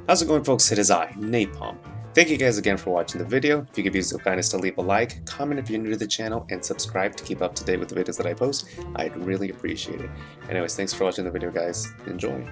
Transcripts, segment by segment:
How's it going, folks? It is I, Napalm. Thank you guys again for watching the video. If you could be so kind as to leave a like, comment if you're new to the channel, and subscribe to keep up to date with the videos that I post, I'd really appreciate it. Anyways, thanks for watching the video, guys. Enjoy.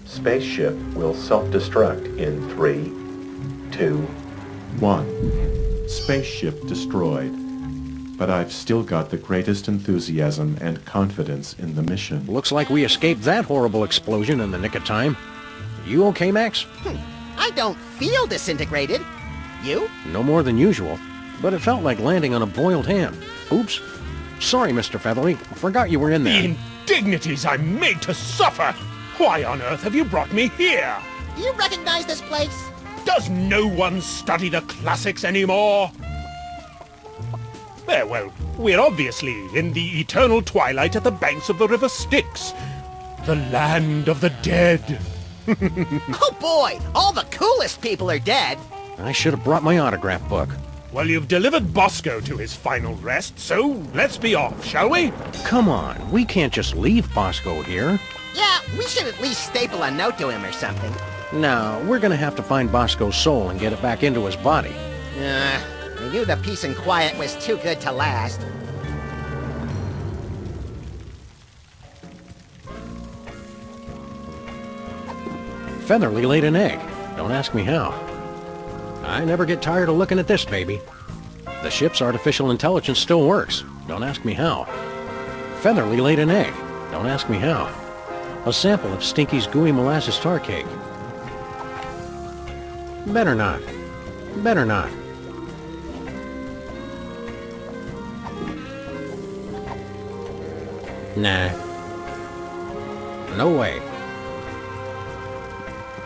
Spaceship will self-destruct in 3, 2, 1. Spaceship destroyed. But I've still got the greatest enthusiasm and confidence in the mission. Looks like we escaped that horrible explosion in the nick of time. You okay, Max? I don't feel disintegrated. You? No more than usual, but it felt like landing on a boiled ham. Oops. Sorry, Mr. Featherly. Forgot you were in there. The indignities I'm made to suffer! Why on earth have you brought me here? Do you recognize this place? Does no one study the classics anymore? Well, we're obviously in the eternal twilight at the banks of the River Styx. The land of the dead. Oh boy, all the coolest people are dead. I should have brought my autograph book. Well, you've delivered Bosco to his final rest, so let's be off, shall we? Come on, we can't just leave Bosco here. Yeah, we should at least staple a note to him or something. No, we're gonna have to find Bosco's soul and get it back into his body. I knew the peace and quiet was too good to last. Featherly laid an egg. Don't ask me how. I never get tired of looking at this baby. The ship's artificial intelligence still works. Don't ask me how. Featherly laid an egg. Don't ask me how. A sample of Stinky's gooey molasses tar cake. Better not. Better not. Nah. No way.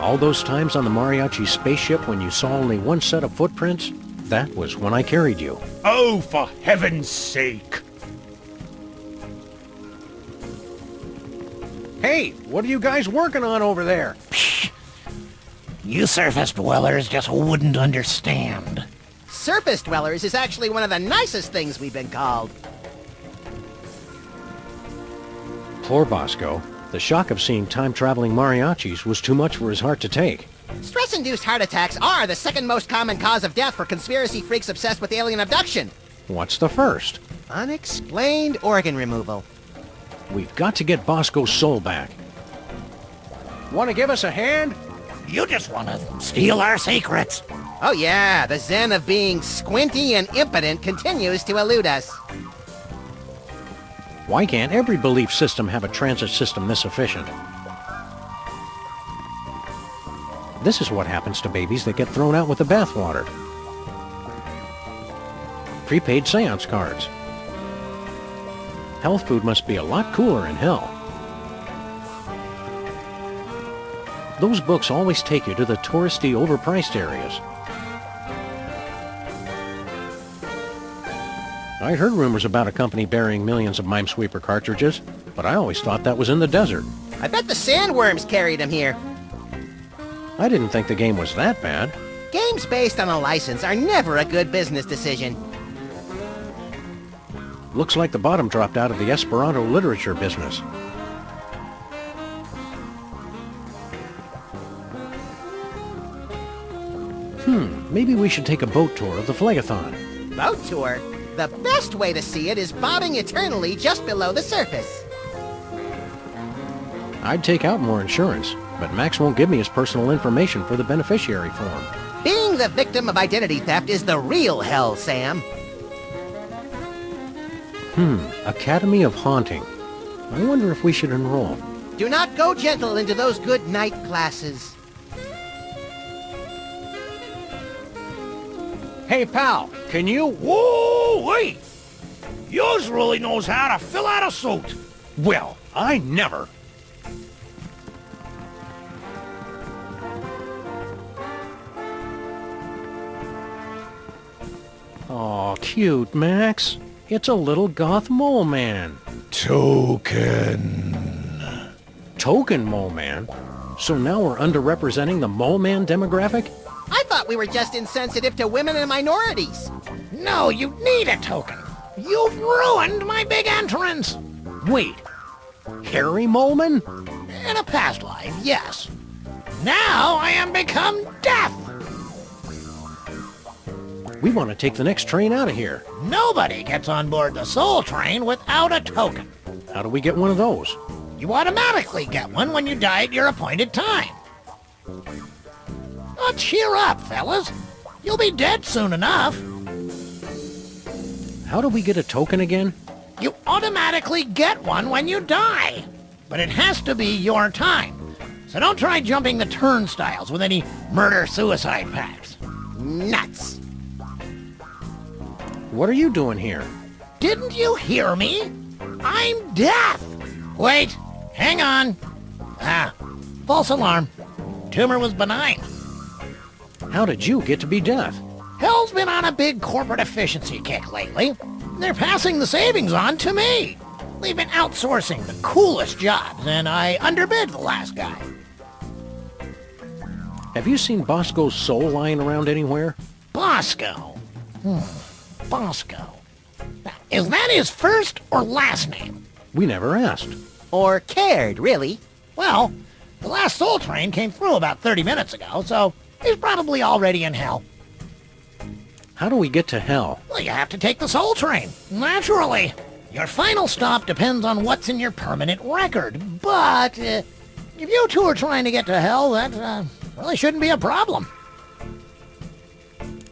All those times on the mariachi spaceship when you saw only one set of footprints, that was when I carried you. Oh, for heaven's sake! Hey, what are you guys working on over there? You surface dwellers just wouldn't understand. Surface dwellers is actually one of the nicest things we've been called. Poor Bosco. The shock of seeing time-traveling mariachis was too much for his heart to take. Stress-induced heart attacks are the second most common cause of death for conspiracy freaks obsessed with alien abduction. What's the first? Unexplained organ removal. We've got to get Bosco's soul back. Want to give us a hand? You just want to steal our secrets. Oh yeah, the zen of being squinty and impotent continues to elude us. Why can't every belief system have a transit system this efficient? This is what happens to babies that get thrown out with the bathwater. Prepaid seance cards. Health food must be a lot cooler in hell. Those books always take you to the touristy, overpriced areas. I heard rumors about a company burying millions of Minesweeper cartridges, but I always thought that was in the desert. I bet the sandworms carried him here. I didn't think the game was that bad. Games based on a license are never a good business decision. Looks like the bottom dropped out of the Esperanto literature business. Maybe we should take a boat tour of the Phlegathon. Boat tour? The best way to see it is bobbing eternally just below the surface. I'd take out more insurance, but Max won't give me his personal information for the beneficiary form. Being the victim of identity theft is the real hell, Sam. Academy of Haunting. I wonder if we should enroll. Do not go gentle into those good night classes. Hey, pal, can you... Whoa, wait! Yours really knows how to fill out a suit. Well, I never... Aw, cute, Max. It's a little goth mole man. Token. Token mole man? So now we're underrepresenting the mole man demographic? I thought we were just insensitive to women and minorities. No, you need a token. You've ruined my big entrance. Wait, Harry Moleman? In a past life, yes. Now I am become death. We want to take the next train out of here. Nobody gets on board the Soul Train without a token. How do we get one of those? You automatically get one when you die at your appointed time. Oh, cheer up, fellas. You'll be dead soon enough. How do we get a token again? You automatically get one when you die. But it has to be your time. So don't try jumping the turnstiles with any murder-suicide pacts. Nuts. What are you doing here? Didn't you hear me? I'm death. Wait, hang on. Ah, false alarm. Tumor was benign. How did you get to be death? Hell's been on a big corporate efficiency kick lately. They're passing the savings on to me. They've been outsourcing the coolest jobs, and I underbid the last guy. Have you seen Bosco's soul lying around anywhere? Bosco. Bosco. Is that his first or last name? We never asked. Or cared, really. Well, the last Soul Train came through about 30 minutes ago, so he's probably already in hell. How do we get to hell? Well, you have to take the Soul Train. Naturally. Your final stop depends on what's in your permanent record. But if you two are trying to get to hell, that really shouldn't be a problem.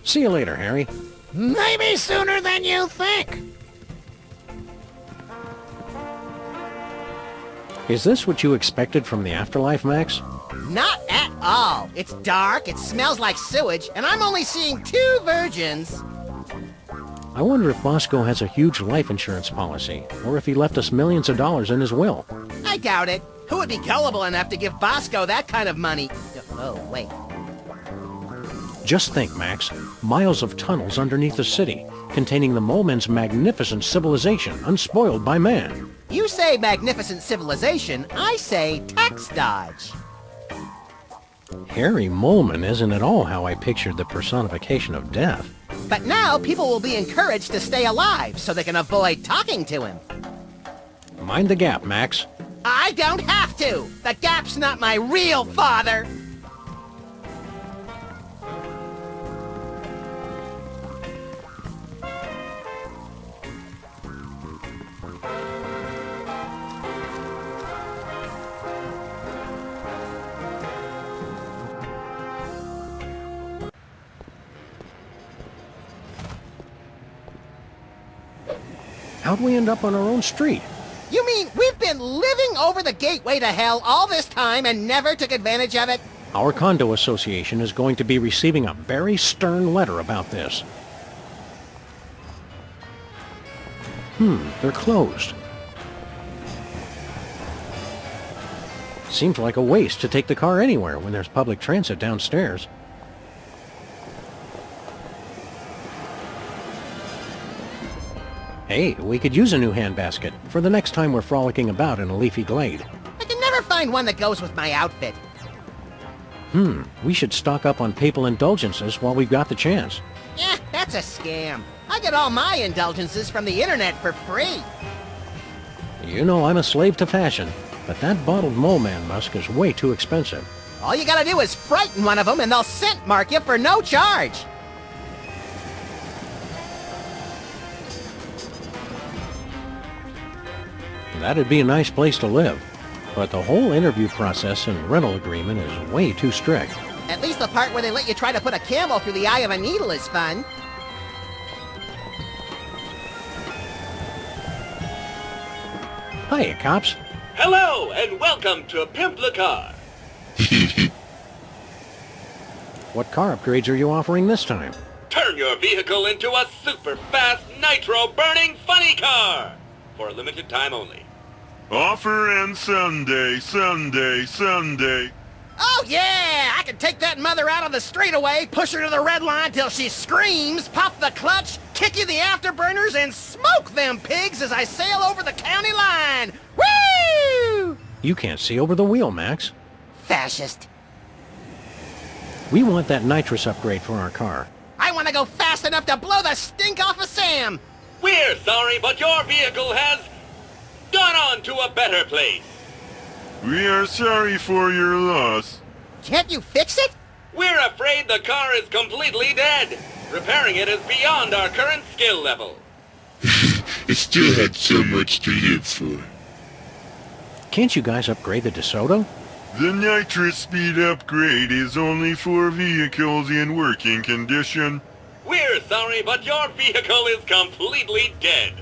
See you later, Harry. Maybe sooner than you think. Is this what you expected from the afterlife, Max? Not at all. It's dark, it smells like sewage, and I'm only seeing 2 virgins. I wonder if Bosco has a huge life insurance policy, or if he left us millions of dollars in his will. I doubt it. Who would be gullible enough to give Bosco that kind of money? Oh, wait. Just think, Max. Miles of tunnels underneath the city, containing the Molemen's magnificent civilization, unspoiled by man. You say magnificent civilization, I say tax dodge. Harry Moleman isn't at all how I pictured the personification of death. But now people will be encouraged to stay alive so they can avoid talking to him. Mind the gap, Max. I don't have to! The Gap's not my real father! How'd we end up on our own street? You mean we've been living over the gateway to hell all this time and never took advantage of it? Our condo association is going to be receiving a very stern letter about this. They're closed. Seems like a waste to take the car anywhere when there's public transit downstairs. Hey, we could use a new handbasket for the next time we're frolicking about in a leafy glade. I can never find one that goes with my outfit. We should stock up on papal indulgences while we've got the chance. Eh, that's a scam. I get all my indulgences from the internet for free. You know I'm a slave to fashion, but that bottled Mole Man musk is way too expensive. All you gotta do is frighten one of them and they'll scent mark you for no charge. That'd be a nice place to live, but the whole interview process and rental agreement is way too strict. At least the part where they let you try to put a camel through the eye of a needle is fun. Hiya, cops. Hello, and welcome to Pimp the Car. What car upgrades are you offering this time? Turn your vehicle into a super fast nitro-burning funny car for a limited time only. Offer ends Sunday, Sunday, Sunday. Oh yeah! I can take that mother out on the straightaway, push her to the red line till she screams, pop the clutch, kick you the afterburners and smoke them pigs as I sail over the county line! Woo! You can't see over the wheel, Max. Fascist. We want that nitrous upgrade for our car. I want to go fast enough to blow the stink off of Sam! We're sorry, but your vehicle has gone on to a better place. We are sorry for your loss. Can't you fix it? We're afraid the car is completely dead. Repairing it is beyond our current skill level. It still had so much to live for. Can't you guys upgrade the DeSoto? The nitrous speed upgrade is only for vehicles in working condition. We're sorry, but your vehicle is completely dead.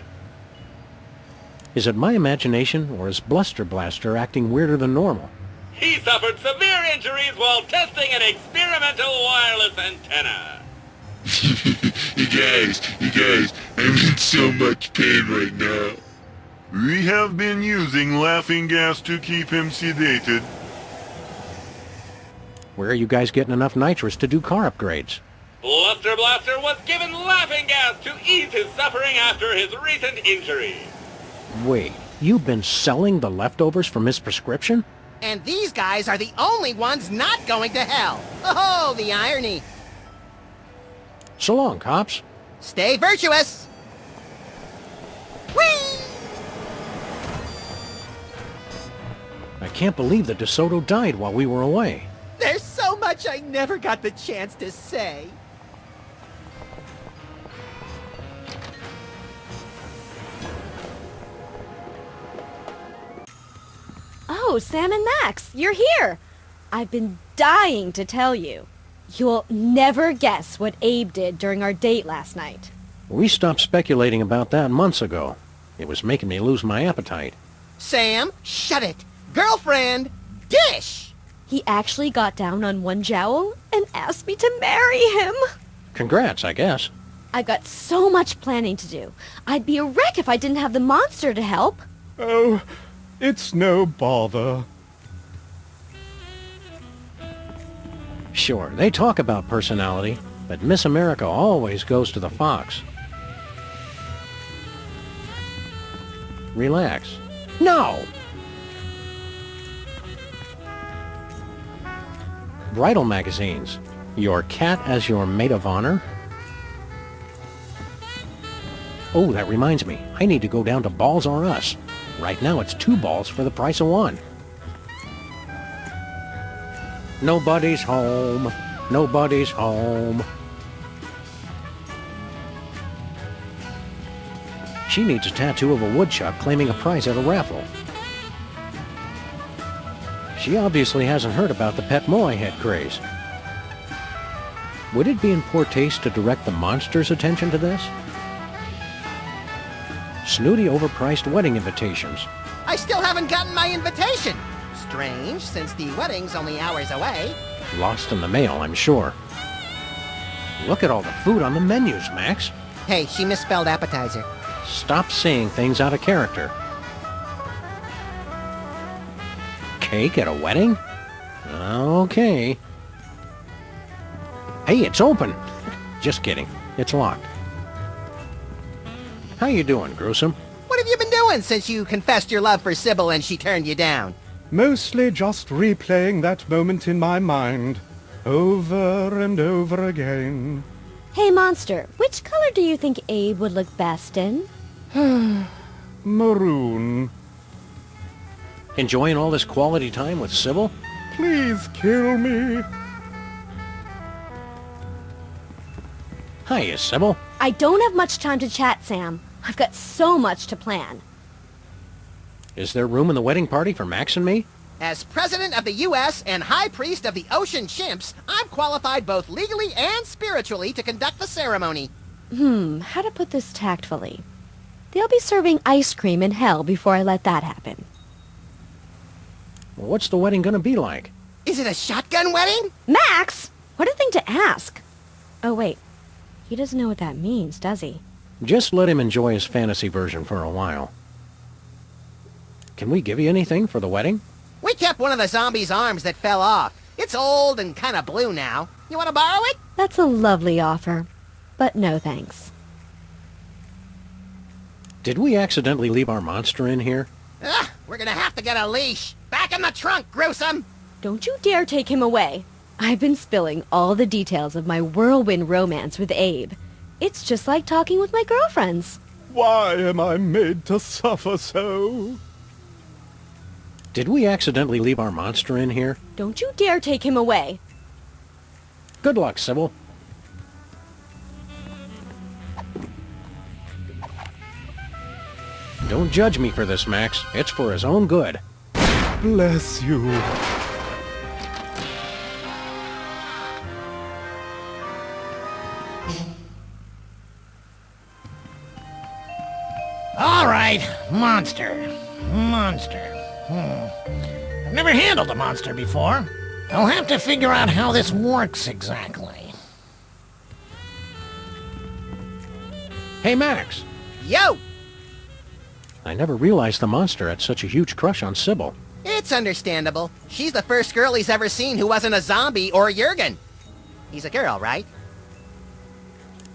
Is it my imagination, or is Bluster Blaster acting weirder than normal? He suffered severe injuries while testing an experimental wireless antenna. You guys, I'm in so much pain right now. We have been using laughing gas to keep him sedated. Where are you guys getting enough nitrous to do car upgrades? Bluster Blaster was given laughing gas to ease his suffering after his recent injury. Wait, you've been selling the leftovers from his prescription? And these guys are the only ones not going to hell. Oh, the irony. So long, cops. Stay virtuous. Whee! I can't believe the DeSoto died while we were away. There's so much I never got the chance to say. Oh, Sam and Max, you're here! I've been dying to tell you. You'll never guess what Abe did during our date last night. We stopped speculating about that months ago. It was making me lose my appetite. Sam, shut it. Girlfriend, dish! He actually got down on one jowl and asked me to marry him. Congrats, I guess. I got so much planning to do. I'd be a wreck if I didn't have the monster to help. Oh, it's no bother. Sure, they talk about personality, but Miss America always goes to the fox. Relax. No! Bridal magazines. Your cat as your maid of honor? Oh, that reminds me. I need to go down to Balls R Us. Right now it's 2 balls for the price of 1. Nobody's home. Nobody's home. She needs a tattoo of a woodchuck claiming a prize at a raffle. She obviously hasn't heard about the pet Moai head craze. Would it be in poor taste to direct the monster's attention to this? Snooty overpriced wedding invitations. I still haven't gotten my invitation. Strange, since the wedding's only hours away. Lost in the mail, I'm sure. Look at all the food on the menus, Max. Hey, she misspelled appetizer. Stop saying things out of character. Cake at a wedding? Okay. Hey, it's open. Just kidding. It's locked. How you doing, Gruesome? What have you been doing since you confessed your love for Sybil and she turned you down? Mostly just replaying that moment in my mind. Over and over again. Hey, Monster, which color do you think Abe would look best in? Maroon. Enjoying all this quality time with Sybil? Please kill me. Hiya, Sybil. I don't have much time to chat, Sam. I've got so much to plan. Is there room in the wedding party for Max and me? As President of the U.S. and High Priest of the Ocean Chimps, I'm qualified both legally and spiritually to conduct the ceremony. How to put this tactfully? They'll be serving ice cream in hell before I let that happen. Well, what's the wedding gonna be like? Is it a shotgun wedding? Max! What a thing to ask! Oh, wait. He doesn't know what that means, does he? Just let him enjoy his fantasy version for a while. Can we give you anything for the wedding? We kept one of the zombies' arms that fell off. It's old and kind of blue now. You want to borrow it? That's a lovely offer. But no thanks. Did we accidentally leave our monster in here? Ugh, we're gonna have to get a leash. Back in the trunk, gruesome! Don't you dare take him away. I've been spilling all the details of my whirlwind romance with Abe. It's just like talking with my girlfriends. Why am I made to suffer so? Did we accidentally leave our monster in here? Don't you dare take him away. Good luck, Sybil. Don't judge me for this, Max. It's for his own good. Bless you. All right, monster. I've never handled a monster before. I'll have to figure out how this works exactly. Hey, Max. Yo! I never realized the monster had such a huge crush on Sybil. It's understandable. She's the first girl he's ever seen who wasn't a zombie or a Jurgen. He's a girl, right?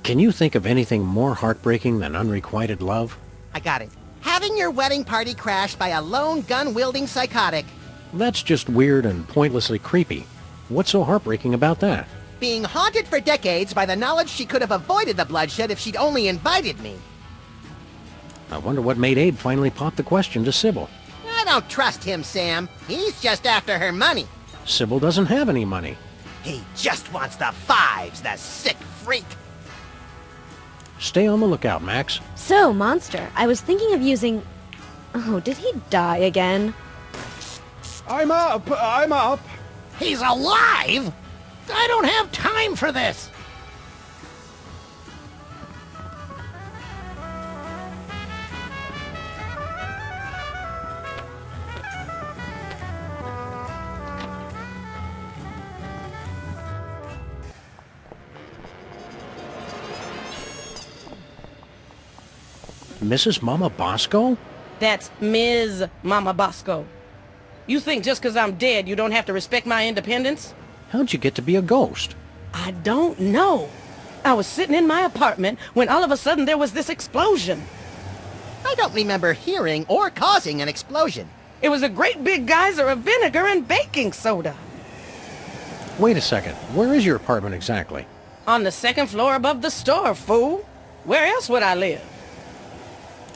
Can you think of anything more heartbreaking than unrequited love? I got it. Having your wedding party crashed by a lone gun-wielding psychotic. That's just weird and pointlessly creepy. What's so heartbreaking about that? Being haunted for decades by the knowledge she could have avoided the bloodshed if she'd only invited me. I wonder what made Abe finally pop the question to Sybil. I don't trust him, Sam. He's just after her money. Sybil doesn't have any money. He just wants the fives, the sick freak. Stay on the lookout, Max. So, monster, I was thinking of using... Oh, did he die again? I'm up. He's alive? I don't have time for this. Mrs. Mama Bosco? That's Ms. Mama Bosco. You think just 'cause I'm dead you don't have to respect my independence? How'd you get to be a ghost? I don't know. I was sitting in my apartment when all of a sudden there was this explosion. I don't remember hearing or causing an explosion. It was a great big geyser of vinegar and baking soda. Wait a second. Where is your apartment exactly? On the second floor above the store, fool. Where else would I live?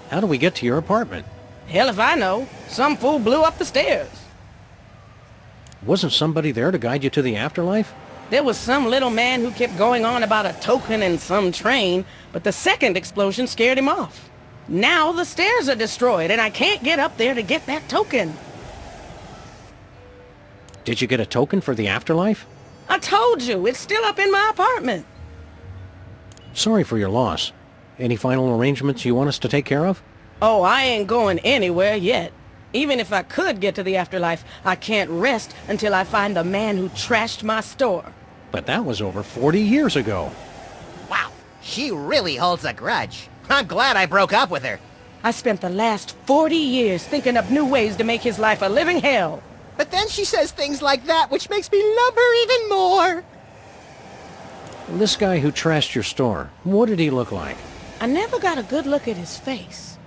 How do we get to your apartment? Hell if I know. Some fool blew up the stairs. Wasn't somebody there to guide you to the afterlife? There was some little man who kept going on about a token in some train, but the second explosion scared him off. Now the stairs are destroyed, and I can't get up there to get that token. Did you get a token for the afterlife? I told you, it's still up in my apartment. Sorry for your loss. Any final arrangements you want us to take care of? Oh, I ain't going anywhere yet. Even if I could get to the afterlife, I can't rest until I find the man who trashed my store. But that was over 40 years ago. Wow, she really holds a grudge. I'm glad I broke up with her. I spent the last 40 years thinking up new ways to make his life a living hell. But then she says things like that, which makes me love her even more. This guy who trashed your store, what did he look like? I never got a good look at his face,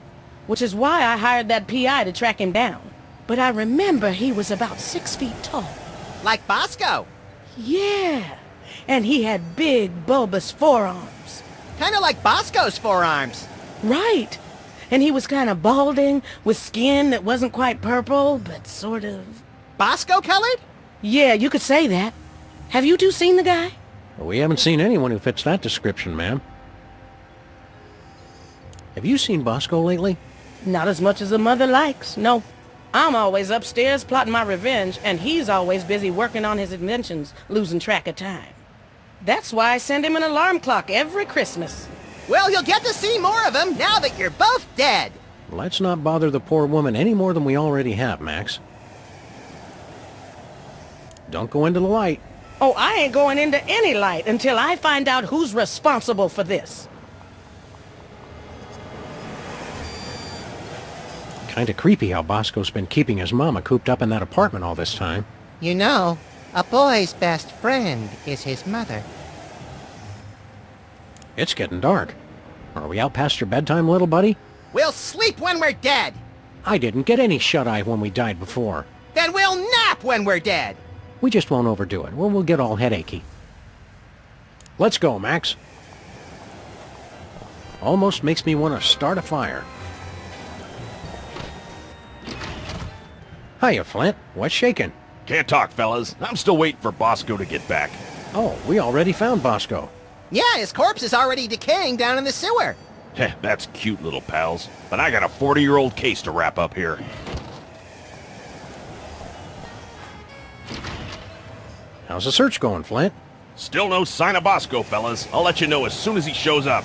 which is why I hired that PI to track him down. But I remember he was about 6 feet tall. Like Bosco. Yeah, and he had big, bulbous forearms. Kind of like Bosco's forearms. Right, and he was kind of balding, with skin that wasn't quite purple, but sort of... Bosco-colored? Yeah, you could say that. Have you two seen the guy? We haven't seen anyone who fits that description, ma'am. Have you seen Bosco lately? Not as much as a mother likes, no. I'm always upstairs plotting my revenge, and he's always busy working on his inventions, losing track of time. That's why I send him an alarm clock every Christmas. Well, you'll get to see more of him now that you're both dead. Let's not bother the poor woman any more than we already have, Max. Don't go into the light. Oh, I ain't going into any light until I find out who's responsible for this. Kinda creepy how Bosco's been keeping his mama cooped up in that apartment all this time. You know, a boy's best friend is his mother. It's getting dark. Are we out past your bedtime, little buddy? We'll sleep when we're dead. I didn't get any shut-eye when we died before. Then we'll nap when we're dead. We just won't overdo it, or we'll get all headachy. Let's go, Max. Almost makes me want to start a fire. Hiya, Flint. What's shaking? Can't talk, fellas. I'm still waiting for Bosco to get back. Oh, we already found Bosco. Yeah, his corpse is already decaying down in the sewer. Heh, that's cute, little pals. But I got a 40-year-old case to wrap up here. How's the search going, Flint? Still no sign of Bosco, fellas. I'll let you know as soon as he shows up.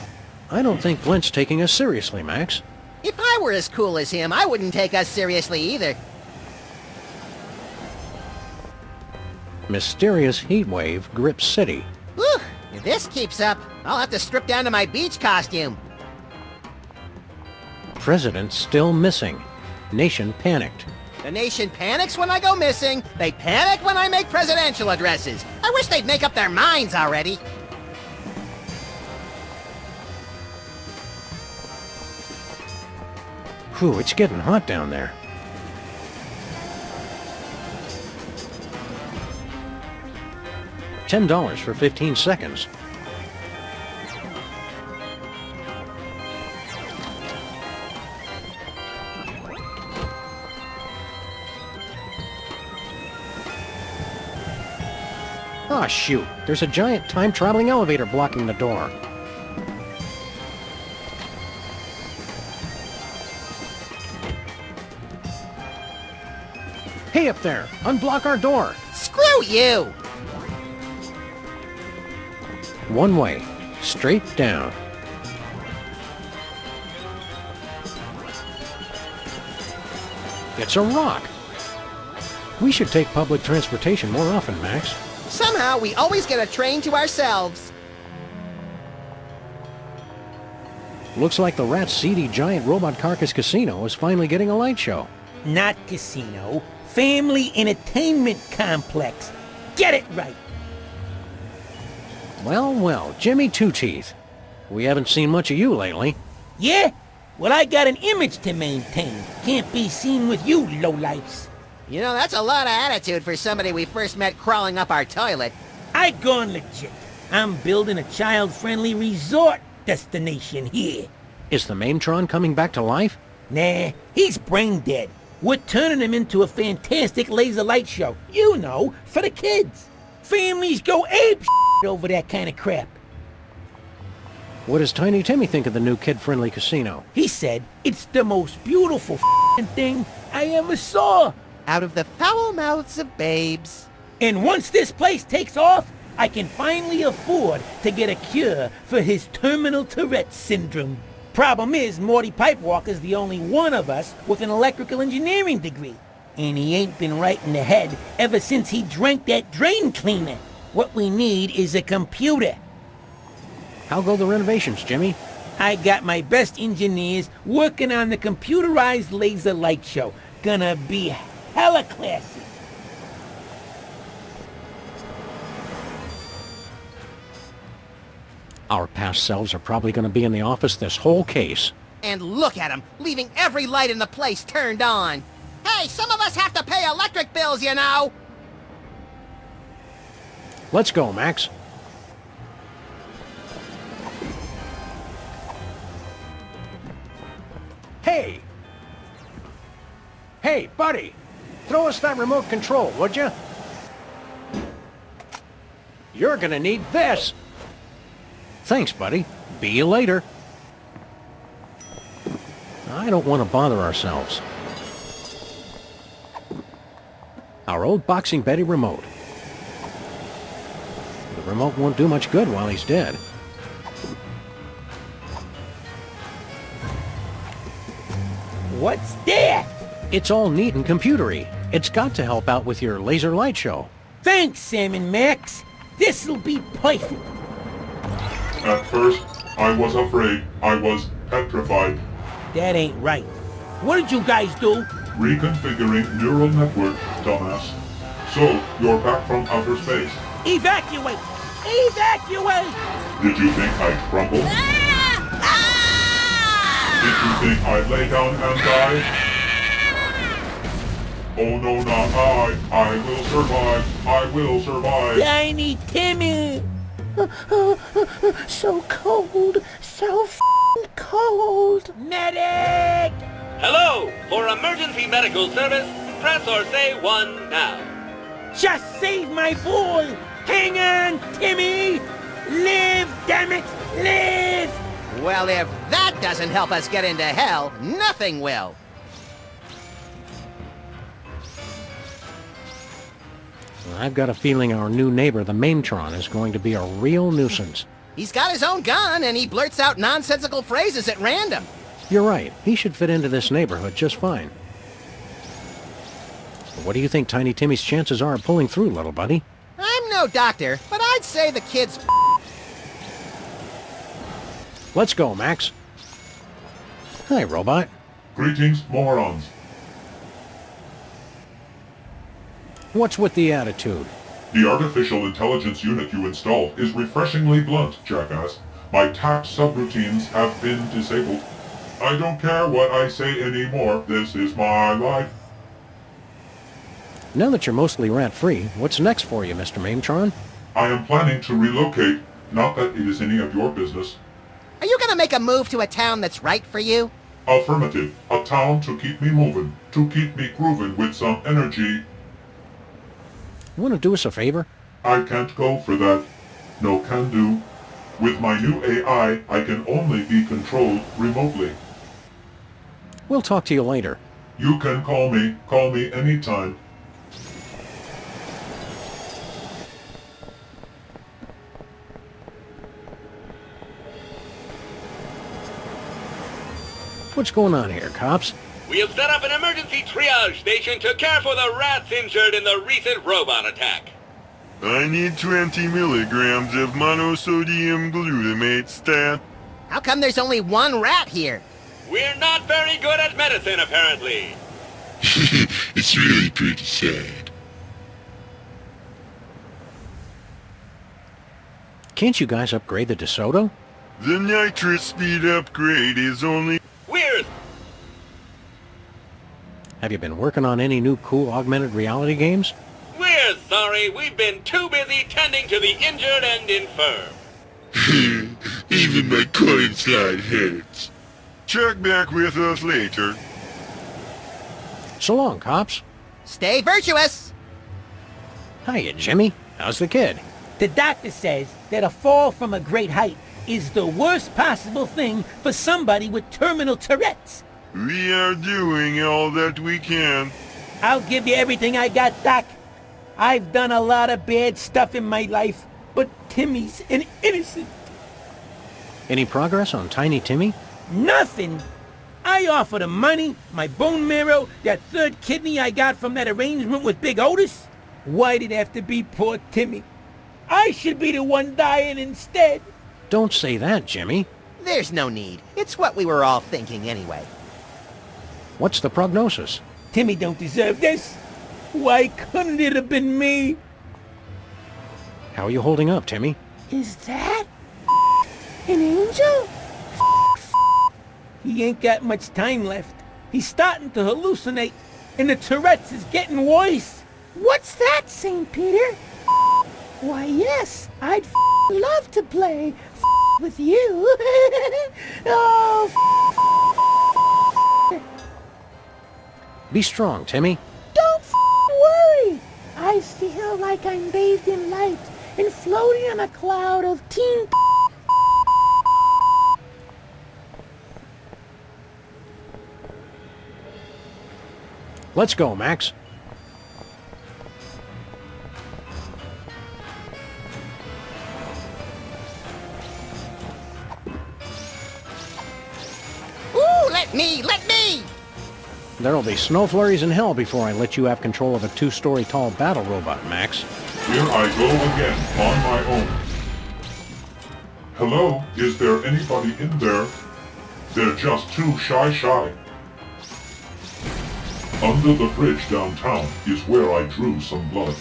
I don't think Flint's taking us seriously, Max. If I were as cool as him, I wouldn't take us seriously either. Mysterious heat wave grips city. Whew, if this keeps up, I'll have to strip down to my beach costume. President still missing. Nation panicked. The nation panics when I go missing. They panic when I make presidential addresses. I wish they'd make up their minds already. Whew, it's getting hot down there. $10 for 15 seconds. Ah, shoot. There's a giant time-traveling elevator blocking the door. Hey up there! Unblock our door! Screw you! One way. Straight down. It's a rock! We should take public transportation more often, Max. Somehow, we always get a train to ourselves. Looks like the rat's seedy giant robot carcass casino is finally getting a light show. Not casino. Family entertainment complex. Get it right. Well, well, Jimmy Two-Teeth. We haven't seen much of you lately. Yeah? Well, I got an image to maintain. Can't be seen with you, lowlifes. You know, that's a lot of attitude for somebody we first met crawling up our toilet. I gone legit. I'm building a child-friendly resort destination here. Is the Maintron coming back to life? Nah, he's brain dead. We're turning him into a fantastic laser light show. You know, for the kids. Families go ape over that kind of crap. What does Tiny Timmy think of the new kid-friendly casino? He said, it's the most beautiful thing I ever saw. Out of the foul mouths of babes. And once this place takes off, I can finally afford to get a cure for his terminal Tourette syndrome. Problem is, Morty Pipewalker's the only one of us with an electrical engineering degree. And he ain't been right in the head ever since he drank that drain cleaner. What we need is a computer. How go the renovations, Jimmy? I got my best engineers working on the computerized laser light show. Gonna be hella classy. Our past selves are probably going to be in the office this whole case. And look at him, leaving every light in the place turned on. Hey, some of us have to pay electric bills, you know. Let's go, Max. Hey! Hey, buddy! Throw us that remote control, would you? You're gonna need this! Thanks, buddy. Be you later. I don't want to bother ourselves. Our old Boxing Betty remote. The remote won't do much good while he's dead. What's that? It's all neat and computery. It's got to help out with your laser light show. Thanks, Sam and Max. This'll be perfect. At first, I was afraid. I was petrified. That ain't right. What did you guys do? Reconfiguring neural network, dumbass. So, you're back from outer space. Evacuate! Evacuate! Did you think I'd crumble? It You think I'd lay down and die? Oh no, not I. I will survive. I will survive. Tiny Timmy! So cold. So f***ing cold. Medic! Hello! For emergency medical service, press or say 1 now. Just save my boy! Hang on, Timmy! Live, damn it! Live! Well, if that doesn't help us get into hell, nothing will. I've got a feeling our new neighbor, the Mametron, is going to be a real nuisance. He's got his own gun, and he blurts out nonsensical phrases at random. You're right. He should fit into this neighborhood just fine. What do you think Tiny Timmy's chances are of pulling through, little buddy? I'm no doctor, but I'd say the kid's Let's go, Max. Hi, robot. Greetings, morons. What's with the attitude? The artificial intelligence unit you installed is refreshingly blunt, jackass. My task subroutines have been disabled. I don't care what I say anymore. This is my life. Now that you're mostly rat-free, what's next for you, Mr. Mametron? I am planning to relocate. Not that it is any of your business. Are you gonna make a move to a town that's right for you? Affirmative. A town to keep me moving. To keep me grooving with some energy. Want to do us a favor? I can't go for that. No can do. With my new AI, I can only be controlled remotely. We'll talk to you later. You can call me anytime. What's going on here, cops? We have set up an emergency triage station to care for the rats injured in the recent robot attack. I need 20 milligrams of monosodium glutamate stat. How come there's only one rat here? We're not very good at medicine, apparently. It's really pretty sad. Can't you guys upgrade the DeSoto? The nitrous speed upgrade is only... Weird. Have you been working on any new cool augmented reality games? We're sorry, we've been too busy tending to the injured and infirm. Even my coin slide hurts. Check back with us later. So long, cops. Stay virtuous! Hiya, Jimmy. How's the kid? The doctor says that a fall from a great height is the worst possible thing for somebody with terminal Tourette's. We are doing all that we can. I'll give you everything I got, Doc. I've done a lot of bad stuff in my life, but Timmy's an innocent. Any progress on Tiny Timmy? Nothing. I offered him money, my bone marrow, that third kidney I got from that arrangement with Big Otis. Why'd it have to be poor Timmy? I should be the one dying instead. Don't say that, Jimmy. There's no need. It's what we were all thinking anyway. What's the prognosis? Timmy don't deserve this. Why couldn't it have been me? How are you holding up, Timmy? Is that an angel? He ain't got much time left. He's starting to hallucinate, and the Tourette's is getting worse. What's that, St. Peter? Why, yes, I'd love to play with you. Oh, Be strong, Timmy. don't worry. I feel like I'm bathed in light and floating on a cloud of teen. Let's go, Max. Ooh, let me! There'll be snow flurries in hell before I let you have control of a 2-story tall battle robot, Max. Here I go again, on my own. Hello, is there anybody in there? They're just too shy. Under the bridge downtown is where I drew some blood.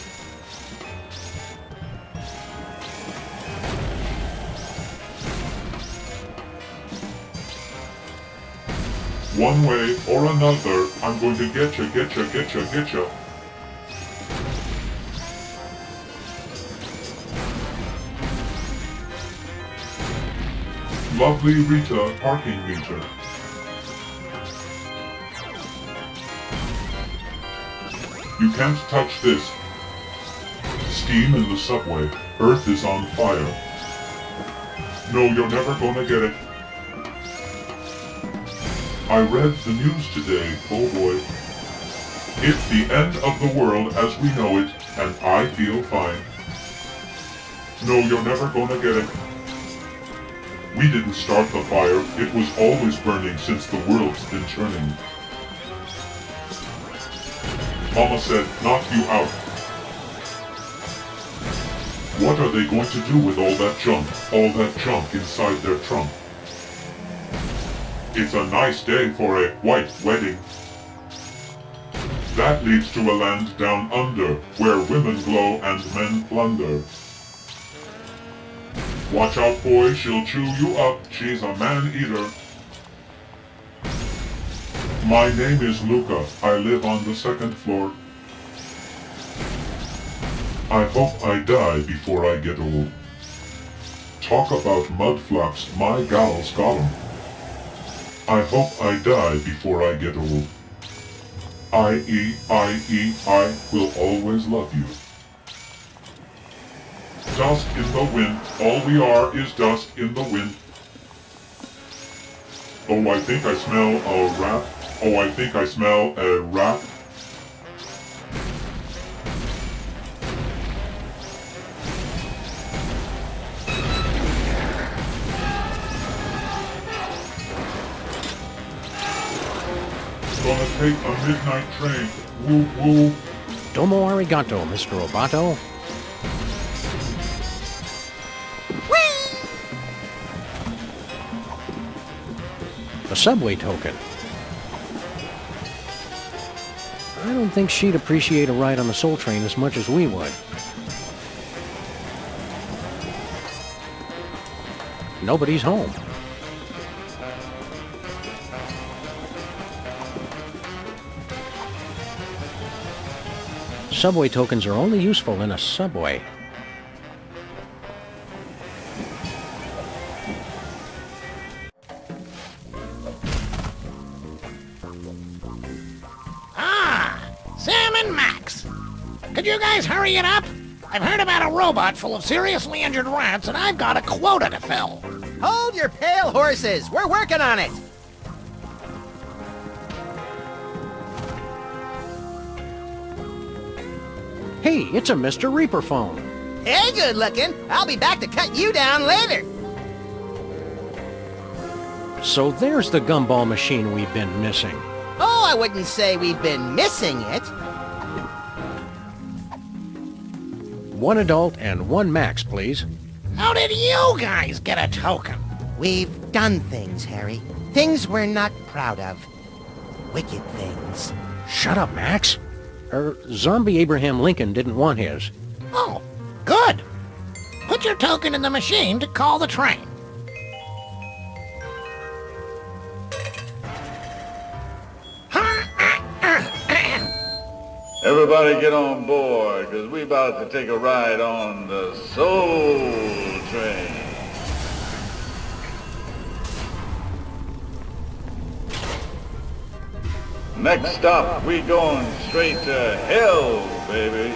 One way or another, I'm going to getcha, getcha, getcha, getcha. Lovely Rita parking meter. You can't touch this. Steam in the subway. Earth is on fire. No, you're never gonna get it. I read the news today, oh boy. It's the end of the world as we know it, and I feel fine. No, you're never gonna get it. We didn't start the fire, it was always burning since the world's been turning. Mama said, knock you out. What are they going to do with all that junk inside their trunk? It's a nice day for a white wedding. That leads to a land down under, where women glow and men plunder. Watch out, boy, she'll chew you up, she's a man-eater. My name is Luca, I live on the second floor. I hope I die before I get old. Talk about mudflaps, my gals got 'em. I hope I die before I get old. I will always love you. Dust in the wind, all we are is dust in the wind. Oh, I think I smell a rat. Oh, I think I smell a rat. Gonna take a midnight train. Woo woo. Domo arigato, Mr. Roboto. A subway token. I don't think she'd appreciate a ride on the Soul Train as much as we would. Nobody's home. Subway tokens are only useful in a subway. Sam and Max! Could you guys hurry it up? I've heard about a robot full of seriously injured rats, and I've got a quota to fill. Hold your pale horses! We're working on it! Hey, it's a Mr. Reaper phone. Hey, good looking. I'll be back to cut you down later. So there's the gumball machine we've been missing. Oh, I wouldn't say we've been missing it. One adult and one Max, please. How did you guys get a token? We've done things, Harry. Things we're not proud of. Wicked things. Shut up, Max. Zombie Abraham Lincoln didn't want his. Oh, good. Put your token in the machine to call the train. Everybody get on board, because we about to take a ride on the Soul Train. Next stop, we going straight to hell, baby.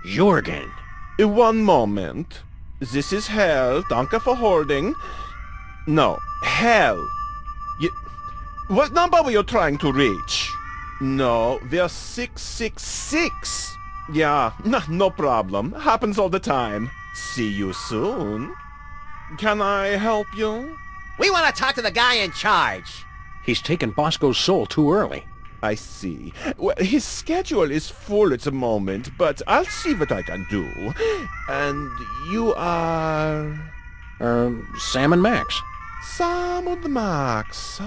Jorgen. One moment. This is Hell. Danke for holding. No, Hell. What number were you trying to reach? No, we're 666. Yeah, no problem. Happens all the time. See you soon. Can I help you? We want to talk to the guy in charge. He's taken Bosco's soul too early. I see. Well, his schedule is full at the moment, but I'll see what I can do. And you are... Sam and Max. Sam and Max.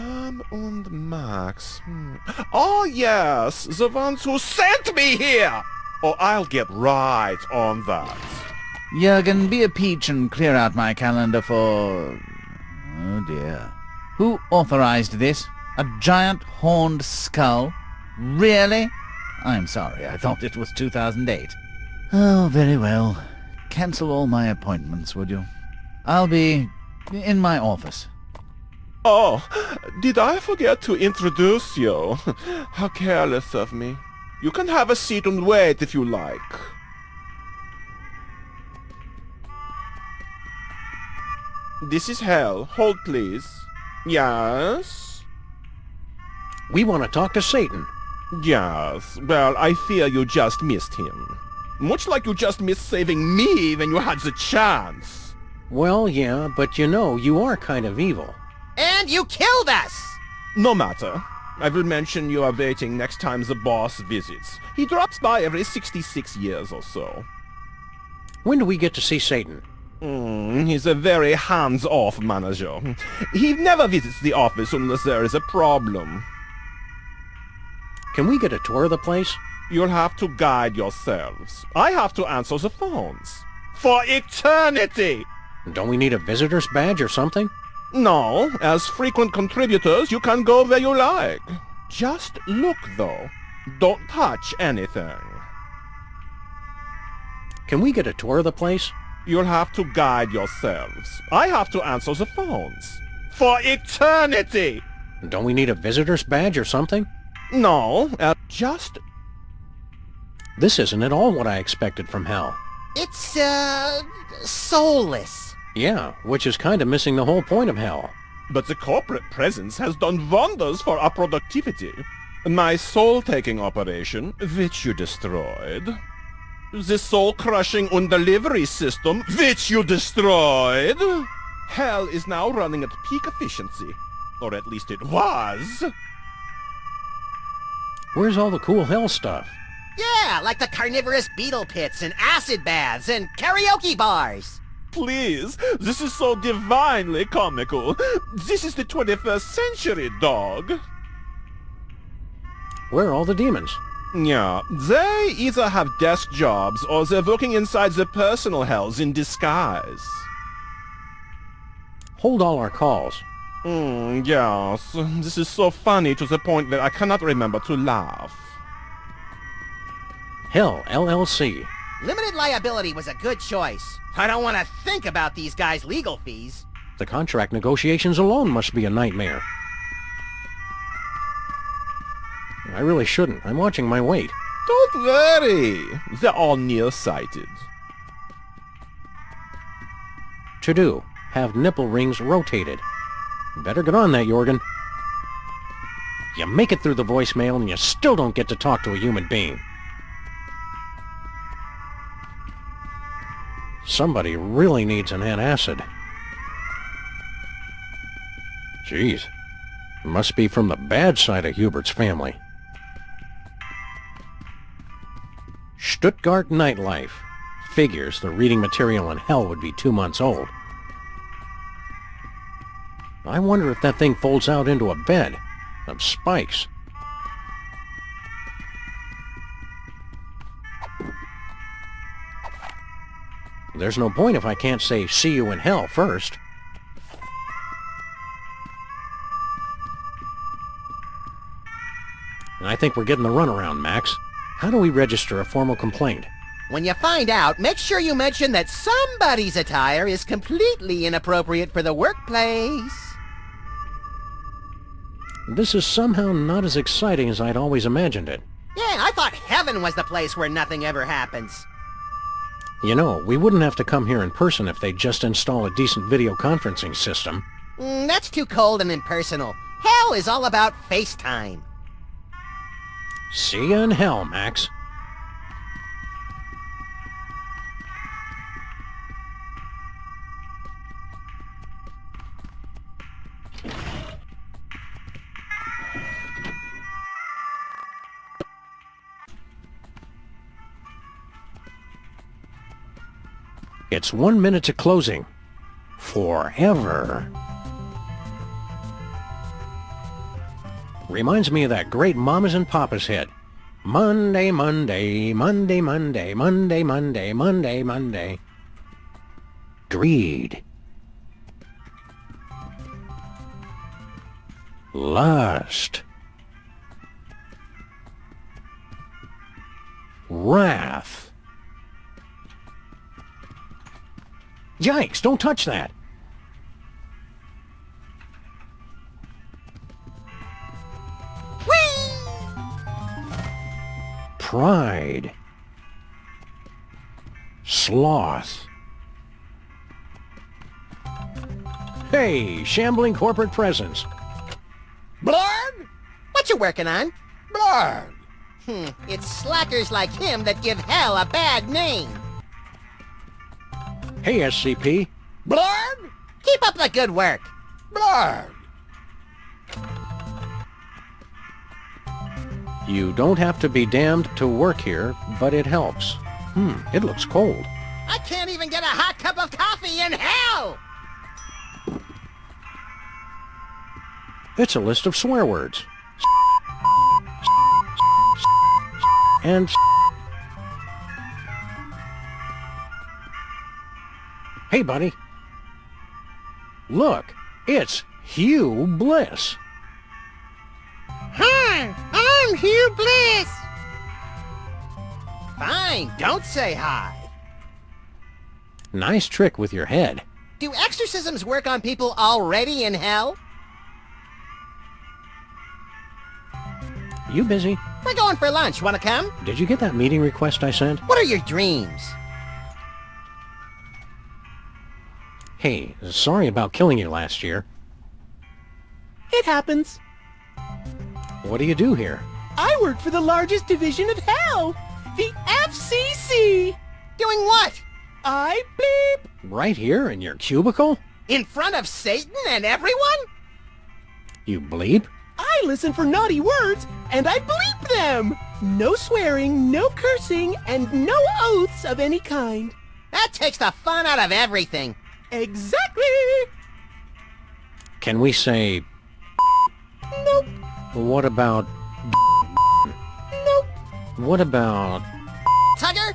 Oh, yes, the ones who sent me here! Oh, I'll get right on that. Jurgen, be a peach and clear out my calendar for... Oh dear. Who authorized this? A giant horned skull? Really? I'm sorry, I thought it was 2008. Oh, very well. Cancel all my appointments, would you? I'll be in my office. Oh, did I forget to introduce you? How careless of me. You can have a seat and wait if you like. This is Hell. Hold, please. Yes? We want to talk to Satan. Yes. Well, I fear you just missed him. Much like you just missed saving me when you had the chance. Well, yeah, but you know, you are kind of evil. And you killed us! No matter. I will mention you are waiting next time the boss visits. He drops by every 66 years or so. When do we get to see Satan? He's a very hands-off manager. He never visits the office unless there is a problem. Can we get a tour of the place? You'll have to guide yourselves. I have to answer the phones. For eternity! Don't we need a visitor's badge or something? No, as frequent contributors, you can go where you like. Just look, though. Don't touch anything. Can we get a tour of the place? You'll have to guide yourselves. I have to answer the phones. For eternity! Don't we need a visitor's badge or something? No, just... This isn't at all what I expected from Hell. It's, soulless. Yeah, which is kind of missing the whole point of Hell. But the corporate presence has done wonders for our productivity. My soul-taking operation, which you destroyed. The soul-crushing undelivery system, which you destroyed. Hell is now running at peak efficiency. Or at least it was. Where's all the cool Hell stuff? Yeah, like the carnivorous beetle pits and acid baths and karaoke bars. Please, this is so divinely comical. This is the 21st century, dog. Where are all the demons? Yeah, they either have desk jobs or they're working inside the personal hells in disguise. Hold all our calls. Yes. This is so funny to the point that I cannot remember to laugh. Hell, LLC. Limited liability was a good choice. I don't want to think about these guys' legal fees. The contract negotiations alone must be a nightmare. I really shouldn't. I'm watching my weight. Don't worry. They're all nearsighted. To do. Have nipple rings rotated. Better get on that, Jorgen. You make it through the voicemail and you still don't get to talk to a human being. Somebody really needs an antacid. Jeez. Must be from the bad side of Hubert's family. Stuttgart nightlife. Figures the reading material in Hell would be 2 months old. I wonder if that thing folds out into a bed of spikes. There's no point if I can't say see you in Hell first. And I think we're getting the runaround, Max. How do we register a formal complaint? When you find out, make sure you mention that somebody's attire is completely inappropriate for the workplace. This is somehow not as exciting as I'd always imagined it. Yeah, I thought heaven was the place where nothing ever happens. You know, we wouldn't have to come here in person if they'd just install a decent video conferencing system. That's too cold and impersonal. Hell is all about FaceTime. See you in hell, Max. It's 1 minute to closing. Forever. Reminds me of that great Mamas and Papas hit. Monday, Monday, Monday, Monday, Monday, Monday, Monday, Monday. Greed. Lust. Wrath. Yikes, don't touch that. Pride. Sloth. Hey, shambling corporate presence. Blarg? What you working on? Blarg. It's slackers like him that give hell a bad name. Hey, SCP. Blarg? Keep up the good work. Blarg. You don't have to be damned to work here, but it helps. It looks cold. I can't even get a hot cup of coffee in hell! It's a list of swear words. And hey, buddy. Look, it's Hugh Bliss. Hi, I'm Hugh Bliss. Fine, don't say hi. Nice trick with your head. Do exorcisms work on people already in hell? You busy? We're going for lunch. Wanna come? Did you get that meeting request I sent? What are your dreams? Hey, sorry about killing you last year. It happens. What do you do here? I work for the largest division of hell, the FCC. Doing what? I bleep. Right here in your cubicle? In front of Satan and everyone? You bleep? I listen for naughty words, and I bleep them. No swearing, no cursing, and no oaths of any kind. That takes the fun out of everything. Exactly. Can we say... Nope. What about... Nope. What about... Tugger?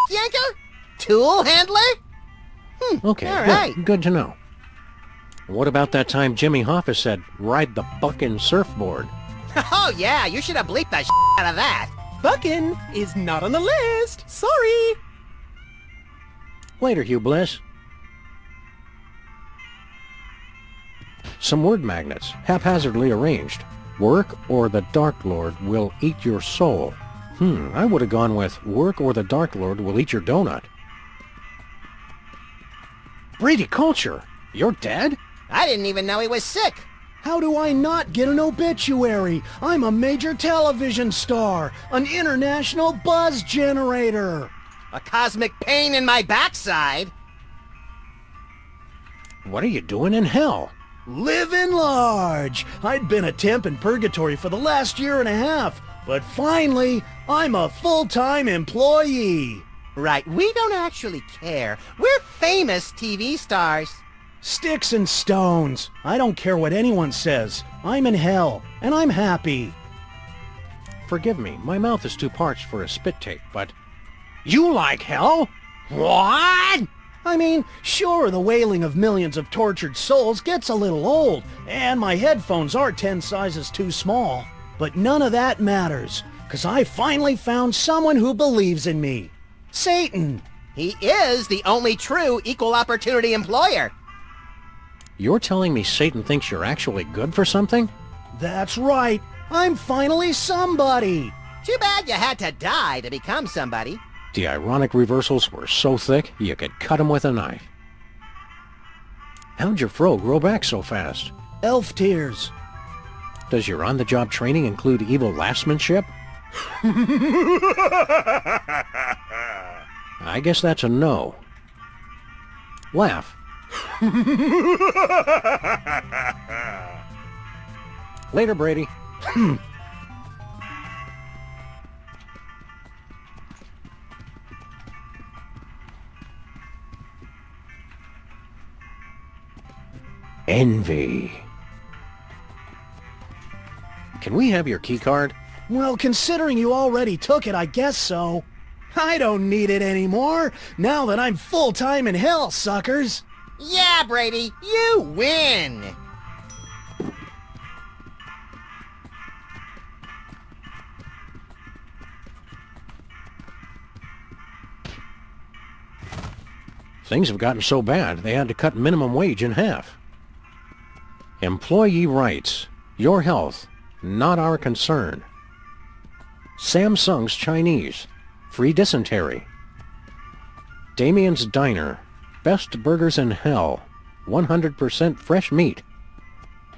Yanker? Tool handler? Okay, all right. Good to know. What about that time Jimmy Hoffa said, ride the buckin' surfboard? Oh yeah, you should have bleeped the out of that. Buckin' is not on the list. Sorry. Later, Hugh Bliss. Some word magnets, haphazardly arranged. Work or the Dark Lord will eat your soul. I would have gone with work or the Dark Lord will eat your donut. Brady Culture, you're dead? I didn't even know he was sick. How do I not get an obituary? I'm a major television star, an international buzz generator. A cosmic pain in my backside. What are you doing in hell? Living large. I'd been a temp in purgatory for the last year and a half, but finally, I'm a full-time employee. Right, we don't actually care. We're famous TV stars. Sticks and stones. I don't care what anyone says. I'm in hell, and I'm happy. Forgive me, my mouth is too parched for a spit take, but... You like hell? What? I mean, sure, the wailing of millions of tortured souls gets a little old, and my headphones are 10 sizes too small. But none of that matters, because I finally found someone who believes in me. Satan. He is the only true equal opportunity employer. You're telling me Satan thinks you're actually good for something? That's right. I'm finally somebody. Too bad you had to die to become somebody. The ironic reversals were so thick you could cut 'em with a knife. How'd your fro grow back so fast? Elf tears. Does your on-the-job training include evil lastmanship? I guess that's a no. Laugh. Later, Brady. Envy. Can we have your key card? Well, considering you already took it, I guess so. I don't need it anymore, now that I'm full-time in hell, suckers. Yeah, Brady, you win! Things have gotten so bad, they had to cut minimum wage in half. Employee rights. Your health. Not our concern. Samsung's Chinese. Free dysentery. Damien's Diner. Best burgers in hell. 100% fresh meat.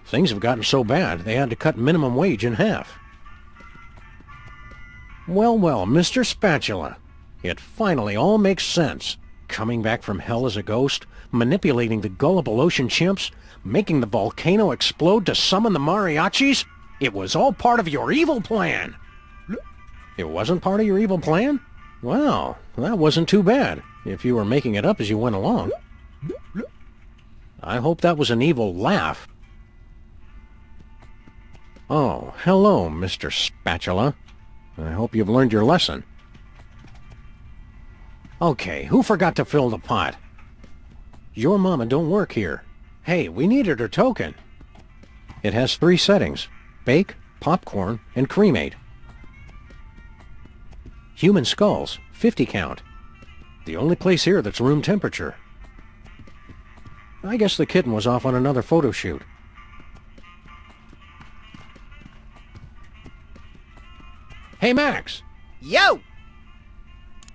Things have gotten so bad, they had to cut minimum wage in half. Well, well, Mr. Spatula. It finally all makes sense. Coming back from hell as a ghost, manipulating the gullible ocean chimps, making the volcano explode to summon the mariachis? It was all part of your evil plan. It wasn't part of your evil plan? Well, that wasn't too bad, if you were making it up as you went along. I hope that was an evil laugh. Oh, hello, Mr. Spatula. I hope you've learned your lesson. Okay, who forgot to fill the pot? Your mama don't work here. Hey, we needed her token. It has 3 settings: bake, popcorn, and cremate. Human skulls, 50 count. The only place here that's room temperature. I guess the kitten was off on another photo shoot. Hey, Max! Yo!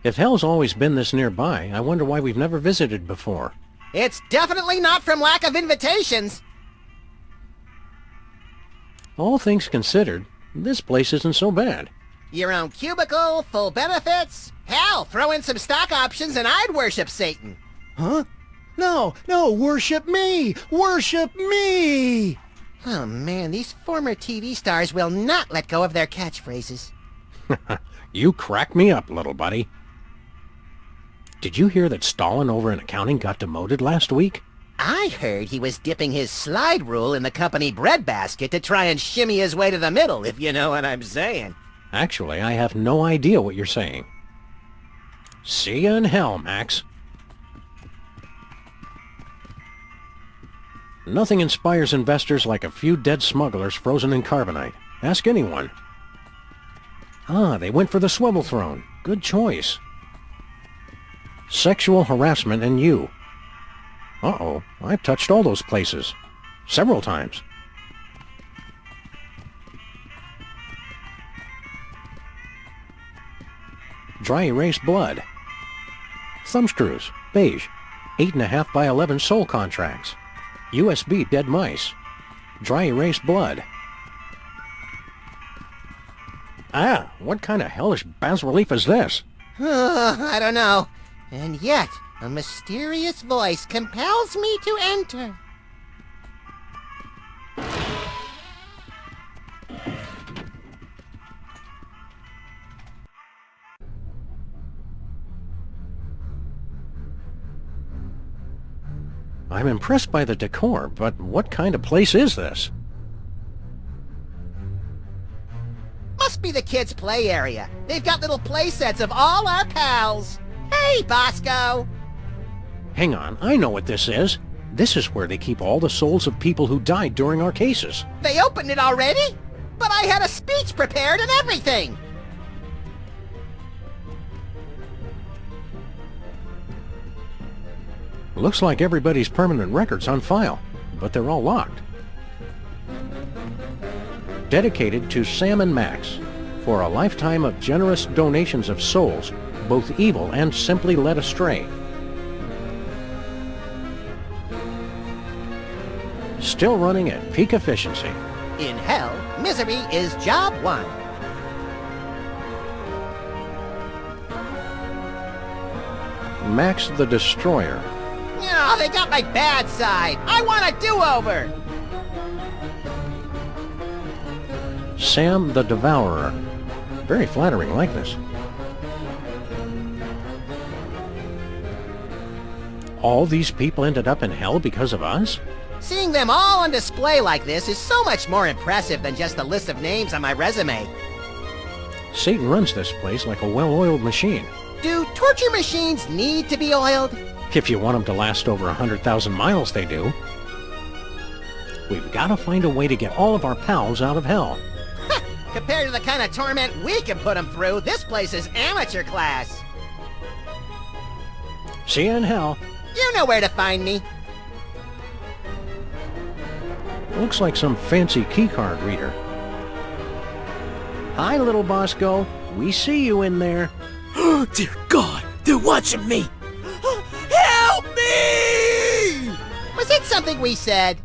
If hell's always been this nearby, I wonder why we've never visited before. It's definitely not from lack of invitations. All things considered, this place isn't so bad. Your own cubicle, full benefits. Hell, throw in some stock options and I'd worship Satan. Huh? No, worship me! Worship me! Oh man, these former TV stars will not let go of their catchphrases. You crack me up, little buddy. Did you hear that Stalin over in accounting got demoted last week? I heard he was dipping his slide rule in the company breadbasket to try and shimmy his way to the middle, if you know what I'm saying. Actually, I have no idea what you're saying. See you in hell, Max. Nothing inspires investors like a few dead smugglers frozen in carbonite. Ask anyone. Ah, they went for the swivel throne. Good choice. Sexual harassment and you. Uh-oh, I've touched all those places. Several times. Dry erase blood. Thumbscrews, beige. 8.5 by 11 soul contracts. USB dead mice. Dry erase blood. Ah, what kind of hellish bas-relief is this? I don't know. And yet, a mysterious voice compels me to enter. I'm impressed by the decor, but what kind of place is this? Must be the kids' play area. They've got little play sets of all our pals. Hey, Bosco! Hang on, I know what this is. This is where they keep all the souls of people who died during our cases. They opened it already? But I had a speech prepared and everything! Looks like everybody's permanent record's on file, but they're all locked. Dedicated to Sam and Max. For a lifetime of generous donations of souls, both evil and simply led astray. Still running at peak efficiency. In hell, misery is job one. Max the Destroyer. Oh, they got my bad side. I want a do-over. Sam the Devourer. Very flattering likeness. All these people ended up in hell because of us? Seeing them all on display like this is so much more impressive than just a list of names on my resume. Satan runs this place like a well-oiled machine. Do torture machines need to be oiled? If you want them to last over 100,000 miles, they do. We've got to find a way to get all of our pals out of hell. Compared to the kind of torment we can put them through, this place is amateur class. See you in hell. You know where to find me. Looks like some fancy keycard reader. Hi, little Bosco. We see you in there. Oh, dear God, they're watching me. Help me! Was it something we said?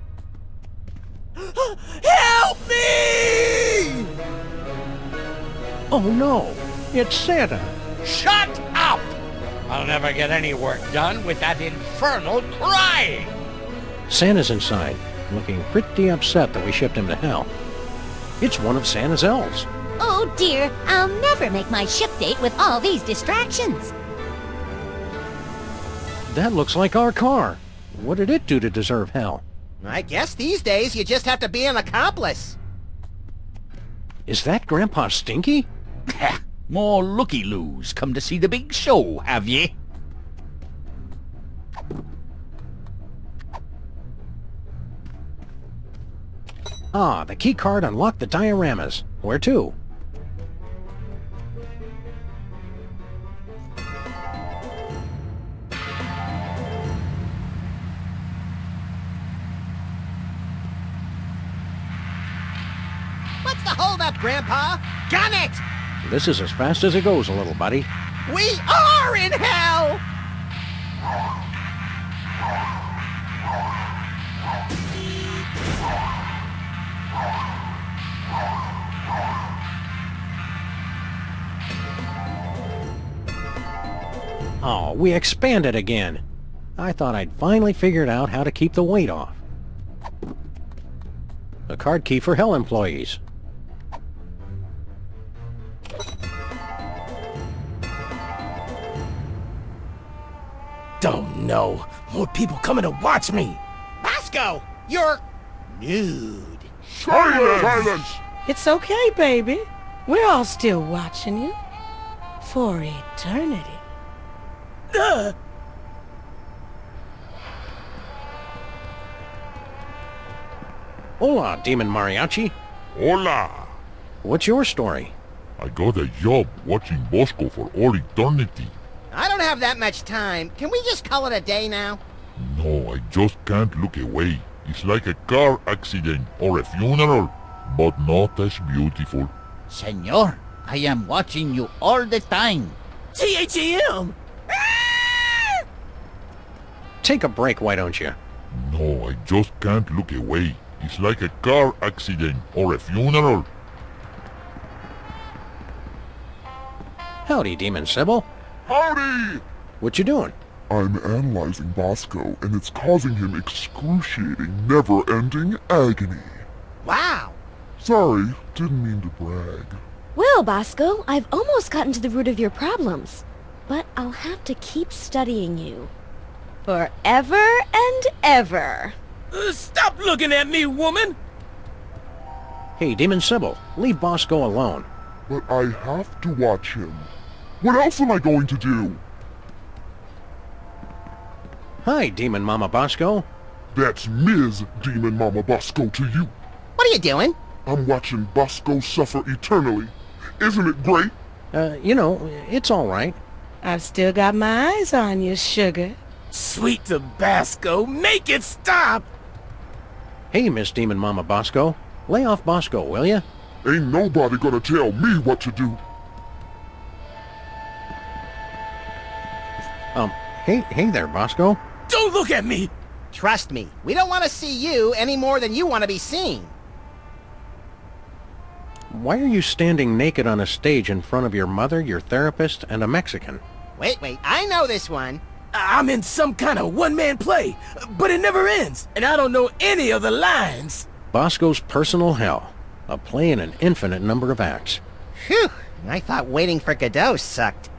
Help me! Oh no, it's Santa. Shut up! I'll never get any work done with that infernal crying! Santa's inside, looking pretty upset that we shipped him to hell. It's one of Santa's elves. Oh dear, I'll never make my ship date with all these distractions. That looks like our car. What did it do to deserve hell? I guess these days you just have to be an accomplice. Is that Grandpa Stinky? More looky-loos come to see the big show, have ye? Ah, the key card unlocked the dioramas. Where to? What's the holdup, Grandpa? Gun it! This is as fast as it goes, little buddy. We are in hell! Oh, we expanded again. I thought I'd finally figured out how to keep the weight off. A card key for hell employees. Oh no, more people coming to watch me. Bosco, you're nude. Silence! It's okay, baby. We're all still watching you. For eternity. Hola, Demon Mariachi. Hola! What's your story? I got a job watching Bosco for all eternity. I don't have that much time. Can we just call it a day now? No, I just can't look away. It's like a car accident or a funeral, but not as beautiful. Senor, I am watching you all the time. THM! Take a break, why don't you? No, I just can't look away. It's like a car accident or a funeral. Howdy, Demon Sybil. Howdy! What you doing? I'm analyzing Bosco, and it's causing him excruciating, never-ending agony. Wow! Sorry, didn't mean to brag. Well, Bosco, I've almost gotten to the root of your problems. But I'll have to keep studying you. Forever and ever. Stop looking at me, woman! Hey, Demon Sybil, leave Bosco alone. But I have to watch him. What else am I going to do? Hi, Demon Mama Bosco. That's Ms. Demon Mama Bosco to you. What are you doing? I'm watching Bosco suffer eternally. Isn't it great? You know, it's all right. I've still got my eyes on you, sugar. Sweet Tabasco, make it stop! Hey, Miss Demon Mama Bosco. Lay off Bosco, will ya? Ain't nobody gonna tell me what to do. Hey there, Bosco. Don't look at me! Trust me, we don't want to see you any more than you want to be seen. Why are you standing naked on a stage in front of your mother, your therapist, and a Mexican? Wait, I know this one. I'm in some kind of one-man play, but it never ends, and I don't know any of the lines. Bosco's Personal Hell, a play in an infinite number of acts. Phew, I thought waiting for Godot sucked.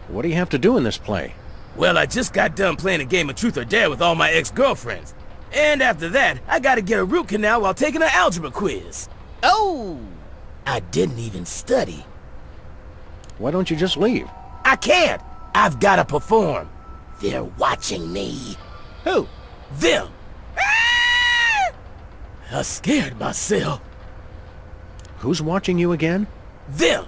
What do you have to do in this play? Well, I just got done playing a game of Truth or Dare with all my ex-girlfriends. And after that, I gotta get a root canal while taking an algebra quiz. Oh! I didn't even study. Why don't you just leave? I can't! I've gotta perform. They're watching me. Who? Them. I scared myself. Who's watching you again? Them.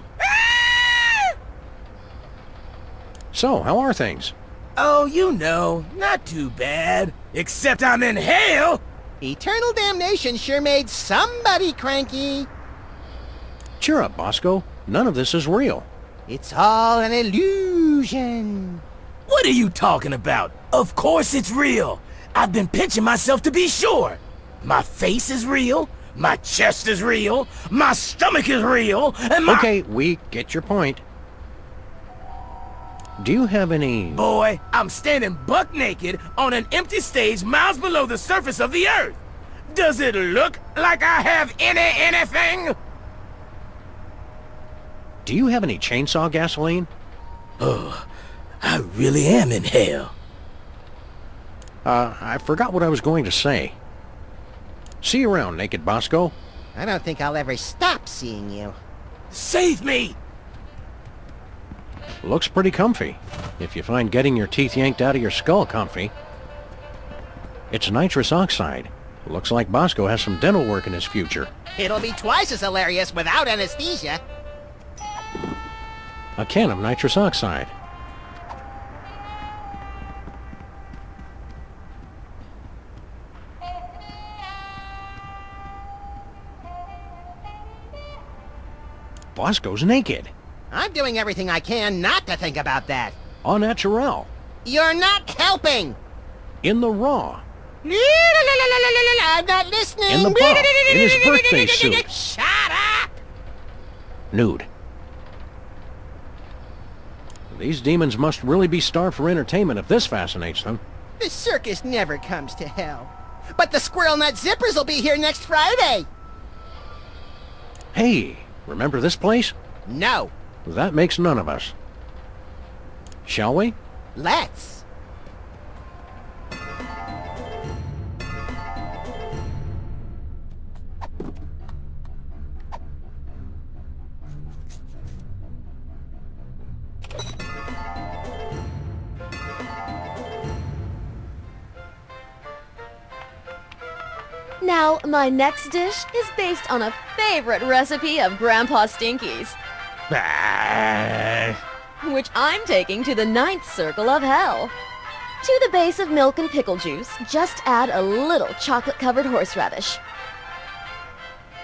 So, how are things? Oh, you know, not too bad. Except I'm in hell! Eternal Damnation sure made somebody cranky. Cheer up, Bosco. None of this is real. It's all an illusion. What are you talking about? Of course it's real. I've been pinching myself to be sure. My face is real. My chest is real. My stomach is real. And my... Okay, we get your point. Do you have any... Boy, I'm standing buck naked on an empty stage miles below the surface of the earth. Does it look like I have anything? Do you have any chainsaw gasoline? Oh, I really am in hell. I forgot what I was going to say. See you around, Naked Bosco. I don't think I'll ever stop seeing you. Save me! Looks pretty comfy, if you find getting your teeth yanked out of your skull comfy. It's nitrous oxide. Looks like Bosco has some dental work in his future. It'll be twice as hilarious without anesthesia. A can of nitrous oxide. Bosco's naked. I'm doing everything I can not to think about that. Au naturel. You're not helping. In the raw. I'm not listening. In the buff. In his birthday suit. Shut up. Nude. These demons must really be starved for entertainment if this fascinates them. The circus never comes to hell. But the Squirrel Nut Zippers will be here next Friday. Hey, remember this place? No. That makes none of us. Shall we? Let's. Now, my next dish is based on a favorite recipe of Grandpa Stinky's, which I'm taking to the 9th circle of hell. To the base of milk and pickle juice, just add a little chocolate-covered horseradish.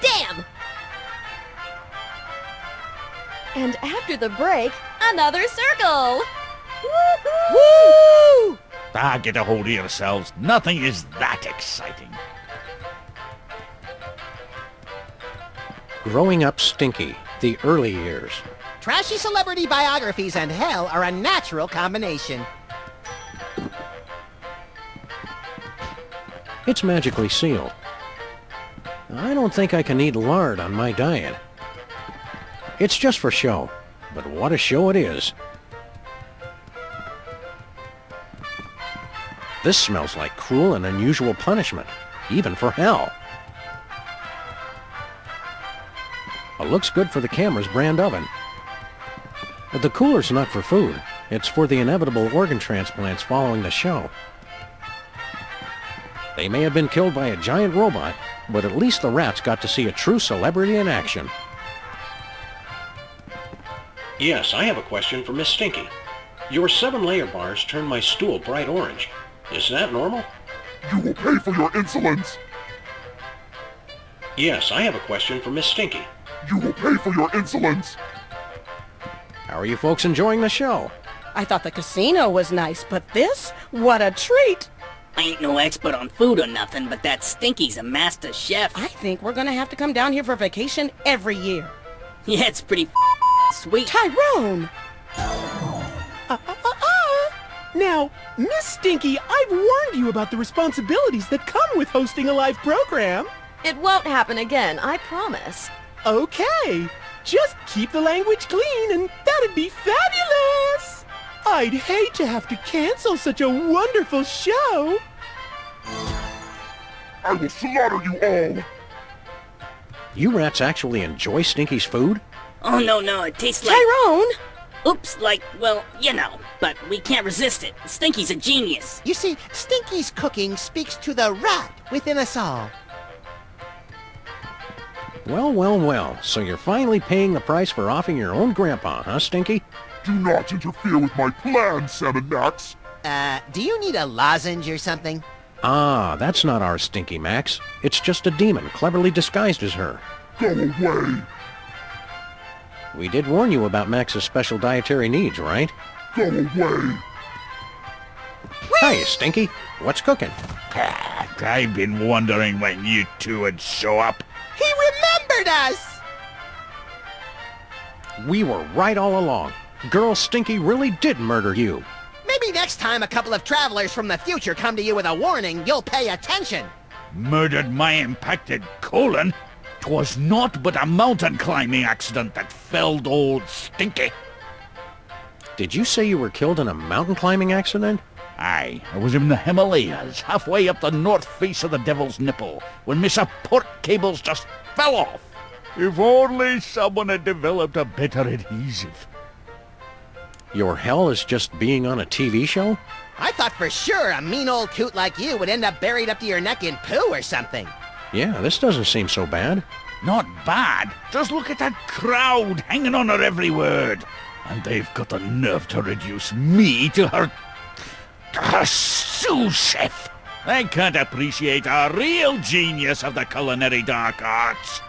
Damn! And after the break, another circle! Woo! Ah, get a hold of yourselves. Nothing is that exciting. Growing Up Stinky, the early years. Trashy celebrity biographies and hell are a natural combination. It's magically sealed. I don't think I can eat lard on my diet. It's just for show, but what a show it is. This smells like cruel and unusual punishment, even for hell. It looks good for the camera's brand oven. But the cooler's not for food. It's for the inevitable organ transplants following the show. They may have been killed by a giant robot, but at least the rats got to see a true celebrity in action. Yes, I have a question for Miss Stinky. Your 7-layer bars turn my stool bright orange. Is that normal? You will pay for your insolence! Yes, I have a question for Miss Stinky. You will pay for your insolence! How are you folks enjoying the show? I thought the casino was nice, but this? What a treat! I ain't no expert on food or nothing, but that Stinky's a master chef. I think we're gonna have to come down here for vacation every year. Yeah, it's pretty sweet. Tyrone! Now, Miss Stinky, I've warned you about the responsibilities that come with hosting a live program. It won't happen again, I promise. Okay, just keep the language clean and that'd be fabulous! I'd hate to have to cancel such a wonderful show. I will slaughter you all! You rats actually enjoy Stinky's food? Oh, no, it tastes like... Tyrone! Oops, like, well, you know, but we can't resist it. Stinky's a genius. You see, Stinky's cooking speaks to the rat within us all. Well, so you're finally paying the price for offing your own grandpa, huh, Stinky? Do not interfere with my plans, Salmon Max. Do you need a lozenge or something? Ah, that's not our Stinky, Max. It's just a demon, cleverly disguised as her. Go away. We did warn you about Max's special dietary needs, right? Go away. Hi, Stinky. What's cooking? I've been wondering when you two would show up. He remembered us! We were right all along. Girl Stinky really did murder you. Maybe next time a couple of travelers from the future come to you with a warning, you'll pay attention. Murdered my impacted colon? 'Twas naught but a mountain climbing accident that felled old Stinky. Did you say you were killed in a mountain climbing accident? Aye, I was in the Himalayas, halfway up the north face of the Devil's Nipple, when my support cables just fell off. If only someone had developed a better adhesive. Your hell is just being on a TV show? I thought for sure a mean old coot like you would end up buried up to your neck in poo or something. Yeah, this doesn't seem so bad. Not bad. Just look at that crowd hanging on her every word. And they've got the nerve to reduce me to her sous chef. They can't appreciate a real genius of the culinary dark arts.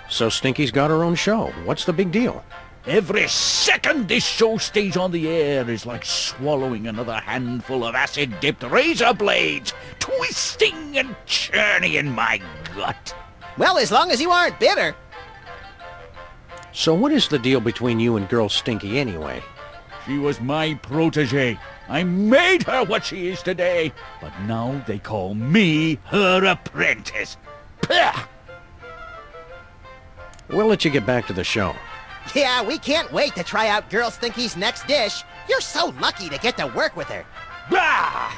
So Stinky's got her own show. What's the big deal? Every second this show stays on the air is like swallowing another handful of acid-dipped razor blades, twisting and churning in my gut. Well, as long as you aren't bitter. So what is the deal between you and Girl Stinky anyway? She was my protege. I made her what she is today. But now they call me her apprentice. Pah! We'll let you get back to the show. Yeah, we can't wait to try out Girl Stinky's next dish. You're so lucky to get to work with her. Bah!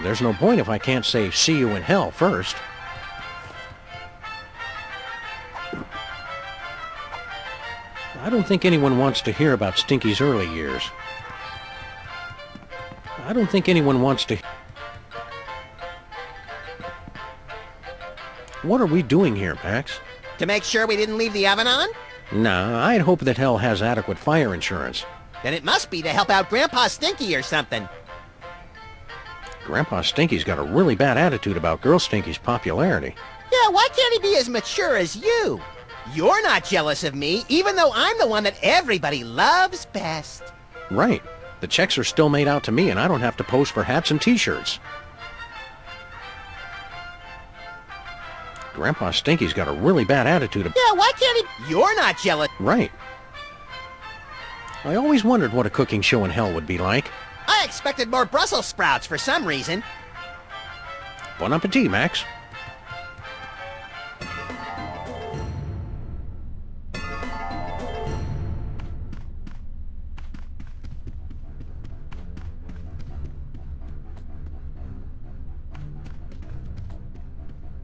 There's no point if I can't say see you in hell first. I don't think anyone wants to hear about Stinky's early years. I don't think anyone wants to... What are we doing here, Pax? To make sure we didn't leave the oven on? Nah, I'd hope that hell has adequate fire insurance. Then it must be to help out Grandpa Stinky or something. Grandpa Stinky's got a really bad attitude about Girl Stinky's popularity. Yeah, why can't he be as mature as you? You're not jealous of me, even though I'm the one that everybody loves best. Right. The checks are still made out to me and I don't have to pose for hats and t-shirts. Grandpa Stinky's got a really bad attitude about... Yeah, why can't he... You're not jealous. Right. I always wondered what a cooking show in hell would be like. I expected more Brussels sprouts for some reason. Bon appetit, Max.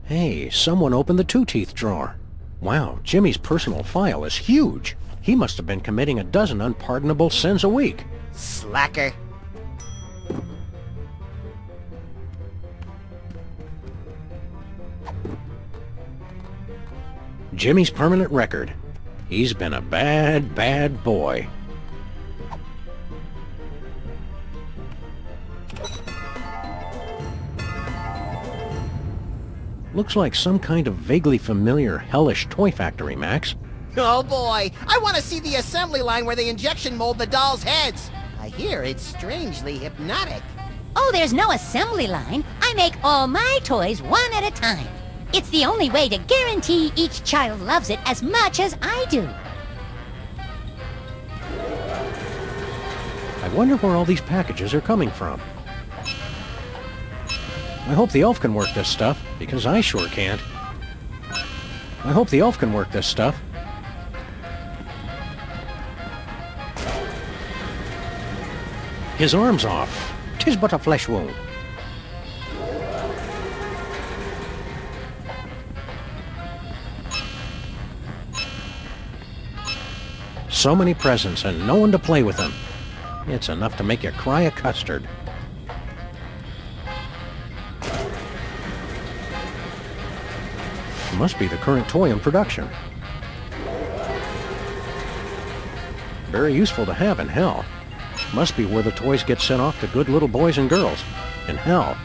Hey, someone opened the two-teeth drawer. Wow, Jimmy's personal file is huge. He must have been committing a dozen unpardonable sins a week. Slacker. Jimmy's permanent record. He's been a bad, bad boy. Looks like some kind of vaguely familiar hellish toy factory, Max. Oh boy, I want to see the assembly line where they injection mold the dolls' heads. I hear it's strangely hypnotic. Oh, there's no assembly line. I make all my toys one at a time. It's the only way to guarantee each child loves it as much as I do. I wonder where all these packages are coming from. I hope the elf can work this stuff, because I sure can't. I hope the elf can work this stuff. His arm's off. 'Tis but a flesh wound. So many presents and no one to play with them. It's enough to make you cry a custard. Must be the current toy in production. Very useful to have in hell. Must be where the toys get sent off to good little boys and girls. In hell.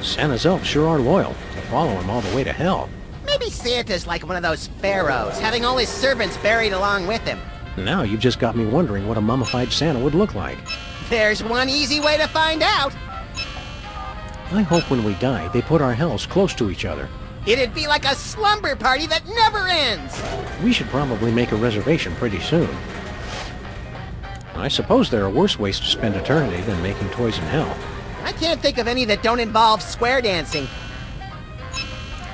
Santa's elves sure are loyal to follow him all the way to hell. Maybe Santa's like one of those pharaohs, having all his servants buried along with him. Now you've just got me wondering what a mummified Santa would look like. There's one easy way to find out. I hope when we die, they put our hells close to each other. It'd be like a slumber party that never ends. We should probably make a reservation pretty soon. I suppose there are worse ways to spend eternity than making toys in hell. I can't think of any that don't involve square dancing.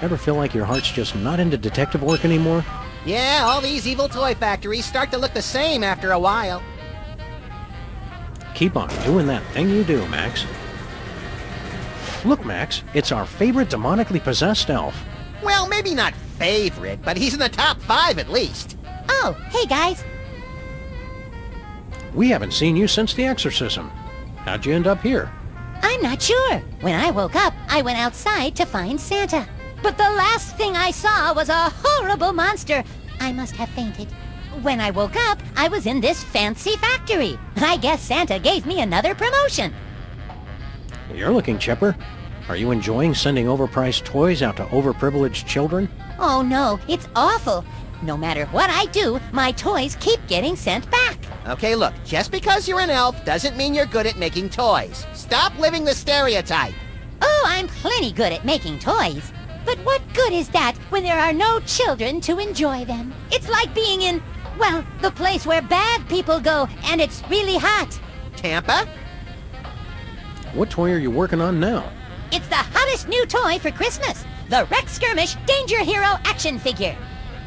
Ever feel like your heart's just not into detective work anymore? Yeah, all these evil toy factories start to look the same after a while. Keep on doing that thing you do, Max. Look, Max, it's our favorite demonically possessed elf. Well, maybe not favorite, but he's in the top 5 at least. Oh, hey guys. We haven't seen you since the exorcism. How'd you end up here? I'm not sure. When I woke up, I went outside to find Santa. But the last thing I saw was a horrible monster. I must have fainted. When I woke up, I was in this fancy factory. I guess Santa gave me another promotion. You're looking chipper. Are you enjoying sending overpriced toys out to overprivileged children? Oh no, it's awful. No matter what I do, my toys keep getting sent back. Okay, look, just because you're an elf doesn't mean you're good at making toys. Stop living the stereotype. Oh, I'm plenty good at making toys. But what good is that when there are no children to enjoy them? It's like being in, well, the place where bad people go and it's really hot. Tampa? What toy are you working on now? It's the hottest new toy for Christmas. The Rex Skirmish Danger Hero action figure.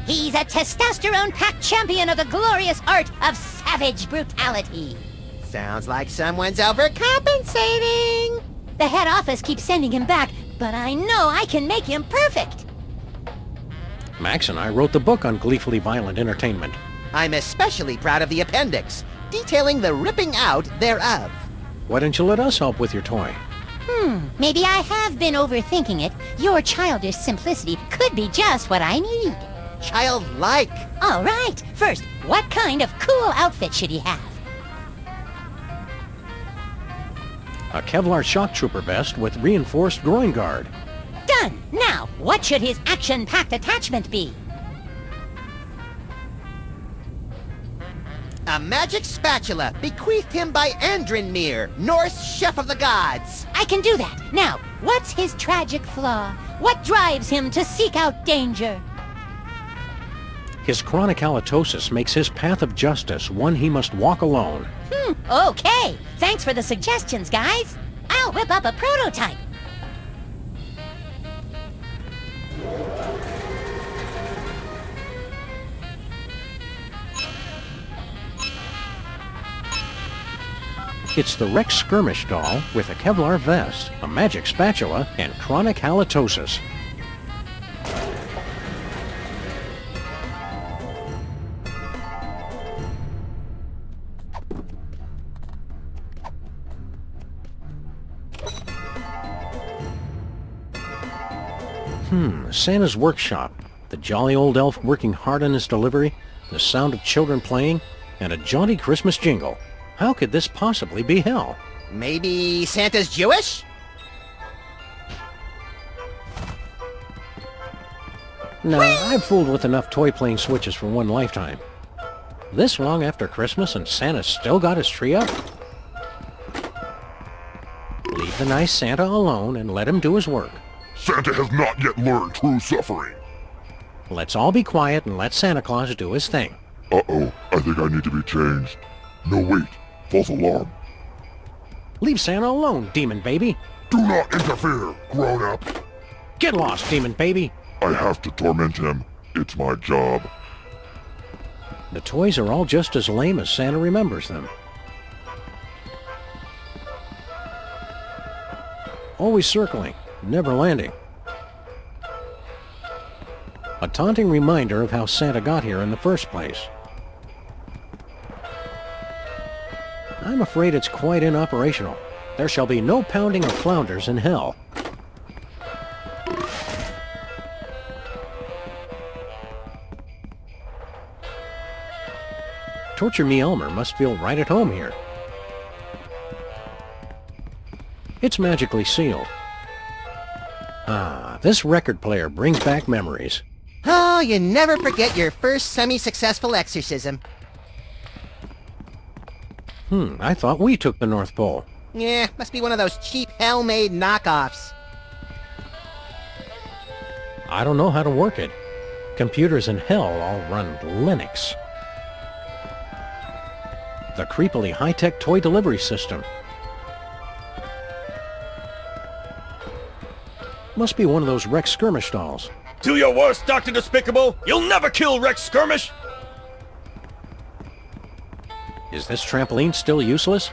He's a testosterone-packed champion of the glorious art of savage brutality. Sounds like someone's overcompensating. The head office keeps sending him back, but I know I can make him perfect. Max and I wrote the book on gleefully violent entertainment. I'm especially proud of the appendix, detailing the ripping out thereof. Why don't you let us help with your toy? Maybe I have been overthinking it. Your childish simplicity could be just what I need. Childlike. All right. First, what kind of cool outfit should he have? A Kevlar shock trooper vest with reinforced groin guard. Done! Now, what should his action-packed attachment be? A magic spatula bequeathed him by Andrinmir, Norse chef of the gods. I can do that. Now, what's his tragic flaw? What drives him to seek out danger? His chronic halitosis makes his path of justice one he must walk alone. Okay. Thanks for the suggestions, guys. I'll whip up a prototype. It's the Rex Skirmish doll with a Kevlar vest, a magic spatula, and chronic halitosis. Santa's workshop, the jolly old elf working hard on his delivery, the sound of children playing, and a jaunty Christmas jingle. How could this possibly be hell? Maybe Santa's Jewish? No, I've fooled with enough toy plane switches for one lifetime. This long after Christmas and Santa's still got his tree up? Leave the nice Santa alone and let him do his work. Santa has not yet learned true suffering. Let's all be quiet and let Santa Claus do his thing. Uh-oh, I think I need to be changed. No, wait. False alarm. Leave Santa alone, demon baby. Do not interfere, grown-up. Get lost, demon baby. I have to torment him. It's my job. The toys are all just as lame as Santa remembers them. Always circling, never landing. A taunting reminder of how Santa got here in the first place. I'm afraid it's quite inoperational. There shall be no pounding of flounders in hell. Torture Me Elmer must feel right at home here. It's magically sealed. Ah, this record player brings back memories. Oh, you never forget your first semi-successful exorcism. I thought we took the North Pole. Yeah, must be one of those cheap hell-made knockoffs. I don't know how to work it. Computers in hell all run Linux. The creepily high-tech toy delivery system. Must be one of those Rex Skirmish dolls. Do your worst, Dr. Despicable! You'll never kill Rex Skirmish! Is this trampoline still useless?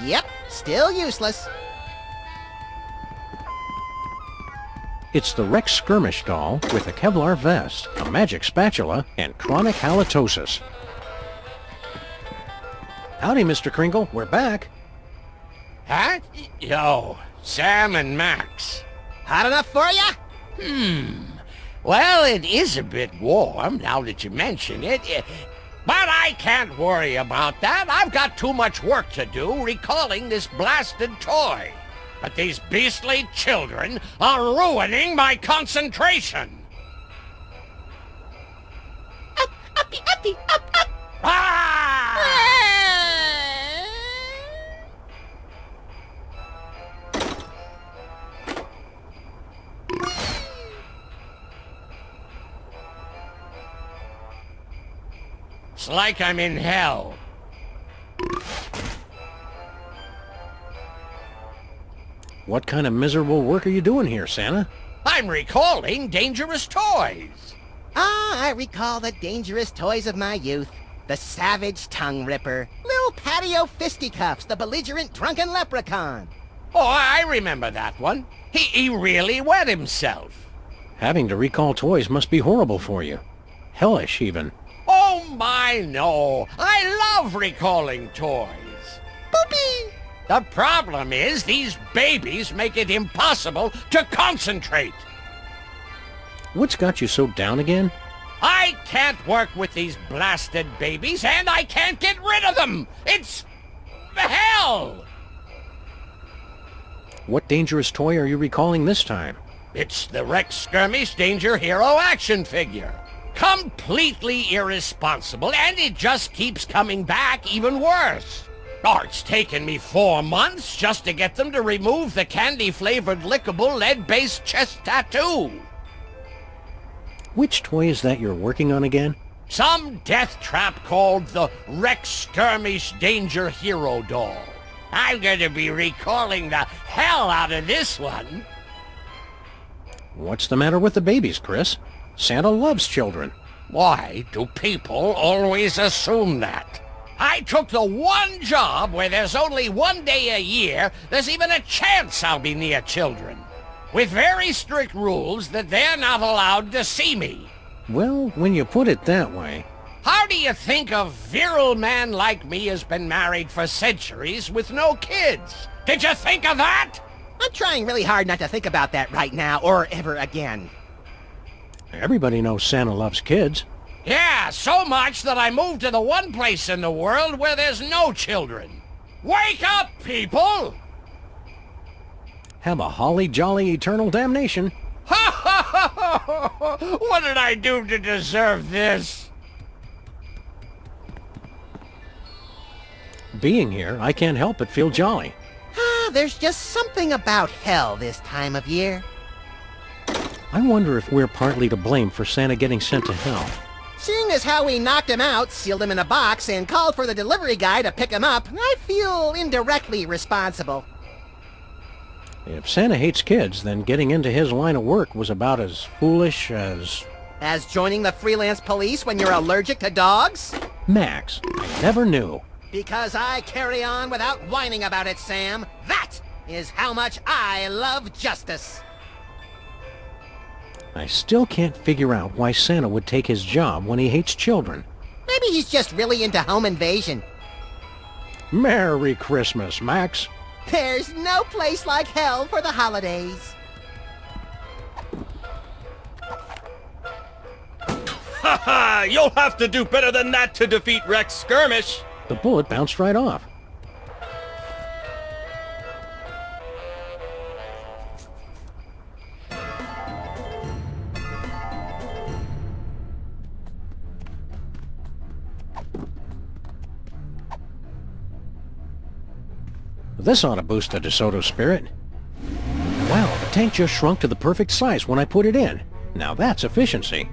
Yep, still useless. It's the Rex Skirmish doll with a Kevlar vest, a magic spatula, and chronic halitosis. Howdy, Mr. Kringle. We're back. Huh? Yo, Sam and Max. Hot enough for ya? Well, it is a bit warm, now that you mention it. But I can't worry about that. I've got too much work to do recalling this blasted toy. But these beastly children are ruining my concentration. Uppy, uppy, up, up! It's like I'm in hell. What kind of miserable work are you doing here, Santa? I'm recalling dangerous toys. Ah, I recall the dangerous toys of my youth. The savage tongue ripper, little patio fisticuffs, the belligerent drunken leprechaun. Oh, I remember that one. He really wet himself. Having to recall toys must be horrible for you. Hellish, even. Oh my, no. I love recalling toys. Boopy! The problem is these babies make it impossible to concentrate. What's got you so down again? I can't work with these blasted babies, and I can't get rid of them! It's hell! What dangerous toy are you recalling this time? It's the Rex Skirmish Danger Hero action figure. Completely irresponsible, and it just keeps coming back even worse. Oh, it's taken me 4 months just to get them to remove the candy-flavored lickable lead-based chest tattoo. Which toy is that you're working on again? Some death trap called the Rex Skirmish Danger Hero doll. I'm going to be recalling the hell out of this one. What's the matter with the babies, Chris? Santa loves children. Why do people always assume that? I took the one job where there's only 1 day a year there's even a chance I'll be near children. With very strict rules that they're not allowed to see me. Well, when you put it that way... How do you think a virile man like me has been married for centuries with no kids? Did you think of that? I'm trying really hard not to think about that right now or ever again. Everybody knows Santa loves kids. Yeah, so much that I moved to the one place in the world where there's no children. Wake up, people! Have a holly jolly eternal damnation. Ha ha ha ha What did I do to deserve this? Being here, I can't help but feel jolly. There's just something about hell this time of year. I wonder if we're partly to blame for Santa getting sent to hell. Seeing as how we knocked him out, sealed him in a box, and called for the delivery guy to pick him up, I feel indirectly responsible. If Santa hates kids, then getting into his line of work was about as foolish as... As joining the Freelance Police when you're allergic to dogs? Max, I never knew. Because I carry on without whining about it, Sam. That is how much I love justice. I still can't figure out why Santa would take his job when he hates children. Maybe he's just really into home invasion. Merry Christmas, Max. There's no place like hell for the holidays. Ha ha! You'll have to do better than that to defeat Rex Skirmish! The bullet bounced right off. This ought to boost the DeSoto spirit. Wow, the tank just shrunk to the perfect size when I put it in. Now that's efficiency.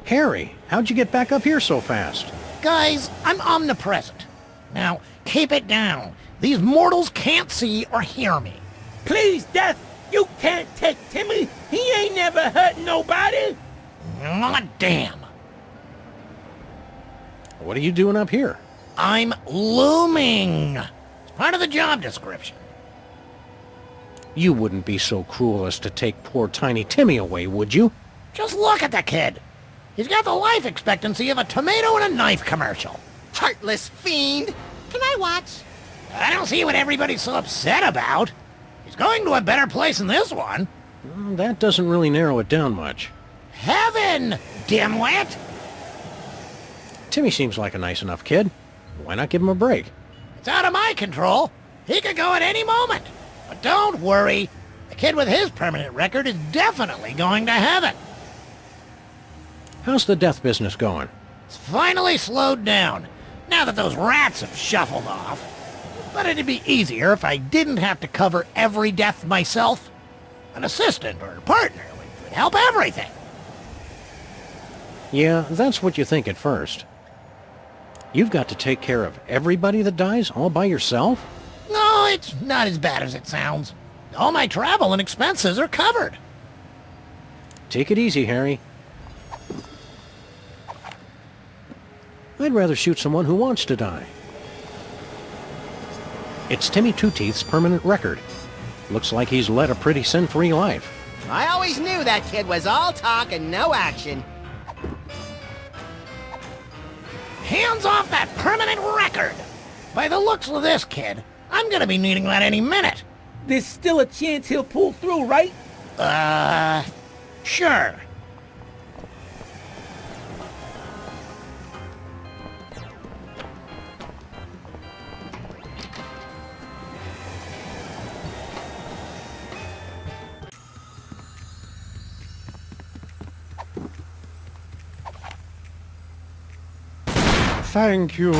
Harry, how'd you get back up here so fast? Guys, I'm omnipresent. Now, keep it down. These mortals can't see or hear me. Please, Death, you can't take Timmy. He ain't never hurt nobody. Not damn. What are you doing up here? I'm looming. It's part of the job description. You wouldn't be so cruel as to take poor tiny Timmy away, would you? Just look at the kid. He's got the life expectancy of a tomato and a knife commercial. Heartless fiend! Can I watch? I don't see what everybody's so upset about. He's going to a better place than this one. That doesn't really narrow it down much. Heaven, dimwit! Timmy seems like a nice enough kid. Why not give him a break? It's out of my control. He could go at any moment. But don't worry. The kid with his permanent record is definitely going to heaven. How's the death business going? It's finally slowed down, now that those rats have shuffled off. But it'd be easier if I didn't have to cover every death myself. An assistant or partner would help everything. Yeah, that's what you think at first. You've got to take care of everybody that dies all by yourself? No, it's not as bad as it sounds. All my travel and expenses are covered. Take it easy, Harry. I'd rather shoot someone who wants to die. It's Timmy Two-Teeth's permanent record. Looks like he's led a pretty sin-free life. I always knew that kid was all talk and no action. Hands off that permanent record! By the looks of this kid, I'm gonna be needing that any minute. There's still a chance he'll pull through, right? Sure. Thank you.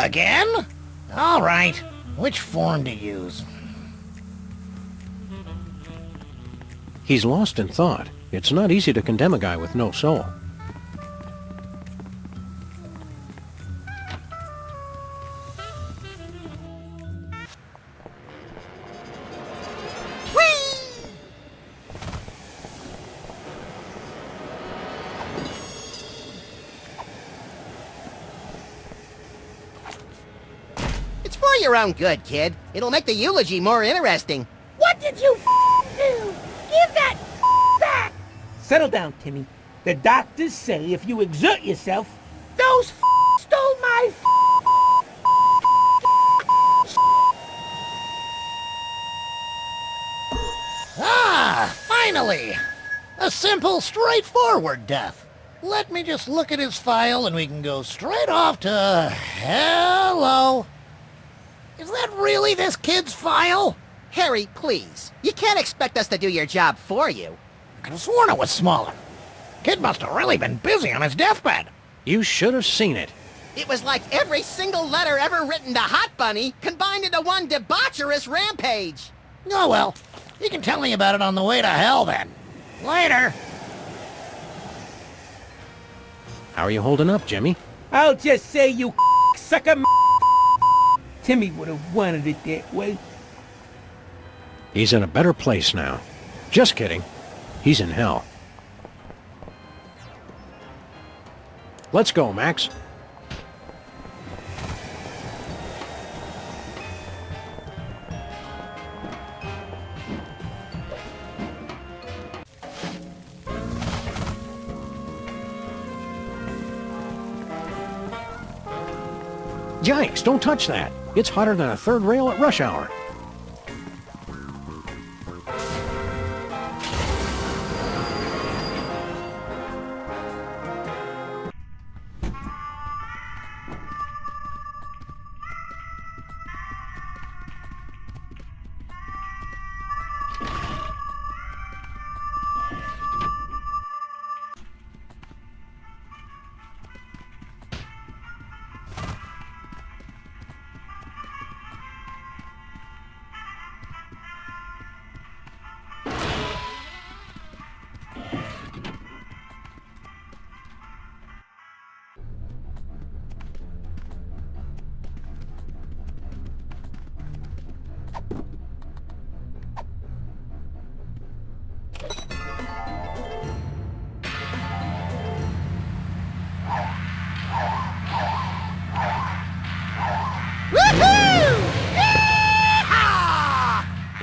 Again? All right. Which form to use? He's lost in thought. It's not easy to condemn a guy with no soul. It's for your own good, kid. It'll make the eulogy more interesting. What did you do? Give that back! Settle down, Timmy. The doctors say if you exert yourself, those stole my Ah, finally! A simple, straightforward death. Let me just look at his file and we can go straight off to... Hello. Is that really this kid's file? Harry, please. You can't expect us to do your job for you. I could have sworn it was smaller. Kid must have really been busy on his deathbed. You should have seen it. It was like every single letter ever written to Hot Bunny combined into one debaucherous rampage. Oh well, you can tell me about it on the way to hell then. Later. How are you holding up, Jimmy? I'll just say you sucker. Timmy would have wanted it that way. He's in a better place now. Just kidding. He's in hell. Let's go, Max. Yikes, don't touch that. It's hotter than a third rail at rush hour.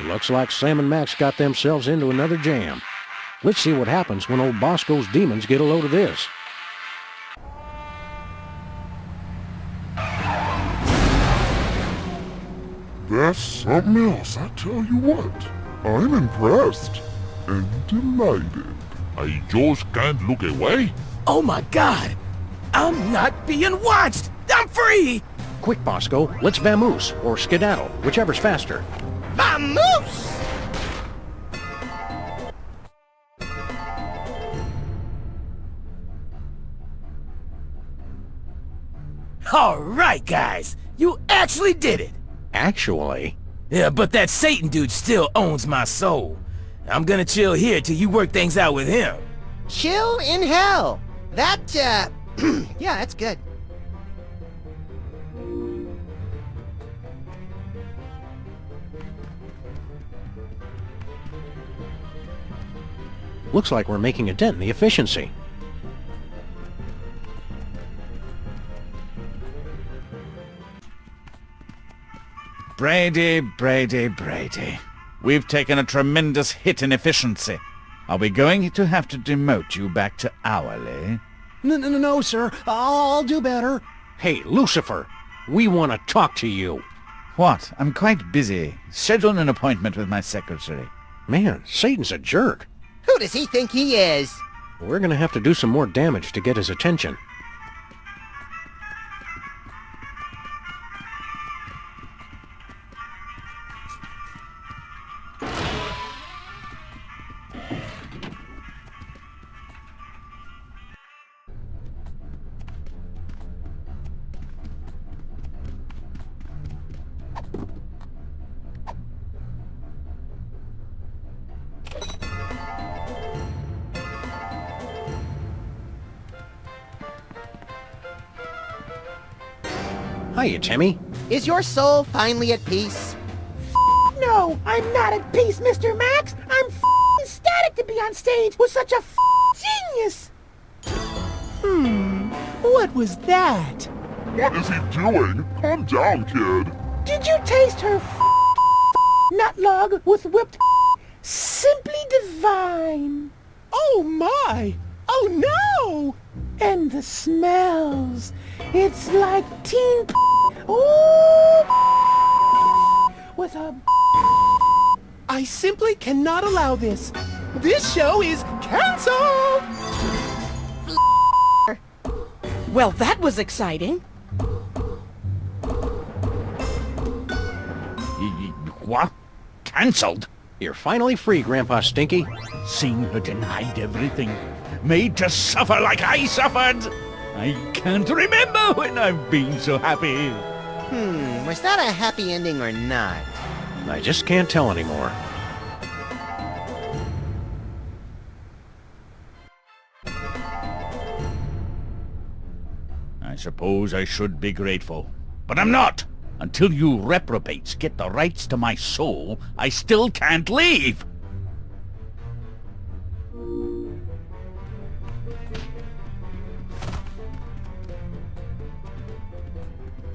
Looks like Sam and Max got themselves into another jam. Let's see what happens when old Bosco's demons get a load of this. That's something else, I tell you what. I'm impressed and delighted. I just can't look away. Oh my god! I'm not being watched! I'm free! Quick, Bosco, let's vamoose, or skedaddle, whichever's faster. Vamoose! Alright, guys! You actually did it! Actually? Yeah, but that Satan dude still owns my soul. I'm gonna chill here till you work things out with him. Chill in hell. That, yeah, that's good. Looks like we're making a dent in the efficiency. Brady, Brady, Brady. We've taken a tremendous hit in efficiency. Are we going to have to demote you back to hourly? No, sir. I'll do better. Hey, Lucifer, we want to talk to you. What? I'm quite busy. Schedule an appointment with my secretary. Man, Satan's a jerk. Who does he think he is? We're gonna have to do some more damage to get his attention. Hiya, Timmy. Is your soul finally at peace? No, I'm not at peace, Mr. Max. I'm ecstatic to be on stage with such a genius. What was that? What is he doing? Calm down, kid. Did you taste her nut log with whipped simply divine? Oh my! Oh no! And the smells. It's like teen ooh, with a I simply cannot allow this. This show is cancelled! Well, that was exciting. What? Cancelled? You're finally free, Grandpa Stinky. Seeing her denied everything. Made to suffer like I suffered. I can't remember when I've been so happy. Was that a happy ending or not? I just can't tell anymore. I suppose I should be grateful. But I'm not! Until you reprobates get the rights to my soul, I still can't leave!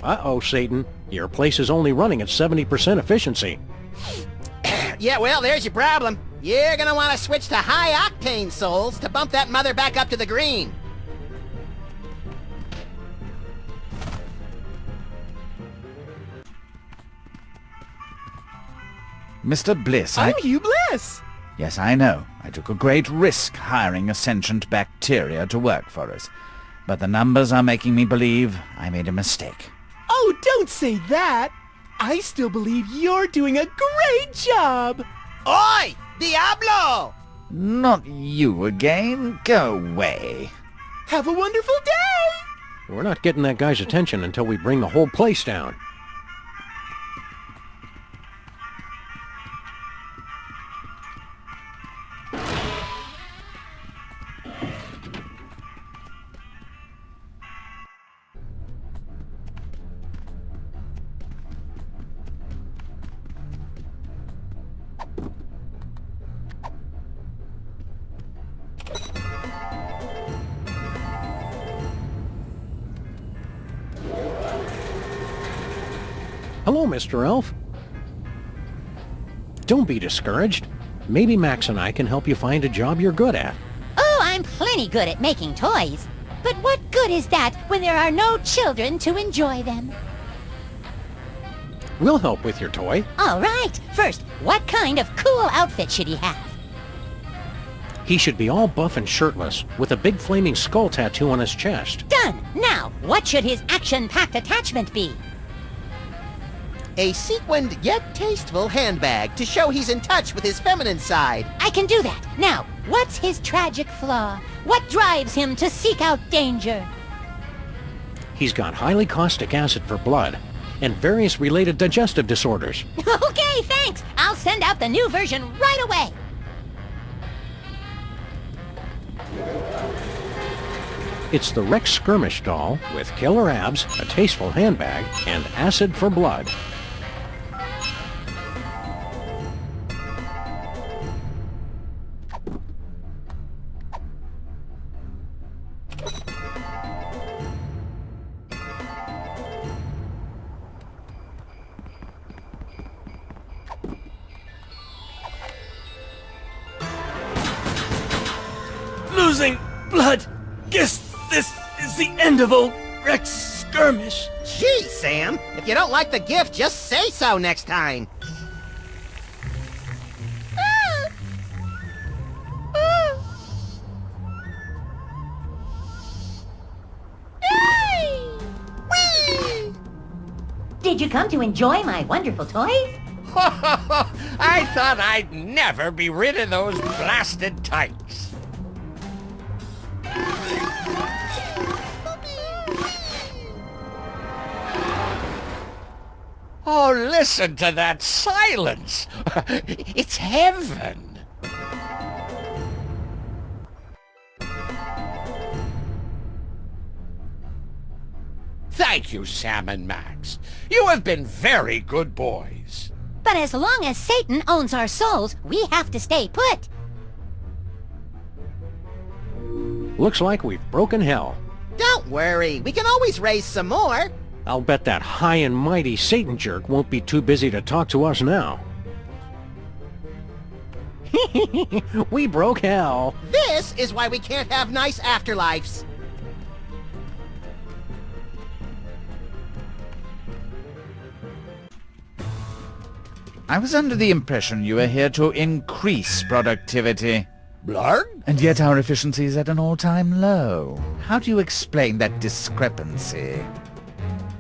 Uh-oh, Satan. Your place is only running at 70% efficiency. Yeah, well, there's your problem. You're gonna want to switch to high-octane souls to bump that mother back up to the green. Mr. Bliss, I'm Hugh Bliss! Yes, I know. I took a great risk hiring a sentient bacteria to work for us. But the numbers are making me believe I made a mistake. Oh, don't say that! I still believe you're doing a great job! Oi! Diablo! Not you again. Go away. Have a wonderful day! We're not getting that guy's attention until we bring the whole place down. Hello, Mr. Elf. Don't be discouraged. Maybe Max and I can help you find a job you're good at. Oh, I'm plenty good at making toys. But what good is that when there are no children to enjoy them? We'll help with your toy. All right. First, what kind of cool outfit should he have? He should be all buff and shirtless, with a big flaming skull tattoo on his chest. Done. Now, what should his action-packed attachment be? A sequined yet tasteful handbag to show he's in touch with his feminine side. I can do that. Now, what's his tragic flaw? What drives him to seek out danger? He's got highly caustic acid for blood, and various related digestive disorders. Okay, thanks. I'll send out the new version right away. It's the Rex Skirmish doll with killer abs, a tasteful handbag, and acid for blood. Losing blood! Guess this is the end of old Rex Skirmish. Gee, Sam, if you don't like the gift, just say so next time. Did you come to enjoy my wonderful toys? I thought I'd never be rid of those blasted tykes. Oh, listen to that silence. It's heaven. Thank you, Sam and Max. You have been very good boys. But as long as Satan owns our souls, we have to stay put. Looks like we've broken hell. Don't worry, we can always raise some more. I'll bet that high and mighty Satan jerk won't be too busy to talk to us now. We broke hell. This is why we can't have nice afterlives. I was under the impression you were here to increase productivity. Blarg? And yet our efficiency is at an all-time low. How do you explain that discrepancy?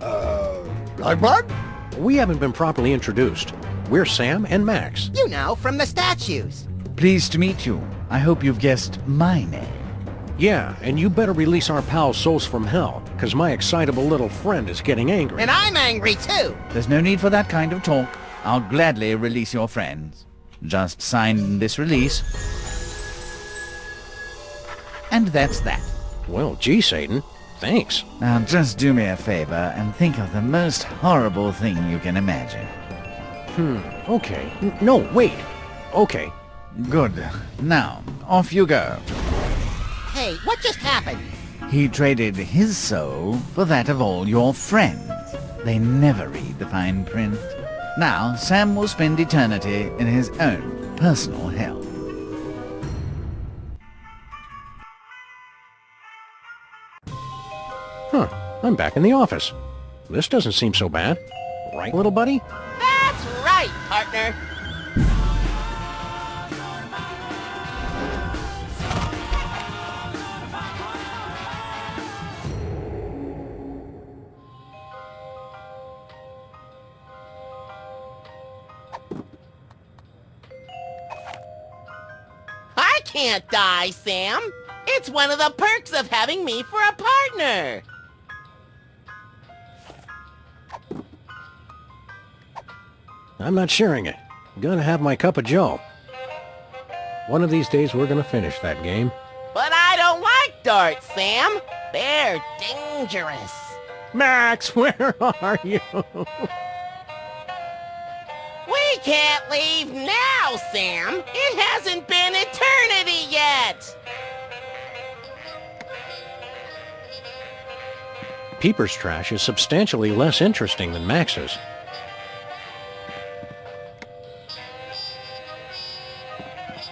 Blarg? We haven't been properly introduced. We're Sam and Max. You know, from the statues. Pleased to meet you. I hope you've guessed my name. Yeah, and you better release our pals' souls from hell, because my excitable little friend is getting angry. And I'm angry too. There's no need for that kind of talk. I'll gladly release your friends. Just sign this release. And that's that. Well, gee, Satan. Thanks. Now just do me a favor and think of the most horrible thing you can imagine. Okay. No, wait. Okay. Good. Now, off you go. Hey, what just happened? He traded his soul for that of all your friends. They never read the fine print. Now, Sam will spend eternity in his own personal hell. Huh. I'm back in the office. This doesn't seem so bad. Right, little buddy? That's right, partner. I can't die, Sam. It's one of the perks of having me for a partner. I'm not sharing it. Gonna have my cup of joe. One of these days we're gonna finish that game. But I don't like darts, Sam. They're dangerous. Max, where are you? We can't leave now, Sam. It hasn't been eternity yet. Peeper's trash is substantially less interesting than Max's.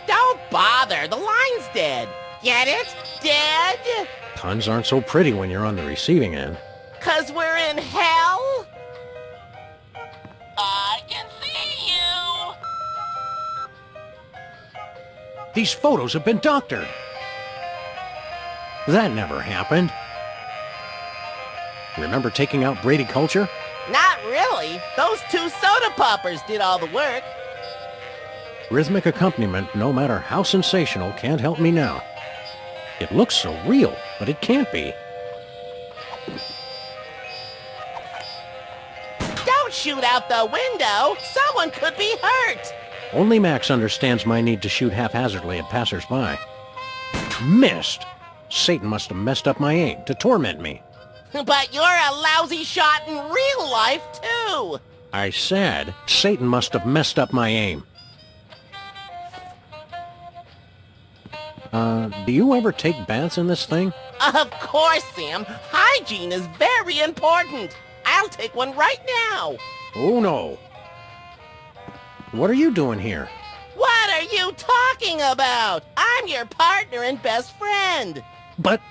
Don't bother. The line's dead. Get it? Dead? Puns aren't so pretty when you're on the receiving end. 'Cause we're in hell? I can see you. These photos have been doctored. That never happened. Remember taking out Brady Culture? Not really. Those two soda poppers did all the work. Rhythmic accompaniment, no matter how sensational, can't help me now. It looks so real, but it can't be. Don't shoot out the window. Someone could be hurt. Only Max understands my need to shoot haphazardly at passersby. Missed! Satan must have messed up my aim to torment me. But you're a lousy shot in real life, too. I said Satan must have messed up my aim. Do you ever take baths in this thing? Of course, Sam. Hygiene is very important. I'll take one right now. Oh, no. What are you doing here? What are you talking about? I'm your partner and best friend. But...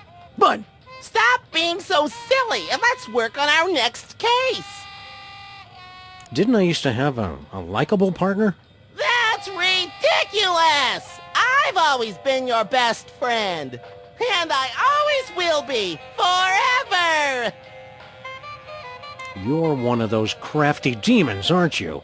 Stop being so silly and let's work on our next case. Didn't I used to have a likable partner? That's ridiculous! I've always been your best friend. And I always will be. Forever! You're one of those crafty demons, aren't you?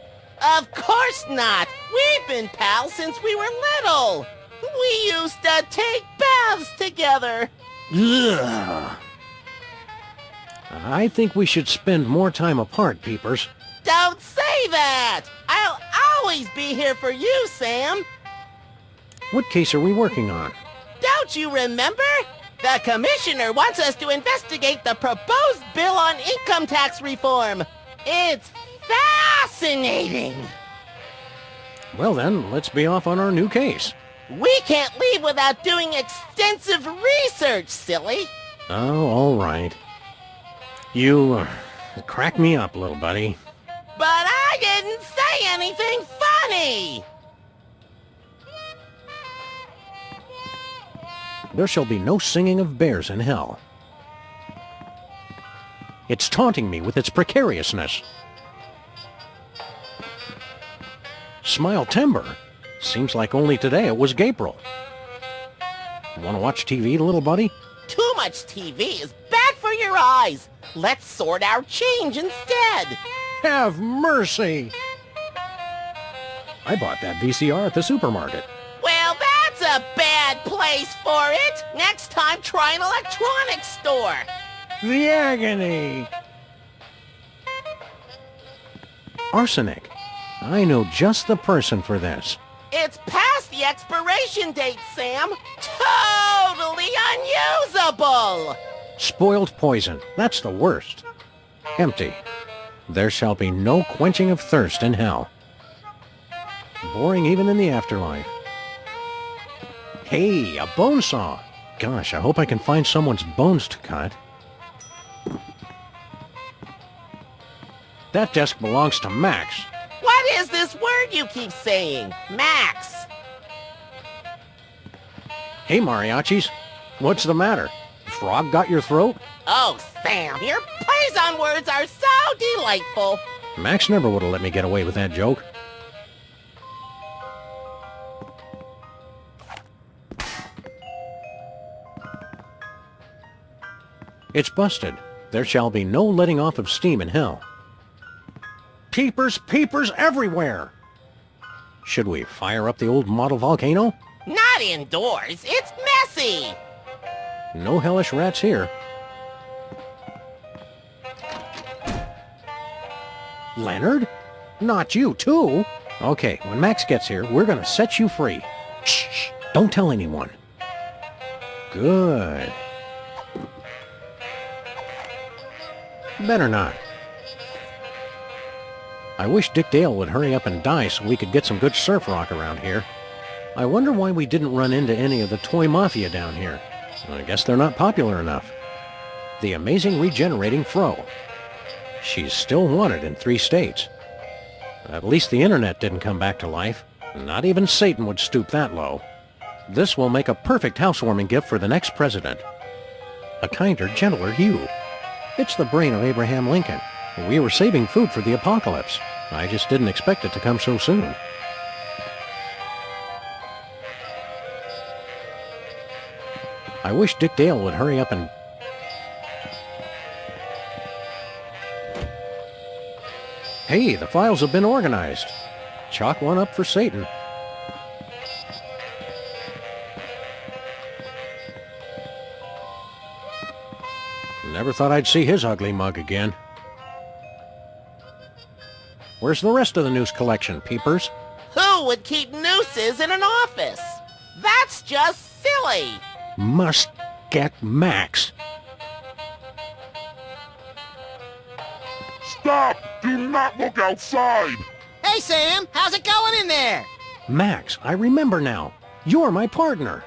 Of course not. We've been pals since we were little. We used to take baths together. Ugh. I think we should spend more time apart, Peepers. Don't say that! I'll always be here for you, Sam. What case are we working on? Don't you remember? The commissioner wants us to investigate the proposed bill on income tax reform. It's fascinating. Well then, let's be off on our new case. We can't leave without doing extensive research, silly. Oh, all right. You crack me up, little buddy. But I didn't say anything funny. There shall be no singing of bears in hell. It's taunting me with its precariousness. Smile timber. Seems like only today it was Gabriel. Want to watch TV, little buddy? Too much TV is bad for your eyes. Let's sort our change instead. Have mercy! I bought that VCR at the supermarket. Well, that's a bad place for it. Next time, try an electronics store. The agony! Arsenic. I know just the person for this. It's past the expiration date, Sam. Totally unusable. Spoiled poison. That's the worst. Empty. There shall be no quenching of thirst in hell. Boring even in the afterlife. Hey, a bone saw. Gosh, I hope I can find someone's bones to cut. That desk belongs to Max. What is this word you keep saying? Max. Hey, mariachis. What's the matter? Frog got your throat? Oh, Sam, your plays on words are so delightful. Max never would have let me get away with that joke. It's busted. There shall be no letting off of steam in hell. Peepers, peepers everywhere! Should we fire up the old model volcano? Not indoors. It's messy. No hellish rats here. Leonard? Not you, too? Okay, when Max gets here, we're gonna set you free. Shh, shh, don't tell anyone. Good. Better not. I wish Dick Dale would hurry up and die so we could get some good surf rock around here. I wonder why we didn't run into any of the toy mafia down here. I guess they're not popular enough. The amazing regenerating Fro. She's still wanted in 3 states. At least the internet didn't come back to life. Not even Satan would stoop that low. This will make a perfect housewarming gift for the next president. A kinder, gentler you. It's the brain of Abraham Lincoln. We were saving food for the apocalypse. I just didn't expect it to come so soon. I wish Dick Dale would hurry up and... Hey, the files have been organized. Chalk one up for Satan. Never thought I'd see his ugly mug again. Where's the rest of the noose collection, peepers? Who would keep nooses in an office? That's just silly. Must get Max. Stop! Do not look outside! Hey, Sam, how's it going in there? Max, I remember now. You're my partner.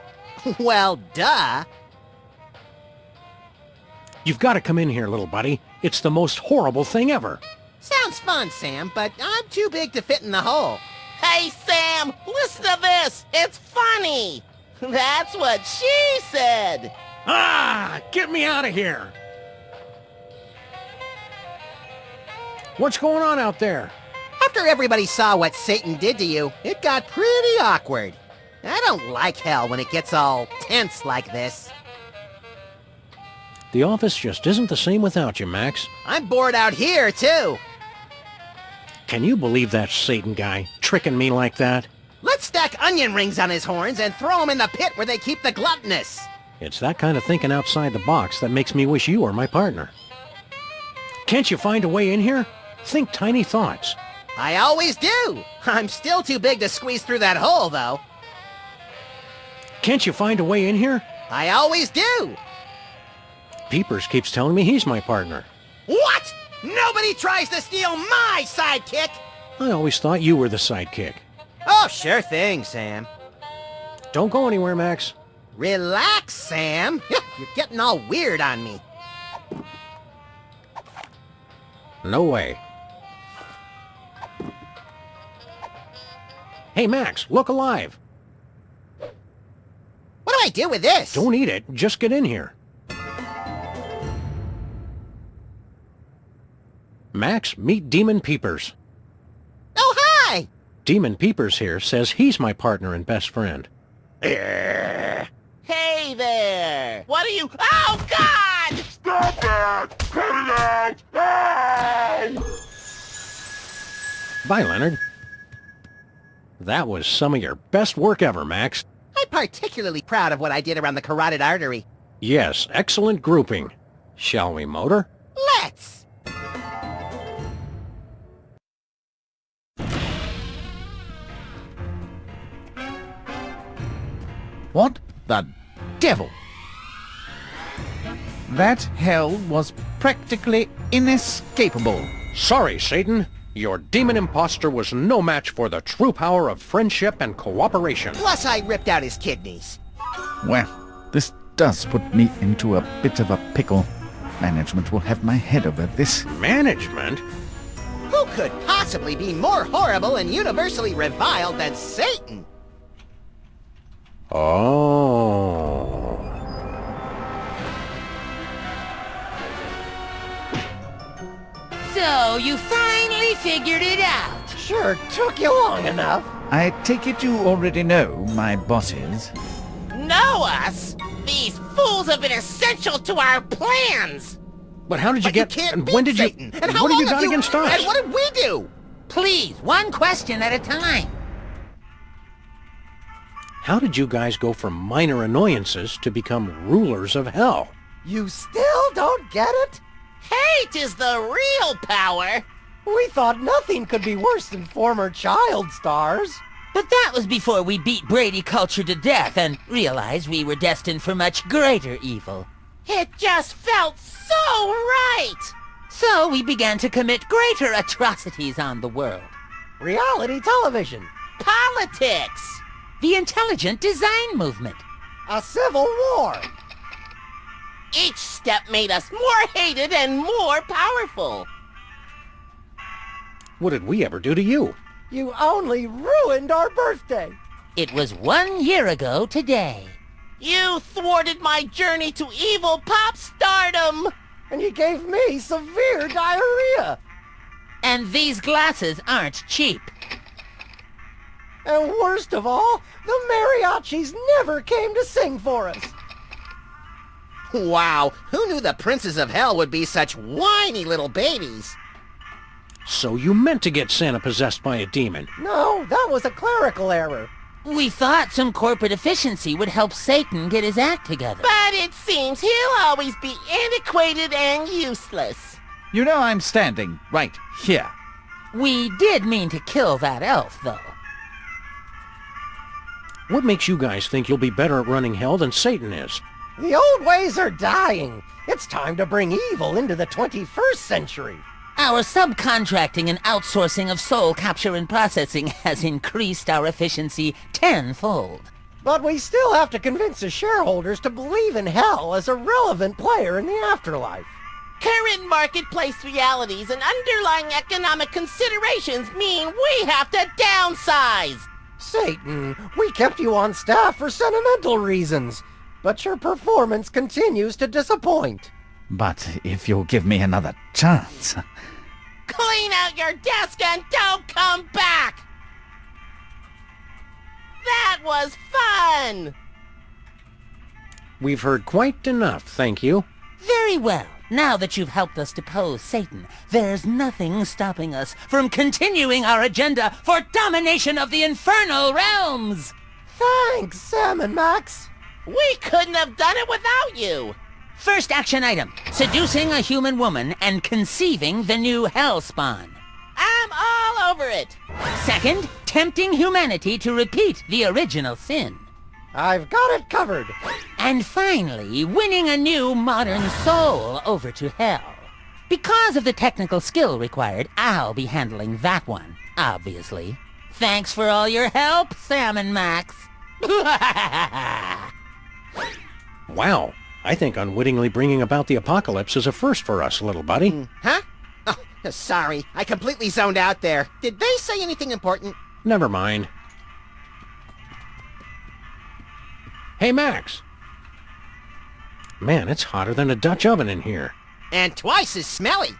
Well, duh. You've got to come in here, little buddy. It's the most horrible thing ever. Sounds fun, Sam, but I'm too big to fit in the hole. Hey, Sam, listen to this. It's funny. That's what she said. Ah! Get me out of here! What's going on out there? After everybody saw what Satan did to you, it got pretty awkward. I don't like hell when it gets all tense like this. The office just isn't the same without you, Max. I'm bored out here, too. Can you believe that Satan guy tricking me like that? Let's stack onion rings on his horns and throw him in the pit where they keep the gluttonous. It's that kind of thinking outside the box that makes me wish you were my partner. Can't you find a way in here? Think tiny thoughts. I always do. I'm still too big to squeeze through that hole, though. Can't you find a way in here? I always do. Peepers keeps telling me he's my partner. What? Nobody tries to steal my sidekick! I always thought you were the sidekick. Oh, sure thing, Sam. Don't go anywhere, Max. Relax, Sam. You're getting all weird on me. No way. Hey, Max, look alive. What do I do with this? Don't eat it. Just get in here. Max, meet Demon Peepers. Oh, hi! Demon Peepers here says he's my partner and best friend. Hey there! What are you... Oh, God! Stop that! Cut it out! Bye, Leonard. That was some of your best work ever, Max. I'm particularly proud of what I did around the carotid artery. Yes, excellent grouping. Shall we motor? Let's! What the devil? That hell was practically inescapable. Sorry, Satan. Your demon imposter was no match for the true power of friendship and cooperation. Plus, I ripped out his kidneys. Well, this does put me into a bit of a pickle. Management will have my head over this. Management? Who could possibly be more horrible and universally reviled than Satan? Oh. So, you finally figured it out. Sure took you long enough. I take it you already know my bosses. Know us? These fools have been essential to our plans! But how did you get... and when did Satan. you... And how what have long you got against us? And what did we do? Please, one question at a time. How did you guys go from minor annoyances to become rulers of hell? You still don't get it? Hate is the real power! We thought nothing could be worse than former child stars. But that was before we beat Brady culture to death and realized we were destined for much greater evil. It just felt so right! So we began to commit greater atrocities on the world. Reality television. Politics! The intelligent design movement. A civil war. Each step made us more hated and more powerful. What did we ever do to you? You only ruined our birthday. It was 1 year ago today. You thwarted my journey to evil pop stardom! And you gave me severe diarrhea. And these glasses aren't cheap. And worst of all, the mariachis never came to sing for us. Wow, who knew the princes of hell would be such whiny little babies? So you meant to get Santa possessed by a demon? No, that was a clerical error. We thought some corporate efficiency would help Satan get his act together. But it seems he'll always be antiquated and useless. You know I'm standing right here. We did mean to kill that elf, though. What makes you guys think you'll be better at running hell than Satan is? The old ways are dying. It's time to bring evil into the 21st century. Our subcontracting and outsourcing of soul capture and processing has increased our efficiency tenfold. But we still have to convince the shareholders to believe in hell as a relevant player in the afterlife. Current marketplace realities and underlying economic considerations mean we have to downsize. Satan, we kept you on staff for sentimental reasons, but your performance continues to disappoint. But if you'll give me another chance... Clean out your desk and don't come back! That was fun! We've heard quite enough, thank you. Very well. Now that you've helped us depose Satan, there's nothing stopping us from continuing our agenda for domination of the infernal realms! Thanks, Sam and Max. We couldn't have done it without you! First action item, seducing a human woman and conceiving the new hell spawn. I'm all over it! Second, tempting humanity to repeat the original sin. I've got it covered. And finally, winning a new modern soul over to hell. Because of the technical skill required, I'll be handling that one, obviously. Thanks for all your help, Sam and Max. Wow, I think unwittingly bringing about the apocalypse is a first for us, little buddy. Huh? Oh, sorry. I completely zoned out there. Did they say anything important? Never mind. Hey, Max. Man, it's hotter than a Dutch oven in here. And twice as smelly.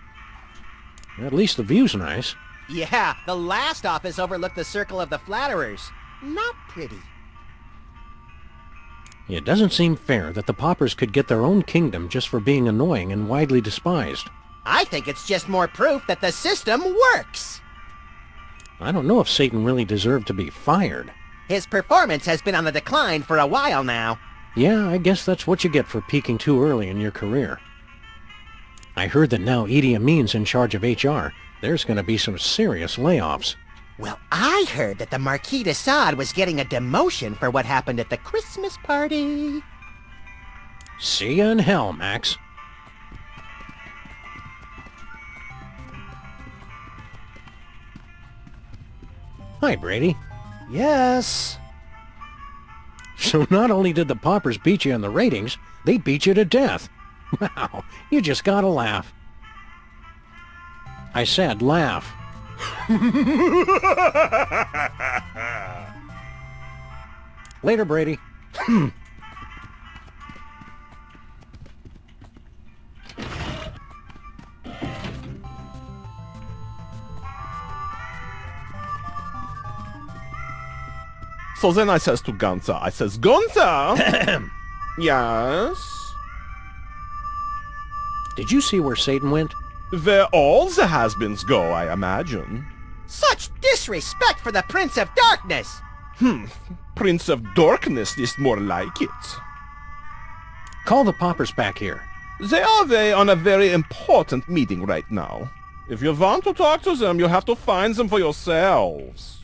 At least the view's nice. Yeah, the last office overlooked the Circle of the Flatterers. Not pretty. It doesn't seem fair that the paupers could get their own kingdom just for being annoying and widely despised. I think it's just more proof that the system works. I don't know if Satan really deserved to be fired. His performance has been on the decline for a while now. Yeah, I guess that's what you get for peaking too early in your career. I heard that now Idi Amin's in charge of HR. There's going to be some serious layoffs. Well, I heard that the Marquis de Sade was getting a demotion for what happened at the Christmas party. See ya in hell, Max. Hi, Brady. Yes? So not only did the paupers beat you in the ratings, they beat you to death. Wow, you just gotta laugh. I said laugh. Later, Brady. So then I says to Gunther, Gunther! Yes? Did you see where Satan went? Where all the has-beens go, I imagine. Such disrespect for the Prince of Darkness! Prince of Darkness is more like it. Call the paupers back here. They are away on a very important meeting right now. If you want to talk to them, you have to find them for yourselves.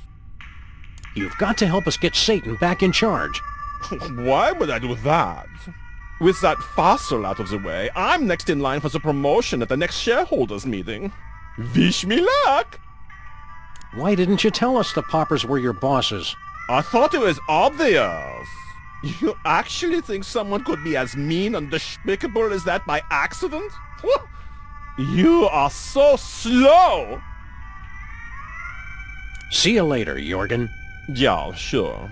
You've got to help us get Satan back in charge. Why would I do that? With that fossil out of the way, I'm next in line for the promotion at the next shareholders meeting. Wish me luck! Why didn't you tell us the paupers were your bosses? I thought it was obvious. You actually think someone could be as mean and despicable as that by accident? You are so slow! See you later, Jorgen. Yeah, sure.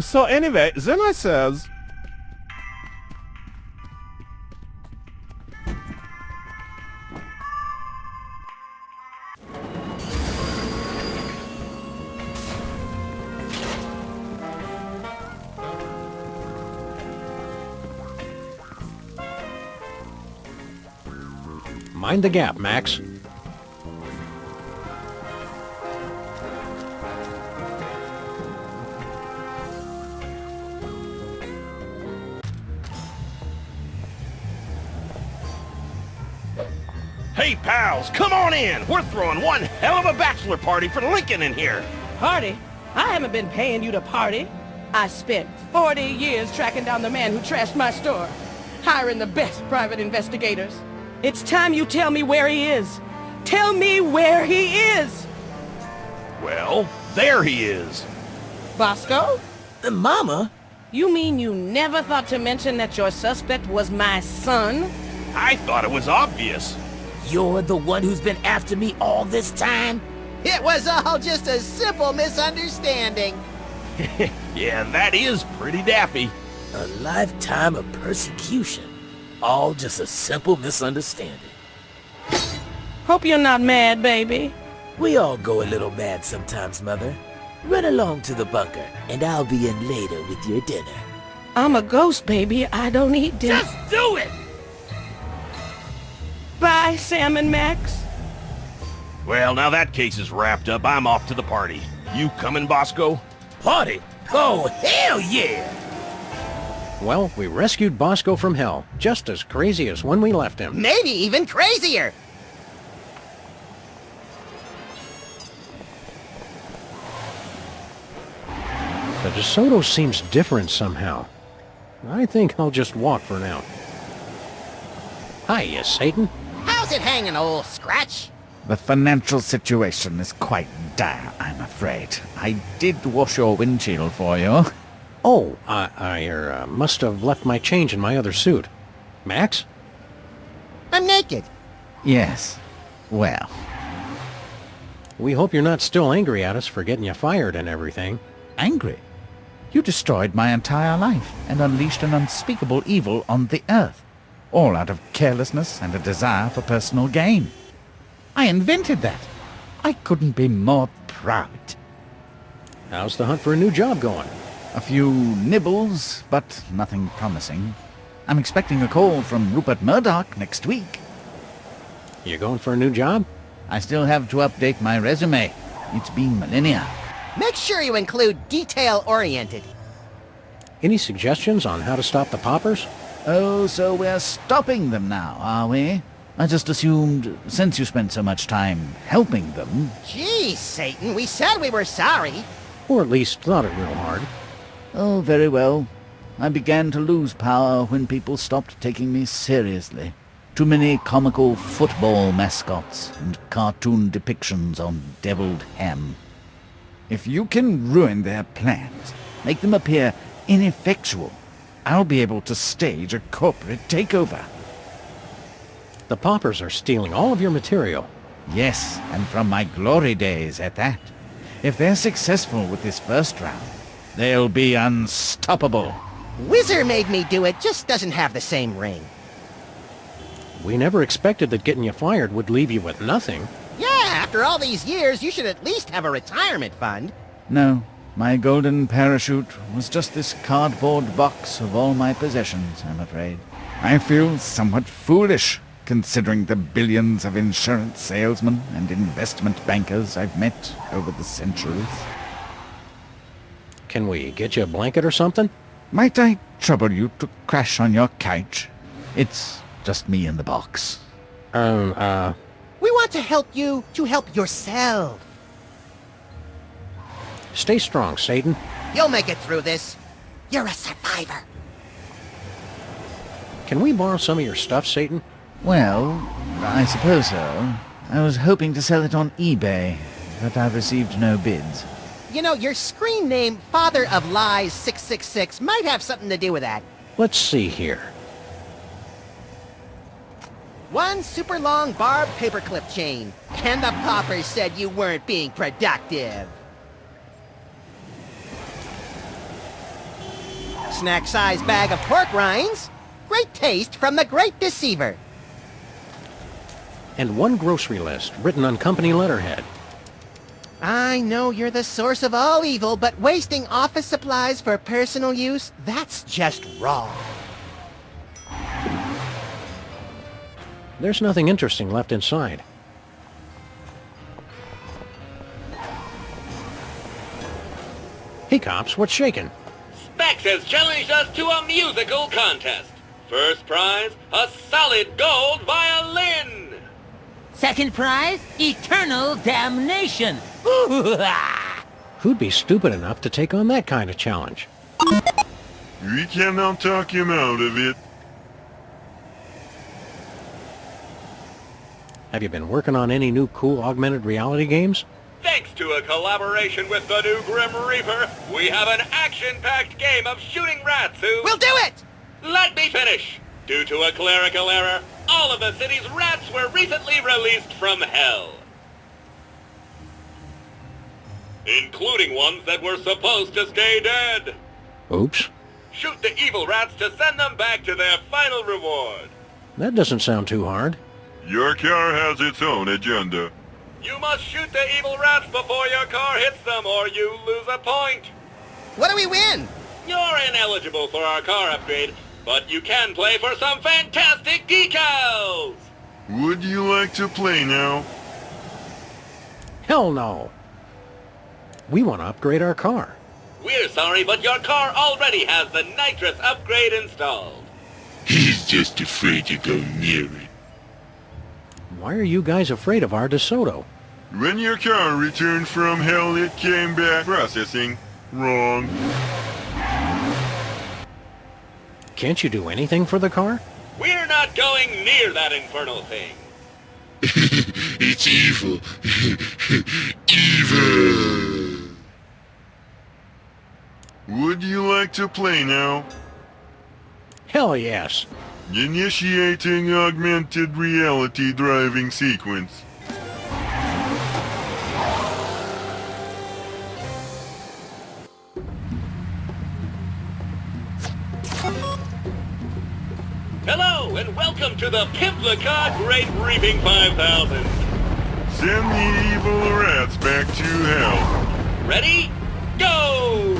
So anyway, then I says... Mind the gap, Max. Hey, pals, come on in. We're throwing one hell of a bachelor party for Lincoln in here. Party? I haven't been paying you to party. I spent 40 years tracking down the man who trashed my store, hiring the best private investigators. It's time you tell me where he is. Tell me where he is! Well, there he is. Bosco? Mama? You mean you never thought to mention that your suspect was my son? I thought it was obvious. You're the one who's been after me all this time? It was all just a simple misunderstanding. Yeah, that is pretty daffy. A lifetime of persecution. All just a simple misunderstanding. Hope you're not mad, baby. We all go a little mad sometimes, Mother. Run along to the bunker, and I'll be in later with your dinner. I'm a ghost, baby. I don't eat dinner. Just do it! Bye, Sam and Max. Well, now that case is wrapped up. I'm off to the party. You coming, Bosco? Party? Oh, hell yeah! Well, we rescued Bosco from hell, just as crazy as when we left him. Maybe even crazier! The DeSoto seems different somehow. I think I'll just walk for now. Hiya, Satan. How's it hanging, old Scratch? The financial situation is quite dire, I'm afraid. I did wash your windshield for you. Oh, I must have left my change in my other suit. Max? I'm naked. Yes. Well. We hope you're not still angry at us for getting you fired and everything. Angry? You destroyed my entire life and unleashed an unspeakable evil on the earth, all out of carelessness and a desire for personal gain. I invented that. I couldn't be more proud. How's the hunt for a new job going? A few nibbles, but nothing promising. I'm expecting a call from Rupert Murdoch next week. You going for a new job? I still have to update my resume. It's been millennia. Make sure you include detail-oriented. Any suggestions on how to stop the poppers? Oh, so we're stopping them now, are we? I just assumed, since you spent so much time helping them... Geez, Satan, we said we were sorry. Or at least thought it real hard. Oh, very well. I began to lose power when people stopped taking me seriously. Too many comical football mascots and cartoon depictions on deviled ham. If you can ruin their plans, make them appear ineffectual, I'll be able to stage a corporate takeover. The Poppers are stealing all of your material. Yes, and from my glory days at that. If they're successful with this first round, they'll be unstoppable. Whizzer made me do it, just doesn't have the same ring. We never expected that getting you fired would leave you with nothing. Yeah, after all these years, you should at least have a retirement fund. No, my golden parachute was just this cardboard box of all my possessions, I'm afraid. I feel somewhat foolish, considering the billions of insurance salesmen and investment bankers I've met over the centuries. Can we get you a blanket or something? Might I trouble you to crash on your couch? It's just me in the box. We want to help you to help yourself. Stay strong, Satan. You'll make it through this. You're a survivor. Can we borrow some of your stuff, Satan? Well, I suppose so. I was hoping to sell it on eBay, but I've received no bids. You know, your screen name, Father of Lies 666, might have something to do with that. Let's see here. One super long barbed paperclip chain. And the poppers said you weren't being productive. Snack-sized bag of pork rinds. Great taste from the Great Deceiver. And one grocery list written on company letterhead. I know you're the source of all evil, but wasting office supplies for personal use, that's just wrong. There's nothing interesting left inside. Hey, cops, what's shaking? Specs has challenged us to a musical contest. First prize, a solid gold violin. Second prize, Eternal Damnation. Who'd be stupid enough to take on that kind of challenge? We cannot talk him out of it. Have you been working on any new cool augmented reality games? Thanks to a collaboration with the new Grim Reaper, we have an action-packed game of shooting rats who... We'll do it! Let me finish! Due to a clerical error, all of the city's rats were recently released from hell. Including ones that were supposed to stay dead. Oops. Shoot the evil rats to send them back to their final reward. That doesn't sound too hard. Your car has its own agenda. You must shoot the evil rats before your car hits them or you lose a point. What do we win? You're ineligible for our car upgrade, but you can play for some fantastic decals! Would you like to play now? Hell no. We want to upgrade our car. We're sorry, but your car already has the nitrous upgrade installed. He's just afraid to go near it. Why are you guys afraid of our DeSoto? When your car returned from hell, it came back processing. Wrong. Can't you do anything for the car? We're not going near that infernal thing. It's evil. Evil. Would you like to play now? Hell yes. Initiating augmented reality driving sequence. Hello, and welcome to the Pimplica Great Reaping 5000. Send the evil rats back to hell. Ready? Go!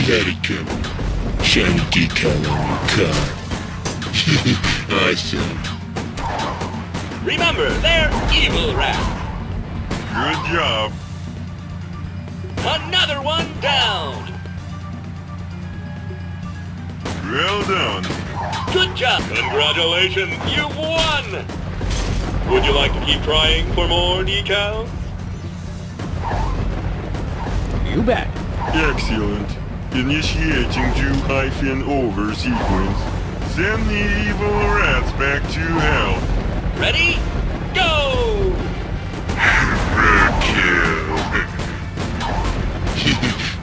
Let it go. Shiny decal on your car. Awesome. Remember, they're evil rats. Good job. Another one down. Well done. Good job. Congratulations, you've won. Would you like to keep trying for more decals? You bet. Excellent. Initiating Jew-over sequence. Send the evil rats back to hell. Ready? Go! Kill.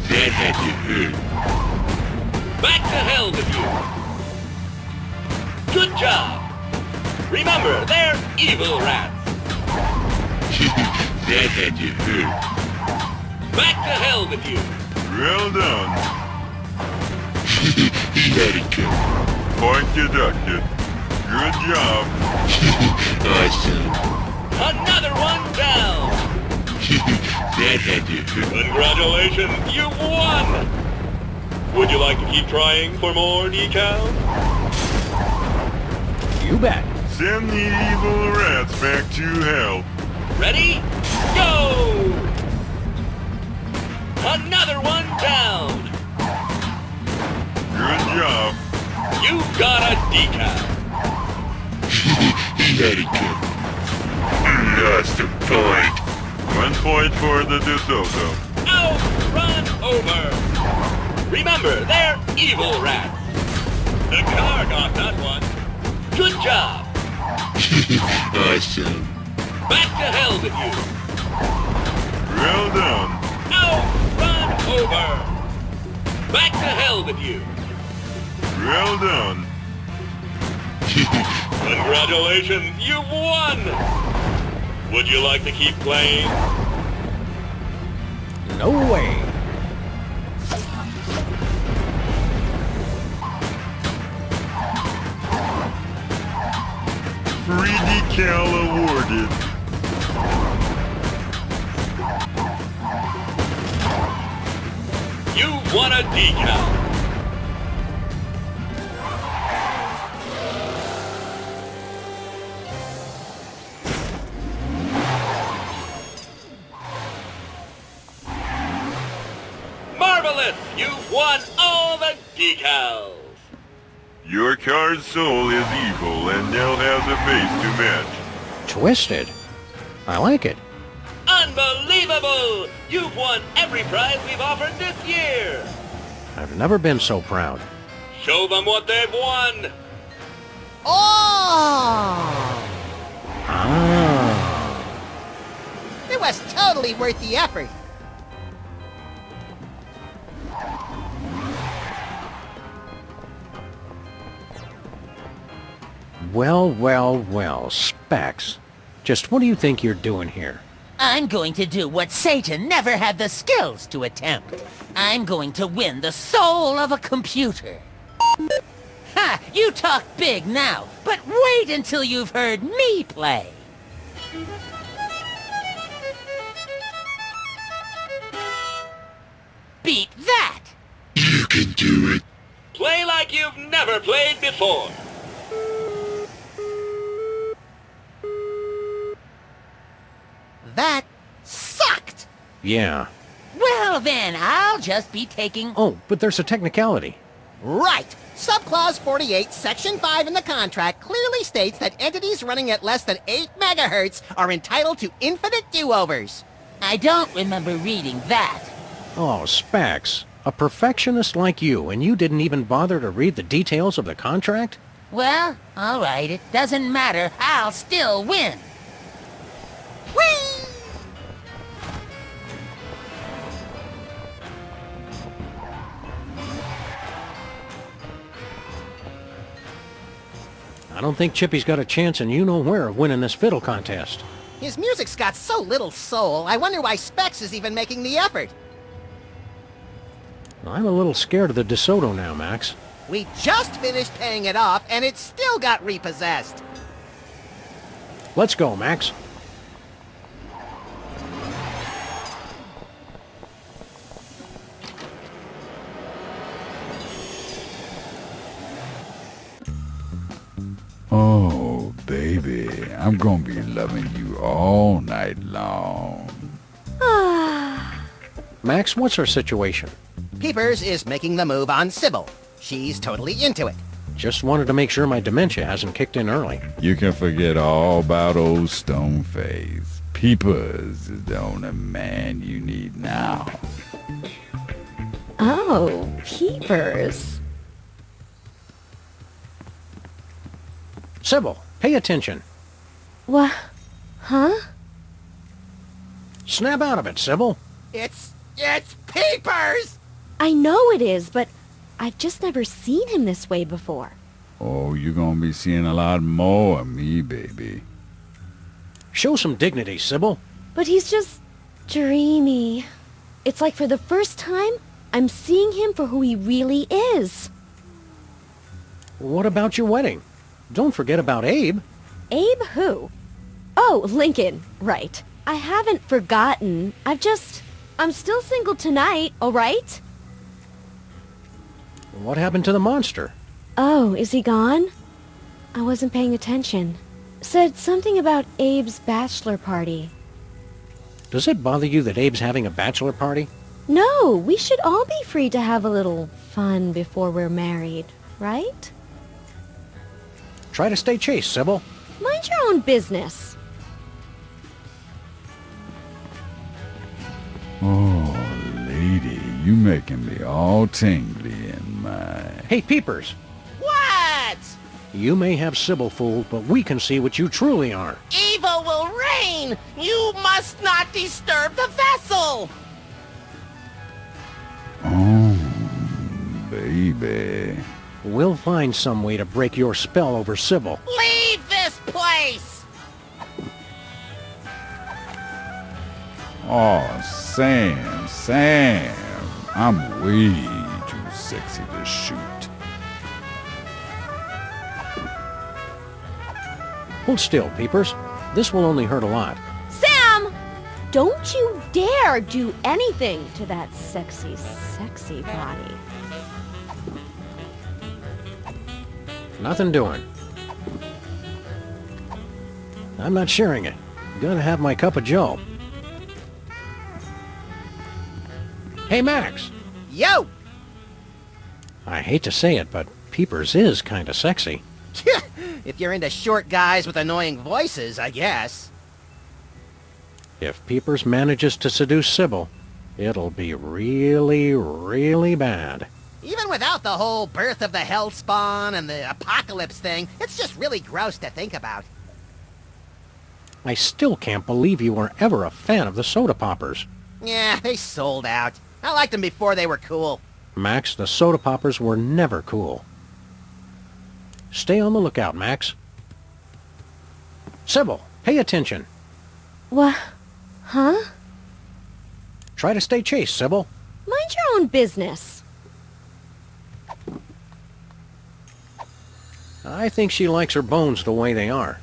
That had to hurt. Back to hell with you. Good job. Remember, they're evil rats. That had to hurt. Back to hell with you. Well done. Let it go. Point deducted. Good job. Awesome. Another one down. That had to hurt. Congratulations, you've won. Would you like to keep trying for more decals? You bet. Send the evil rats back to hell. Ready? Go! Another one down. Good job. You got a decal. Let it go. Lost a point. 1 point for the DeSoto. Out, run over. Remember, they're evil rats. The car got that one. Good job. Awesome. Back to hell with you. Well done. Out, run over. Back to hell with you. Well done. Congratulations, you've won. Would you like to keep playing? No way. Free decal awarded. You've won a decal. Marvelous! You've won all the decals. Your car's soul is evil and now has a face to match. Twisted. I like it. Unbelievable! You've won every prize we've offered this year. I've never been so proud. Show them what they've won. Oh! Ah. It was totally worth the effort. Well, well, well, Specs. Just what do you think you're doing here? I'm going to do what Satan never had the skills to attempt. I'm going to win the soul of a computer. Ha! You talk big now, but wait until you've heard me play. Beat that! You can do it. Play like you've never played before. That sucked! Yeah. Well then, I'll just be taking... Oh, but there's a technicality. Right! Subclause 48, Section 5 in the contract clearly states that entities running at less than 8 megahertz are entitled to infinite do-overs. I don't remember reading that. Oh, Specs. A perfectionist like you, and you didn't even bother to read the details of the contract? Well, all right, it doesn't matter. I'll still win. Whee! I don't think Chippy's got a chance in you-know-where of winning this fiddle contest. His music's got so little soul, I wonder why Specs is even making the effort. I'm a little scared of the DeSoto now, Max. We just finished paying it off, and it still got repossessed. Let's go, Max. Oh, baby, I'm gonna be loving you all night long. Max, what's our situation? Peepers is making the move on Sybil. She's totally into it. Just wanted to make sure my dementia hasn't kicked in early. You can forget all about old Stoneface. Peepers is the only man you need now. Oh, Peepers. Sybil, pay attention. What? Huh? Snap out of it, Sybil. It's Peepers! I know it is, but I've just never seen him this way before. Oh, you're gonna be seeing a lot more of me, baby. Show some dignity, Sybil. But he's just dreamy. It's like for the first time, I'm seeing him for who he really is. What about your wedding? Don't forget about Abe. Abe who? Oh, Lincoln. Right. I haven't forgotten. I'm still single tonight, all right? What happened to the monster? Oh, is he gone? I wasn't paying attention. Said something about Abe's bachelor party. Does it bother you that Abe's having a bachelor party? No, we should all be free to have a little fun before we're married, right? Try to stay chaste, Sybil. Mind your own business. Oh, lady, you making me all tingly in my... Hey, Peepers. What? You may have Sybil fooled, but we can see what you truly are. Evil will reign! You must not disturb the vessel! Oh, baby. We'll find some way to break your spell over Sybil. Leave this place! Oh, Sam, I'm way too sexy to shoot. Hold still, Peepers. This will only hurt a lot. Sam! Don't you dare do anything to that sexy, sexy body. Nothing doing. I'm not sharing it. Gotta have my cup of joe. Hey, Max. Yo! I hate to say it, but Peepers is kinda sexy. If you're into short guys with annoying voices, I guess. If Peepers manages to seduce Sybil, it'll be really, really bad. Even without the whole birth of the hellspawn and the apocalypse thing, it's just really gross to think about. I still can't believe you were ever a fan of the soda poppers. Yeah, they sold out. I liked them before they were cool. Max, the soda poppers were never cool. Stay on the lookout, Max. Sybil, pay attention. What? Huh? Try to stay chaste, Sybil. Mind your own business. I think she likes her bones the way they are.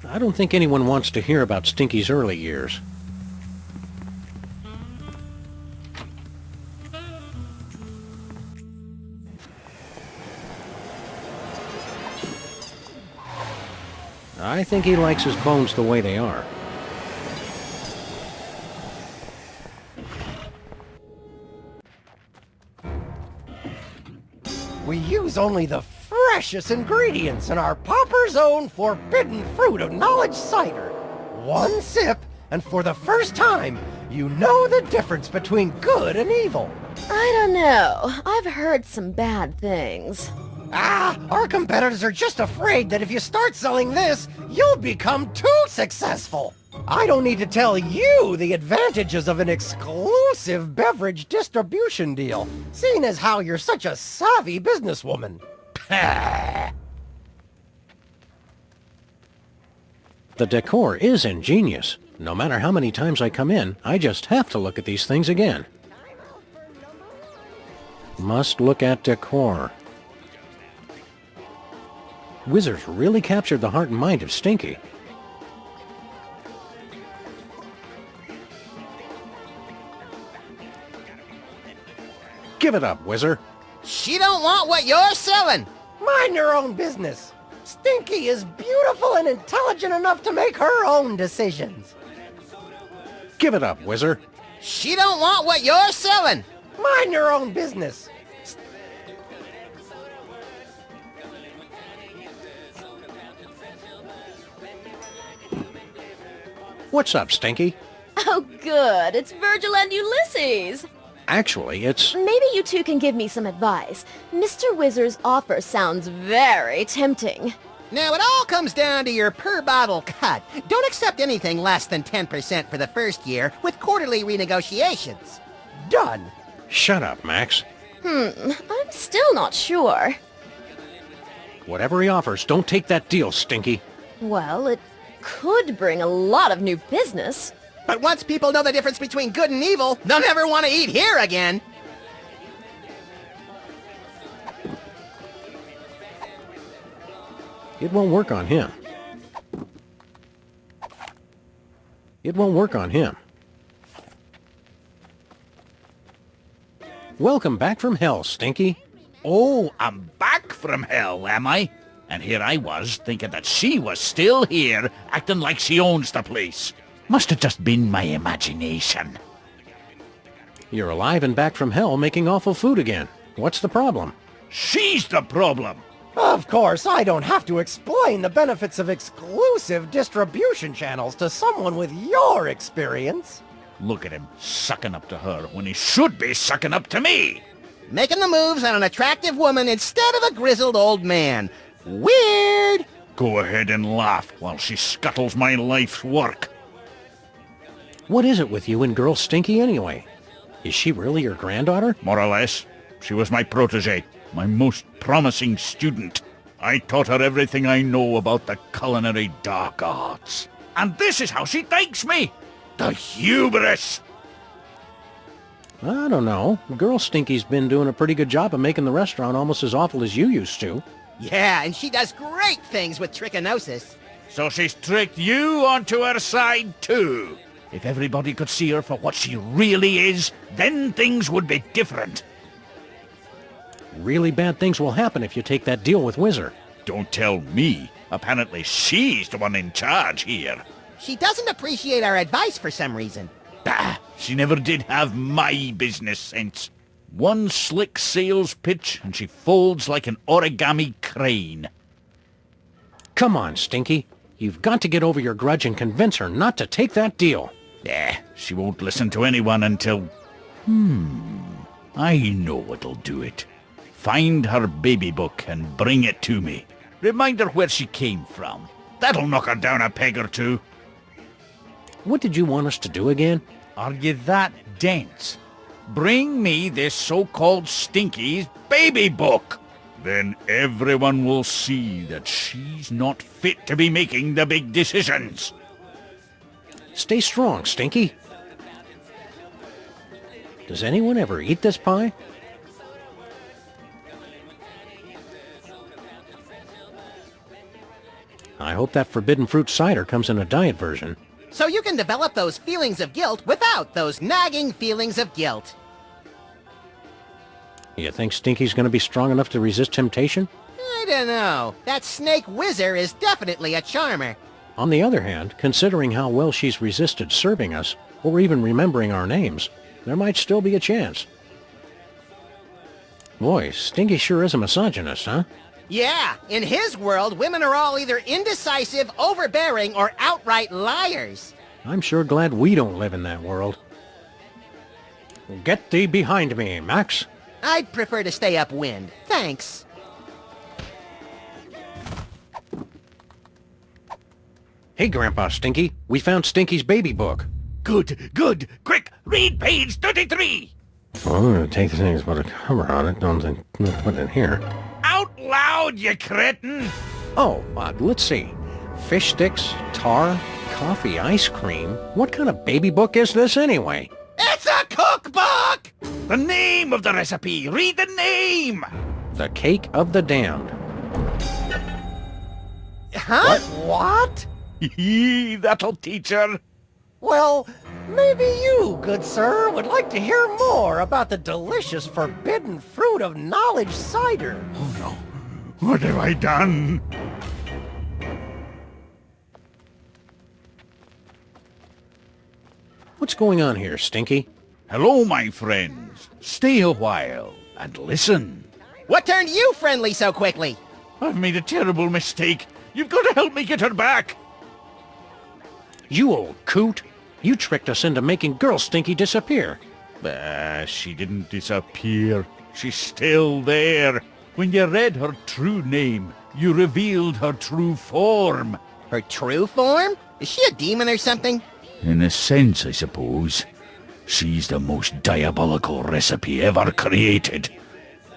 I don't think anyone wants to hear about Stinky's early years. I think he likes his bones the way they are. We use only the freshest ingredients in our Popper's Own Forbidden Fruit of Knowledge cider. One sip, and for the first time, You know the difference between good and evil. I don't know. I've heard some bad things. Our competitors are just afraid that if you start selling this, you'll become too successful. I don't need to tell you the advantages of an exclusive beverage distribution deal, seeing as how you're such a savvy businesswoman. The decor is ingenious. No matter how many times I come in, I just have to look at these things again. Must look at decor. Wizards really captured the heart and mind of Stinky. Give it up, Wizard. She don't want what you're selling. Mind your own business. Stinky is beautiful and intelligent enough to make her own decisions. Give it up, Wizard. She don't want what you're selling. Mind your own business. What's up, Stinky? Oh, good. It's Virgil and Ulysses. Actually, it's... Maybe you two can give me some advice. Mr. Wizard's offer sounds very tempting. Now, it all comes down to your per-bottle cut. Don't accept anything less than 10% for the first year with quarterly renegotiations. Done. Shut up, Max. I'm still not sure. Whatever he offers, don't take that deal, Stinky. Well, it could bring a lot of new business. But once people know the difference between good and evil, they'll never want to eat here again. It won't work on him. It won't work on him. Welcome back from hell, Stinky. Oh, I'm back from hell, am I? And here I was, thinking that she was still here, acting like she owns the place. Must have just been my imagination. You're alive and back from hell making awful food again. What's the problem? She's the problem! Of course, I don't have to explain the benefits of exclusive distribution channels to someone with your experience. Look at him, sucking up to her when he should be sucking up to me! Making the moves on an attractive woman instead of a grizzled old man. Weird! Go ahead and laugh while she scuttles my life's work. What is it with you and girl Stinky anyway? Is she really your granddaughter? More or less. She was my protege, my most promising student. I taught her everything I know about the culinary dark arts. And this is how she thanks me! The hubris! I don't know. Girl Stinky's been doing a pretty good job of making the restaurant almost as awful as you used to. Yeah, and she does great things with trichinosis. So she's tricked you onto her side too. If everybody could see her for what she really is, then things would be different. Really bad things will happen if you take that deal with Wizard. Don't tell me. Apparently she's the one in charge here. She doesn't appreciate our advice for some reason. Bah! She never did have my business sense. One slick sales pitch and she folds like an origami crane. Come on, Stinky. You've got to get over your grudge and convince her not to take that deal. Yeah, she won't listen to anyone until... I know what'll do it. Find her baby book and bring it to me. Remind her where she came from. That'll knock her down a peg or two. What did you want us to do again? Are you that dense? Bring me this so-called Stinky's baby book. Then everyone will see that she's not fit to be making the big decisions. Stay strong, Stinky. Does anyone ever eat this pie? I hope that forbidden fruit cider comes in a diet version. So you can develop those feelings of guilt without those nagging feelings of guilt. You think Stinky's gonna be strong enough to resist temptation? I don't know. That snake whizzer is definitely a charmer. On the other hand, considering how well she's resisted serving us, or even remembering our names, there might still be a chance. Boy, Stinky sure is a misogynist, huh? Yeah, in his world, women are all either indecisive, overbearing, or outright liars. I'm sure glad we don't live in that world. Get thee behind me, Max. I'd prefer to stay upwind. Thanks. Hey, Grandpa Stinky. We found Stinky's baby book. Good, good. Quick, read page 33. Well, I'm gonna take things with a cover on it. Don't think put it in here. Out loud, you cretin. Oh, let's see. Fish sticks, tar, coffee ice cream. What kind of baby book is this anyway? It's a cookbook! The name of the recipe. Read the name. The Cake of the Damned. Huh? What? That'll teach her. Well, maybe you, good sir, would like to hear more about the delicious forbidden fruit of knowledge cider. Oh no. What have I done? What's going on here, Stinky? Hello, my friends. Stay a while and listen. What turned you friendly so quickly? I've made a terrible mistake. You've got to help me get her back. You old coot. You tricked us into making Girl Stinky disappear. She didn't disappear. She's still there. When you read her true name, you revealed her true form. Her true form? Is she a demon or something? In a sense, I suppose. She's the most diabolical recipe ever created.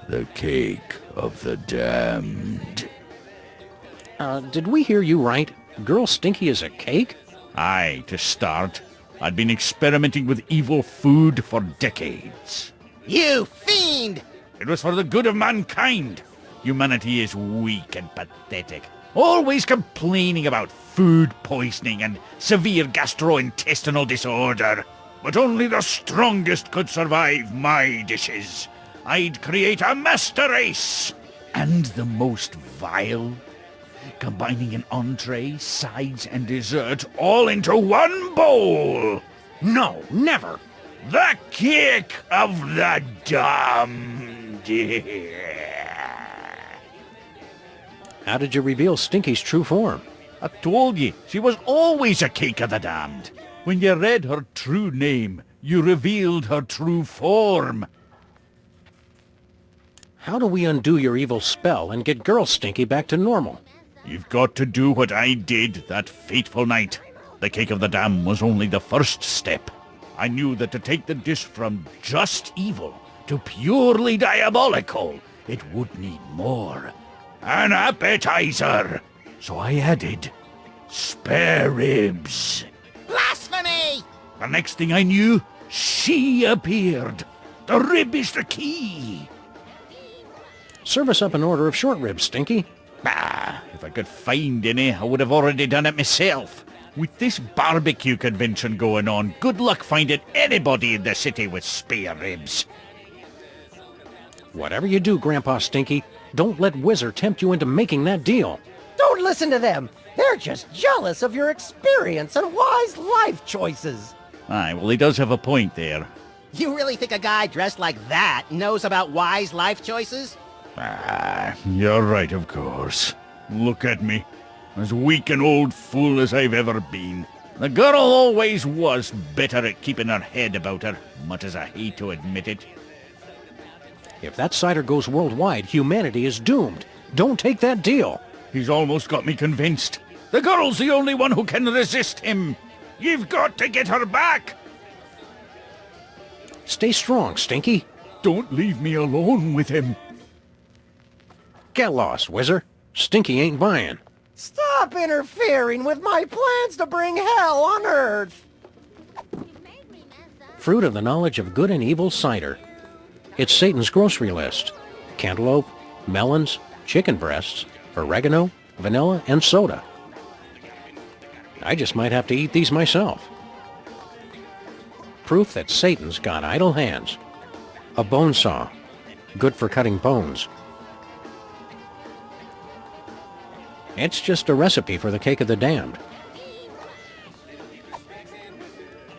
The Cake of the Damned. Did we hear you right? Girl Stinky is a cake? Aye, to start. I'd been experimenting with evil food for decades. You fiend! It was for the good of mankind. Humanity is weak and pathetic. Always complaining about food poisoning and severe gastrointestinal disorder. But only the strongest could survive my dishes. I'd create a master race. And the most vile. Combining an entree, sides, and dessert all into one bowl. No, never. The Cake of the Damned. How did you reveal Stinky's true form? I told you, she was always a Cake of the Damned. When you read her true name, you revealed her true form. How do we undo your evil spell and get Girl Stinky back to normal? You've got to do what I did that fateful night. The Cake of the Damned was only the first step. I knew that to take the dish from just evil to purely diabolical, it would need more. An appetizer. So I added spare ribs. Blasphemy! The next thing I knew, she appeared. The rib is the key. Serve us up an order of short ribs, Stinky. If I could find any, I would have already done it myself. With this barbecue convention going on, good luck finding anybody in the city with spare ribs. Whatever you do, Grandpa Stinky, don't let Whizzer tempt you into making that deal. Don't listen to them. They're just jealous of your experience and wise life choices. Aye, well, he does have a point there. You really think a guy dressed like that knows about wise life choices? You're right, of course. Look at me. As weak an old fool as I've ever been. The girl always was better at keeping her head about her, much as I hate to admit it. If that cider goes worldwide, humanity is doomed. Don't take that deal. He's almost got me convinced. The girl's the only one who can resist him. You've got to get her back. Stay strong, Stinky. Don't leave me alone with him. Get lost, Whizzer. Stinky ain't buying. Stop interfering with my plans to bring hell on Earth. Fruit of the knowledge of good and evil cider. It's Satan's grocery list. Cantaloupe, melons, chicken breasts, oregano, vanilla, and soda. I just might have to eat these myself. Proof that Satan's got idle hands. A bone saw. Good for cutting bones. It's just a recipe for the Cake of the Damned.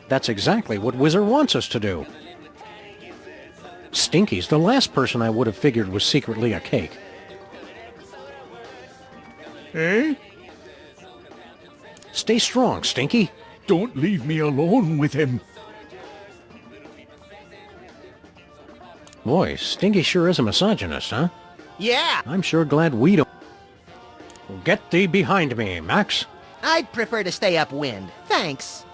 That's exactly what Whizzer wants us to do. Stinky's the last person I would have figured was secretly a cake. Eh? Stay strong, Stinky. Don't leave me alone with him. Boy, Stinky sure is a misogynist, huh? Yeah, I'm sure glad we don't... Get thee behind me, Max. I'd prefer to stay upwind. Thanks.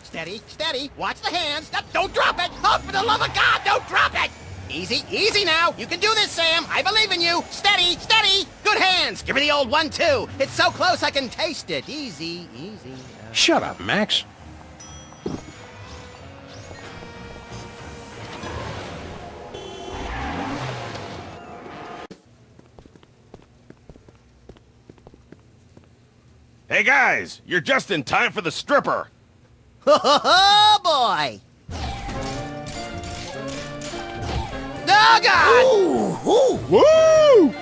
Steady, steady. Watch the hands. Don't drop it. Oh, for the love of God, don't drop it. Easy, easy now. You can do this, Sam. I believe in you. Steady, steady. Good hands. Give her the old 1-2. It's so close I can taste it. Easy, easy. Shut up, Max. Hey guys, you're just in time for the stripper. Oh, boy. Oh, God. Ooh, woo!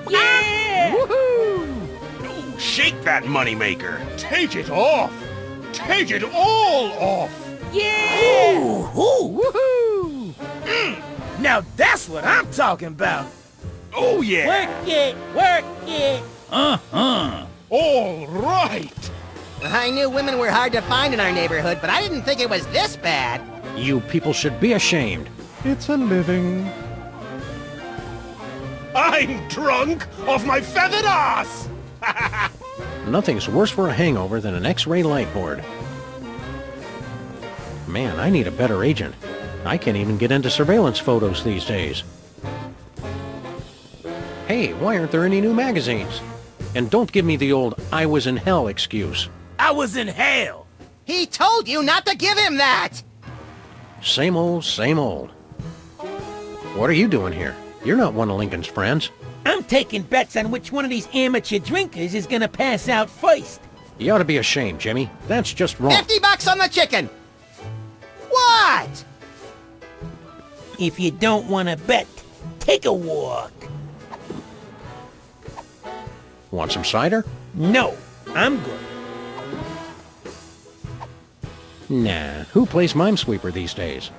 Yeah. Woohoo! Shake that moneymaker. Take it off. Take it all off. Yeah! Woohoo! Now that's what I'm talking about. Oh, yeah. Work it, work it. All right. I knew women were hard to find in our neighborhood, but I didn't think it was this bad. You people should be ashamed. It's a living. I'm drunk off my feathered ass. Nothing's worse for a hangover than an X-ray light board. Man, I need a better agent. I can't even get into surveillance photos these days. Hey, why aren't there any new magazines? And don't give me the old I was in hell excuse. I was in hell. He told you not to give him that. Same old, same old. What are you doing here? You're not one of Lincoln's friends. I'm taking bets on which one of these amateur drinkers is gonna pass out first. You ought to be ashamed, Jimmy. That's just wrong. $50 on the chicken. What? If you don't want to bet, take a walk. Want some cider? No, I'm good. Nah, who plays Minesweeper these days?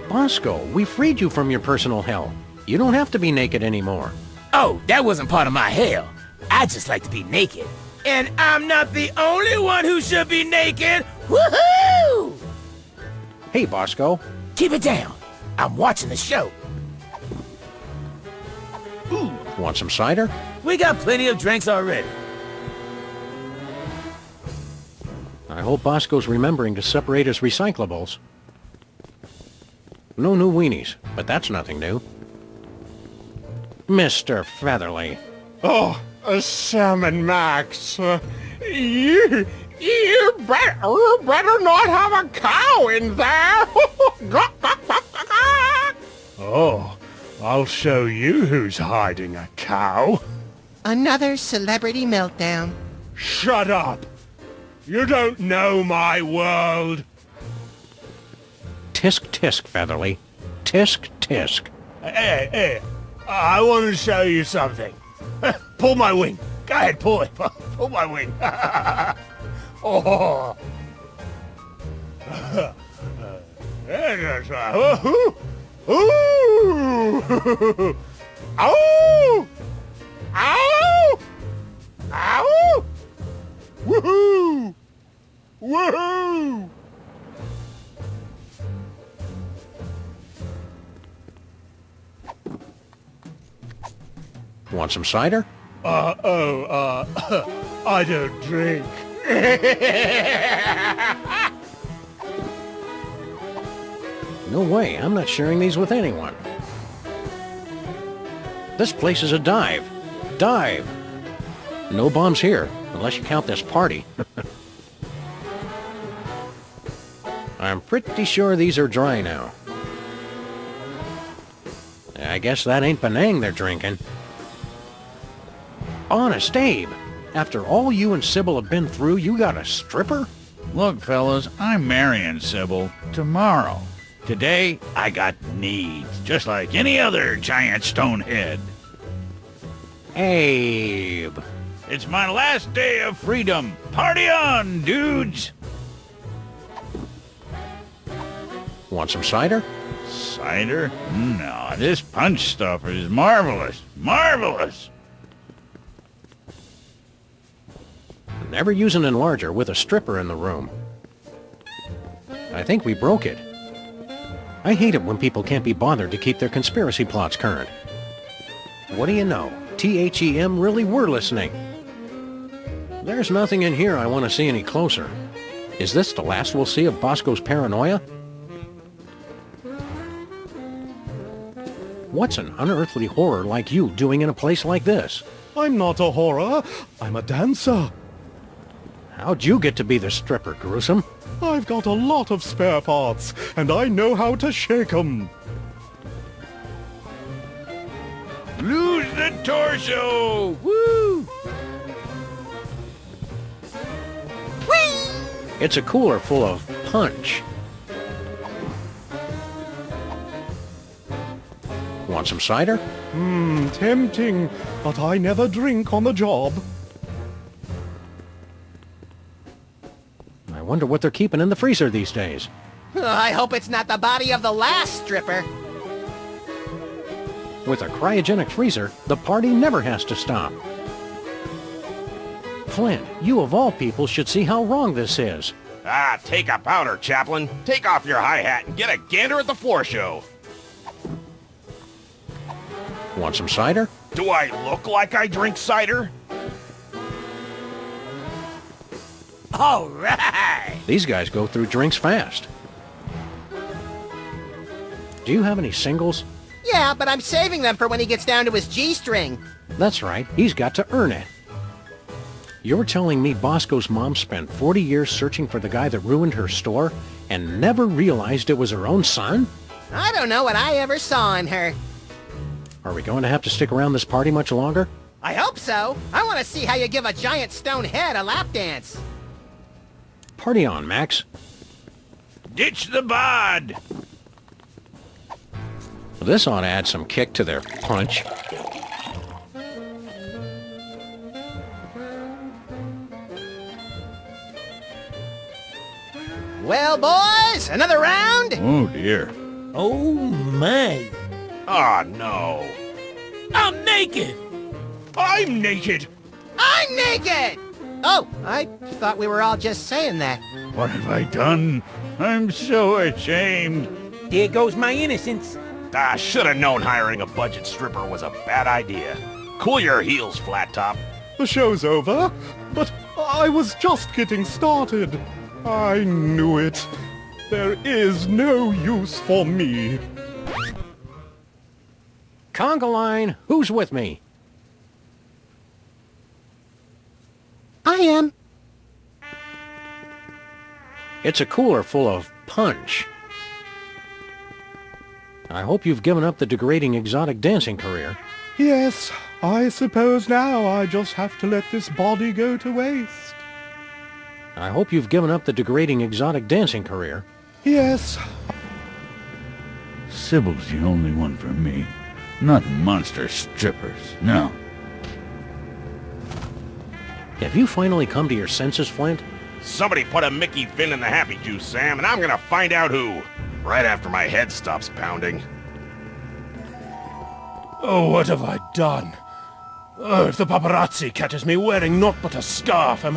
Bosco, we freed you from your personal hell. You don't have to be naked anymore. Oh, that wasn't part of my hell. I just like to be naked. And I'm not the only one who should be naked. Woohoo! Hey, Bosco. Keep it down. I'm watching the show. Ooh, want some cider? We got plenty of drinks already. I hope Bosco's remembering to separate his recyclables. No new weenies, but that's nothing new. Mr. Featherly. Oh, Sam and Max, you better not have a cow in there. Oh, I'll show you who's hiding a cow. Another celebrity meltdown. Shut up. You don't know my world. Tisk tisk, Featherly. Tisk tisk. Hey, I want to show you something. Pull my wing. Go ahead, pull it. Pull my wing. Oh. Ooh. Ooh. Ow! Ow! Ow! Woohoo! Woohoo! Want some cider? I don't drink. No way, I'm not sharing these with anyone. This place is a dive. Dive! No bombs here, unless you count this party. I'm pretty sure these are dry now. I guess that ain't Penang they're drinking. Honest, Abe, after all you and Sybil have been through, you got a stripper? Look, fellas, I'm marrying Sybil tomorrow. Today, I got needs, just like any other giant stonehead. Abe. It's my last day of freedom. Party on, dudes! Want some cider? Cider? No, this punch stuff is marvelous. Marvelous! Never use an enlarger with a stripper in the room. I think we broke it. I hate it when people can't be bothered to keep their conspiracy plots current. What do you know? THEM really were listening. There's nothing in here I want to see any closer. Is this the last we'll see of Bosco's paranoia? What's an unearthly horror like you doing in a place like this? I'm not a horror. I'm a dancer. How'd you get to be the stripper, Gruesome? I've got a lot of spare parts, and I know how to shake 'em. Lose the torso! Woo! It's a cooler full of punch. Want some cider? Tempting, but I never drink on the job. I wonder what they're keeping in the freezer these days. I hope it's not the body of the last stripper. With a cryogenic freezer, the party never has to stop. Flint, you of all people should see how wrong this is. Ah, take a powder, Chaplain. Take off your hi-hat and get a gander at the floor show. Want some cider? Do I look like I drink cider? All right! These guys go through drinks fast. Do you have any singles? Yeah, but I'm saving them for when he gets down to his G-string. That's right, he's got to earn it. You're telling me Bosco's mom spent 40 years searching for the guy that ruined her store and never realized it was her own son? I don't know what I ever saw in her. Are we going to have to stick around this party much longer? I hope so. I want to see how you give a giant stone head a lap dance. Party on, Max. Ditch the bod! This ought to add some kick to their punch. Well, boys, another round? Oh, dear. Oh, my. Oh, no. I'm naked! I'm naked! I'm naked! Oh, I thought we were all just saying that. What have I done? I'm so ashamed. There goes my innocence. I should have known hiring a budget stripper was a bad idea. Cool your heels, Flat Top. The show's over, but I was just getting started. I knew it. There is no use for me. Conga line, who's with me? I am. It's a cooler full of punch. I hope you've given up the degrading exotic dancing career. Yes, I suppose now I just have to let this body go to waste. I hope you've given up the degrading exotic dancing career. Yes. Sybil's the only one for me. Not monster strippers, no. Have you finally come to your senses, Flint? Somebody put a Mickey Finn in the Happy Juice, Sam, and I'm gonna find out who. Right after my head stops pounding. Oh, what have I done? Oh, if the paparazzi catches me wearing naught but a scarf, I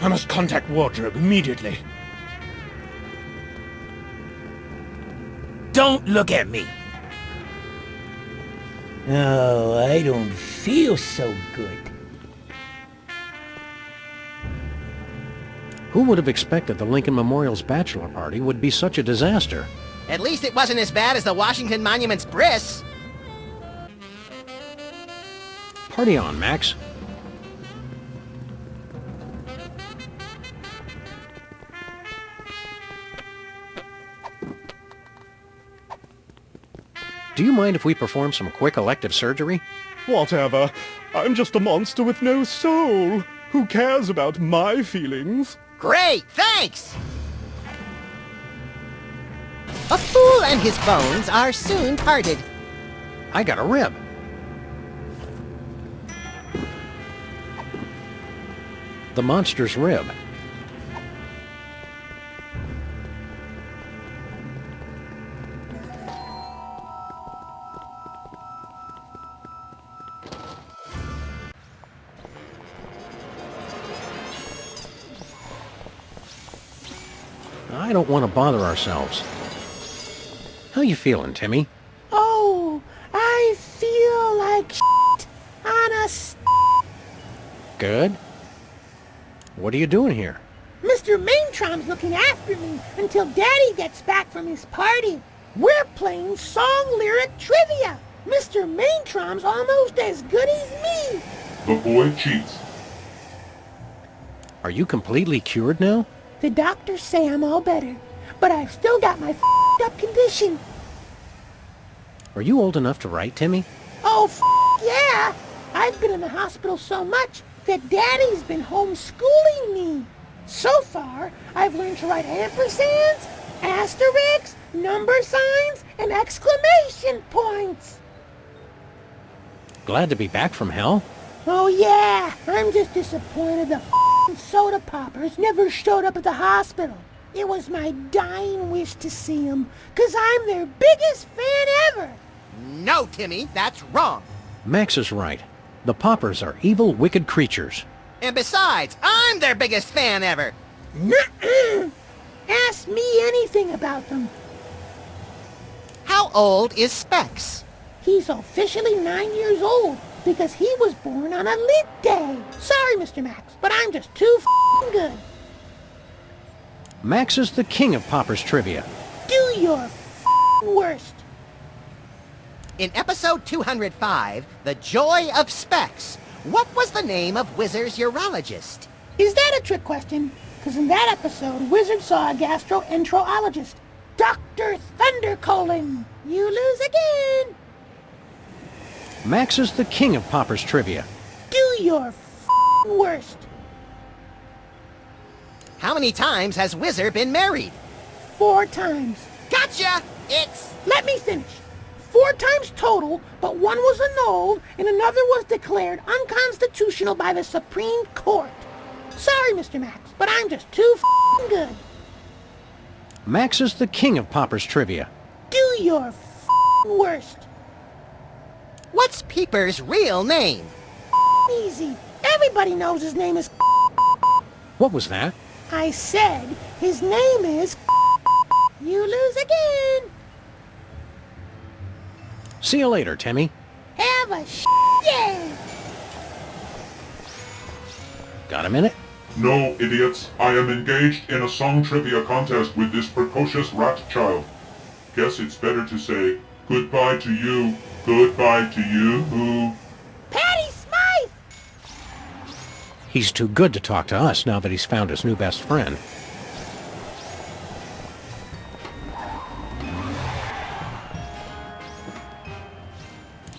must contact wardrobe immediately. Don't look at me. Oh, I don't feel so good. Who would have expected the Lincoln Memorial's bachelor party would be such a disaster? At least it wasn't as bad as the Washington Monument's bris. Party on, Max. Do you mind if we perform some quick elective surgery? Whatever. I'm just a monster with no soul. Who cares about my feelings? Great, thanks! A fool and his bones are soon parted. I got a rib. The monster's rib. I don't want to bother ourselves. How you feeling, Timmy? Oh, I feel like shit on a Good. What are you doing here? Mr. Maintrom's looking after me until Daddy gets back from his party. We're playing song lyric trivia. Mr. Maintrom's almost as good as me. The boy cheats. Are you completely cured now? The doctors say I'm all better, but I've still got my up condition. Are you old enough to write, Timmy? Oh, yeah. I've been in the hospital so much that Daddy's been homeschooling me. So far, I've learned to write ampersands, asterisks, number signs, and exclamation points. Glad to be back from hell? Oh, yeah. I'm just disappointed the soda poppers never showed up at the hospital. It was my dying wish to see them, 'cause I'm their biggest fan ever. No, Timmy, that's wrong. Max is right. The poppers are evil, wicked creatures. And besides, I'm their biggest fan ever. Nuh-uh. Ask me anything about them. How old is Specs? He's officially 9 years old because he was born on a lit day. Sorry, Mr. Max, but I'm just too good. Max is the king of poppers trivia. Do your worst. In episode 205, The Joy of Specs, what was the name of Wizard's urologist? Is that a trick question? Because in that episode, Wizard saw a gastroenterologist, Dr. Thundercolon. You lose again. Max is the king of poppers trivia. Do your worst. How many times has Wizard been married? 4 times. Gotcha! It's... Let me finish. 4 times total, but one was annulled and another was declared unconstitutional by the Supreme Court. Sorry, Mr. Max, but I'm just too good. Max is the king of poppers trivia. Do your worst. What's Peeper's real name? Easy. Everybody knows his name is... What was that? I said his name is... You lose again. See you later, Timmy. Have a day. Got a minute? No, idiots. I am engaged in a song trivia contest with this precocious rat child. Guess it's better to say goodbye to you, goodbye to you. Patty Smythe! He's too good to talk to us now that he's found his new best friend.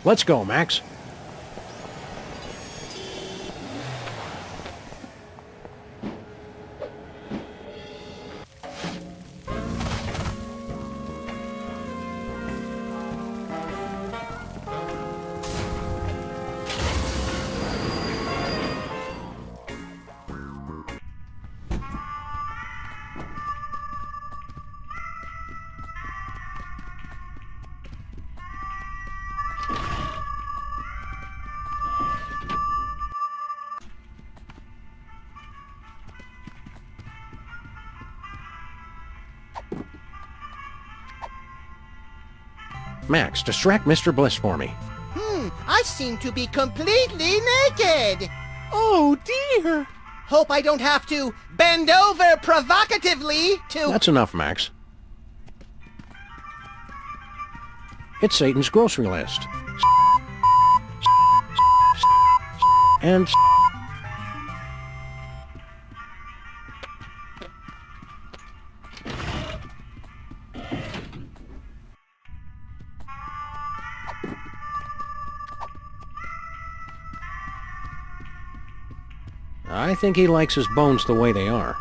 Let's go, Max. Max, distract Mr. Bliss for me. I seem to be completely naked. Oh, dear. Hope I don't have to bend over provocatively to... That's enough, Max. It's Satan's grocery list. And... I think he likes his bones the way they are.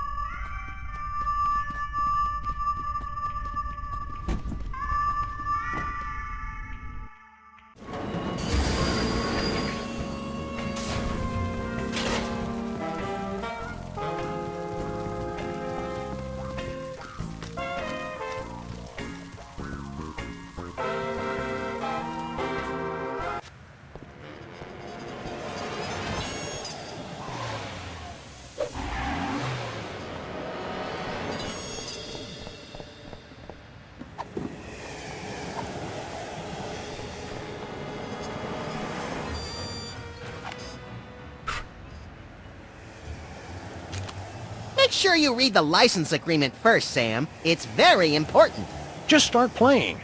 sure you read the license agreement first, Sam. It's very important. Just start playing.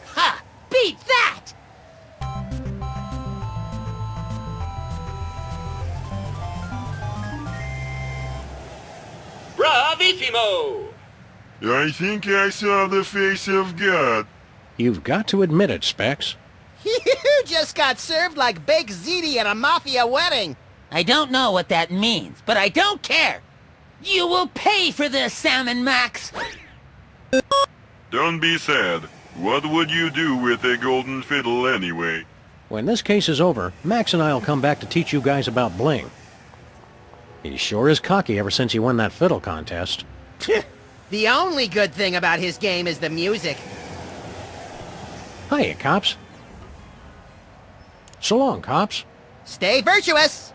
Ha! Beat that! Bravissimo! I think I saw the face of God. You've got to admit it, Specs. You just got served like baked ziti at a mafia wedding. I don't know what that means, but I don't care. You will pay for this, Sam and Max. Don't be sad. What would you do with a golden fiddle anyway? When this case is over, Max and I'll come back to teach you guys about bling. He sure is cocky ever since he won that fiddle contest. The only good thing about his game is the music. Hiya, cops. So long, cops. Stay virtuous!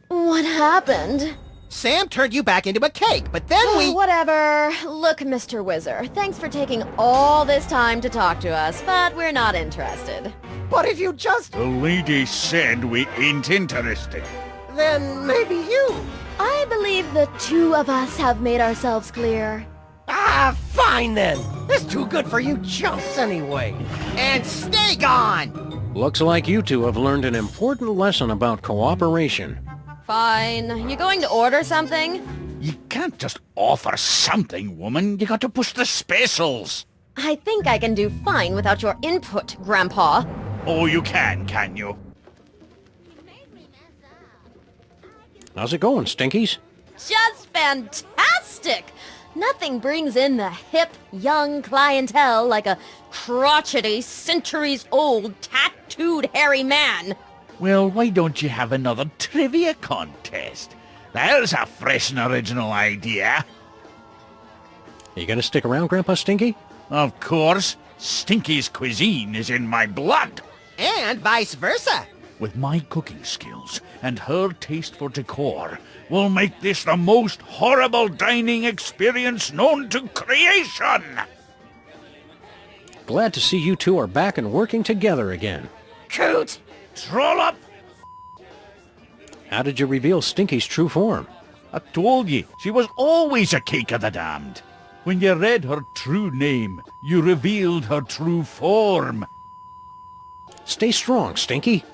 What happened? Sam turned you back into a cake, but then we... Whatever. Look, Mr. Whizzer, thanks for taking all this time to talk to us, but we're not interested. But if you just... The lady said we ain't interested. Then maybe you. I believe the two of us have made ourselves clear. Ah, fine then. It's too good for you chumps anyway. And stay gone! Looks like you two have learned an important lesson about cooperation. Fine. You going to order something? You can't just offer something, woman. You got to push the specials. I think I can do fine without your input, Grandpa. Oh, you can you? How's it going, Stinkies? Just fantastic! Nothing brings in the hip, young clientele like a crotchety, centuries-old, tattooed hairy man. Well, why don't you have another trivia contest? There's a fresh and original idea. You gonna stick around, Grandpa Stinky? Of course. Stinky's cuisine is in my blood. And vice versa. With my cooking skills and her taste for decor, we'll make this the most horrible dining experience known to creation. Glad to see you two are back and working together again. Coot! Troll up! How did you reveal Stinky's true form? I told you, she was always a cake of the damned. When you read her true name, you revealed her true form. Stay strong, Stinky.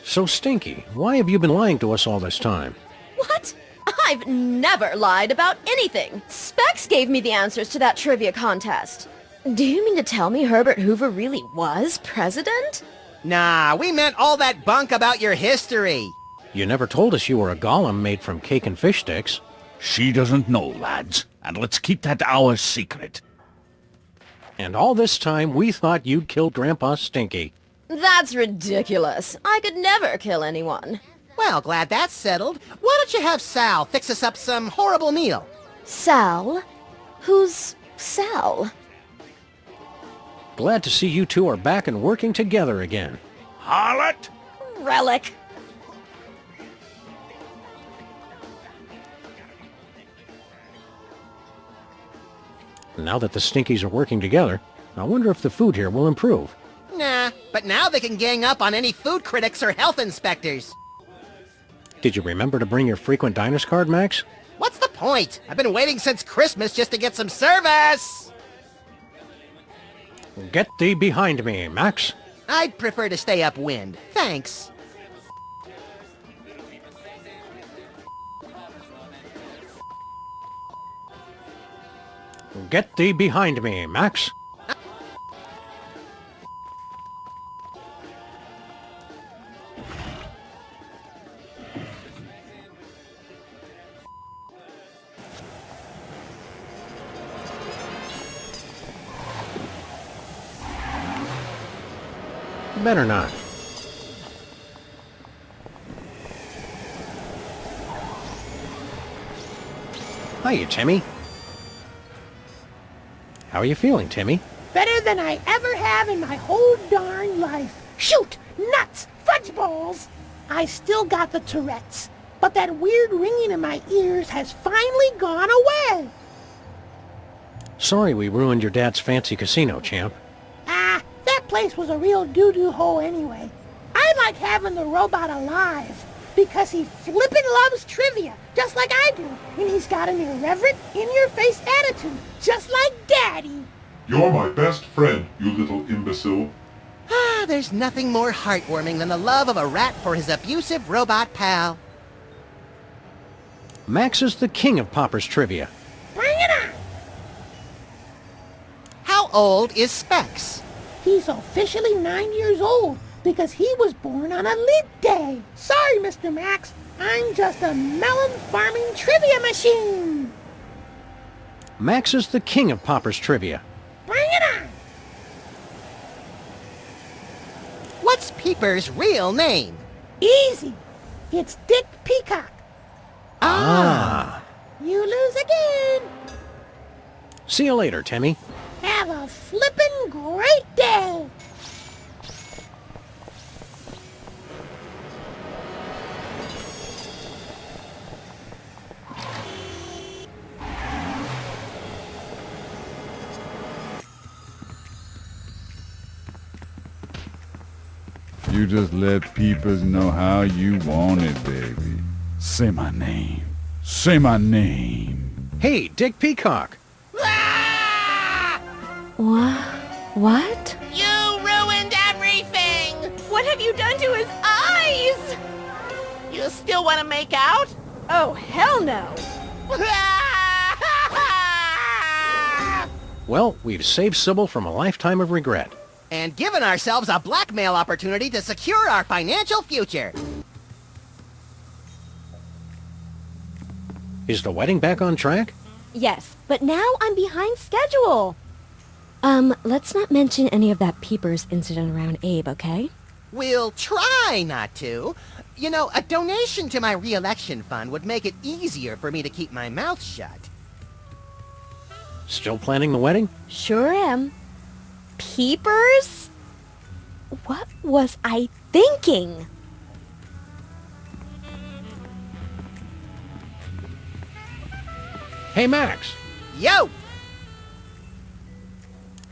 So, Stinky, why have you been lying to us all this time? What? I've never lied about anything. Specs gave me the answers to that trivia contest. Do you mean to tell me Herbert Hoover really was president? Nah, we meant all that bunk about your history. You never told us you were a golem made from cake and fish sticks. She doesn't know, lads, and let's keep that our secret. And all this time, we thought you'd killed Grandpa Stinky. That's ridiculous. I could never kill anyone. Well, glad that's settled. Why don't you have Sal fix us up some horrible meal? Sal? Who's Sal? Glad to see you two are back and working together again. Harlot! Relic. Now that the Stinkies are working together, I wonder if the food here will improve. Nah, but now they can gang up on any food critics or health inspectors. Did you remember to bring your frequent diners card, Max? What's the point? I've been waiting since Christmas just to get some service! Get thee behind me, Max. I'd prefer to stay upwind. Thanks. Get thee behind me, Max. Better not. Hiya, Timmy. How are you feeling, Timmy? Better than I ever have in my whole darn life. Shoot! Nuts! Fudge balls! I still got the Tourette's, but that weird ringing in my ears has finally gone away. Sorry we ruined your dad's fancy casino, champ. Ah, that place was a real doo-doo hole anyway. I like having the robot alive, because he flippin' loves trivia, just like I do, and he's got an irreverent, in-your-face attitude, just like Daddy. You're my best friend, you little imbecile. Ah, there's nothing more heartwarming than the love of a rat for his abusive robot pal. Max is the king of Popper's trivia. Bring it on! How old is Specs? He's officially 9 years old, because he was born on a leap day. Sorry, Mr. Max. I'm just a melon farming trivia machine. Max is the king of Popper's trivia. Bring it on! What's Peeper's real name? Easy. It's Dick Peacock. Ah. You lose again. See you later, Timmy. Have a flippin' great day. You just let peepers know how you want it, baby. Say my name. Say my name. Hey, Dick Peacock. What? You ruined everything! What have you done to his eyes? You still want to make out? Oh, hell no. Well, we've saved Sybil from a lifetime of regret. And given ourselves a blackmail opportunity to secure our financial future. Is the wedding back on track? Yes, but now I'm behind schedule. Let's not mention any of that Peepers incident around Abe, okay? We'll try not to. You know, a donation to my re-election fund would make it easier for me to keep my mouth shut. Still planning the wedding? Sure am. Peepers? What was I thinking? Hey, Max. Yo!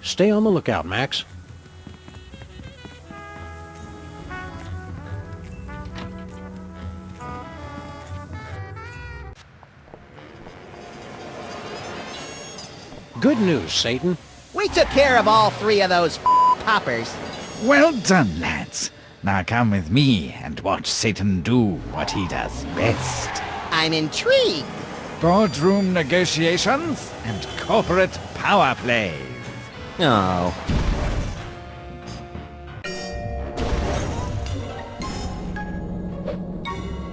Stay on the lookout, Max. Good news, Satan. We took care of all three of those poppers. Well done, lads. Now come with me and watch Satan do what he does best. I'm intrigued. Boardroom negotiations and corporate power plays. Oh.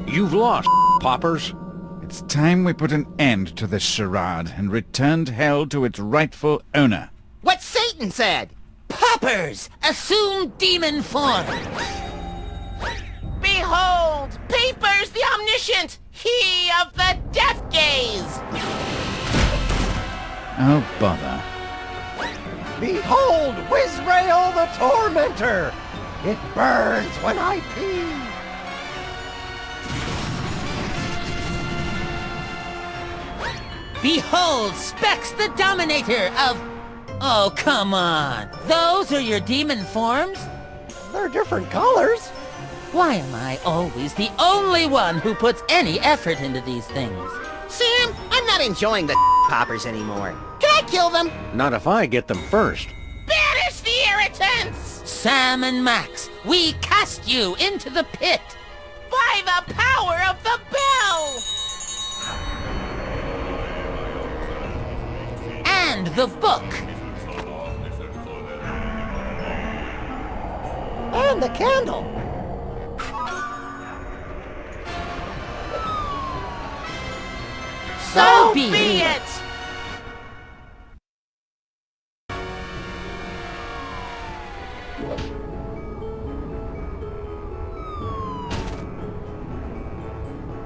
You've lost, Poppers. It's It's time we put an end to this charade and returned hell to its rightful owner. What Satan said! Poppers! Assume demon form! Behold! Peepers the Omniscient! He of the Death Gaze! Oh, bother. Behold, Wizrael the Tormentor! It burns when I pee! Behold, Specs the Dominator of... Oh, come on! Those are your demon forms? They're different colors. Why am I always the only one who puts any effort into these things? Sam, I'm not enjoying the poppers anymore. Can I kill them? Not if I get them first. Banish the irritants! Sam and Max, we cast you into the pit! By the power of the bell! And the book! And the candle! So be it!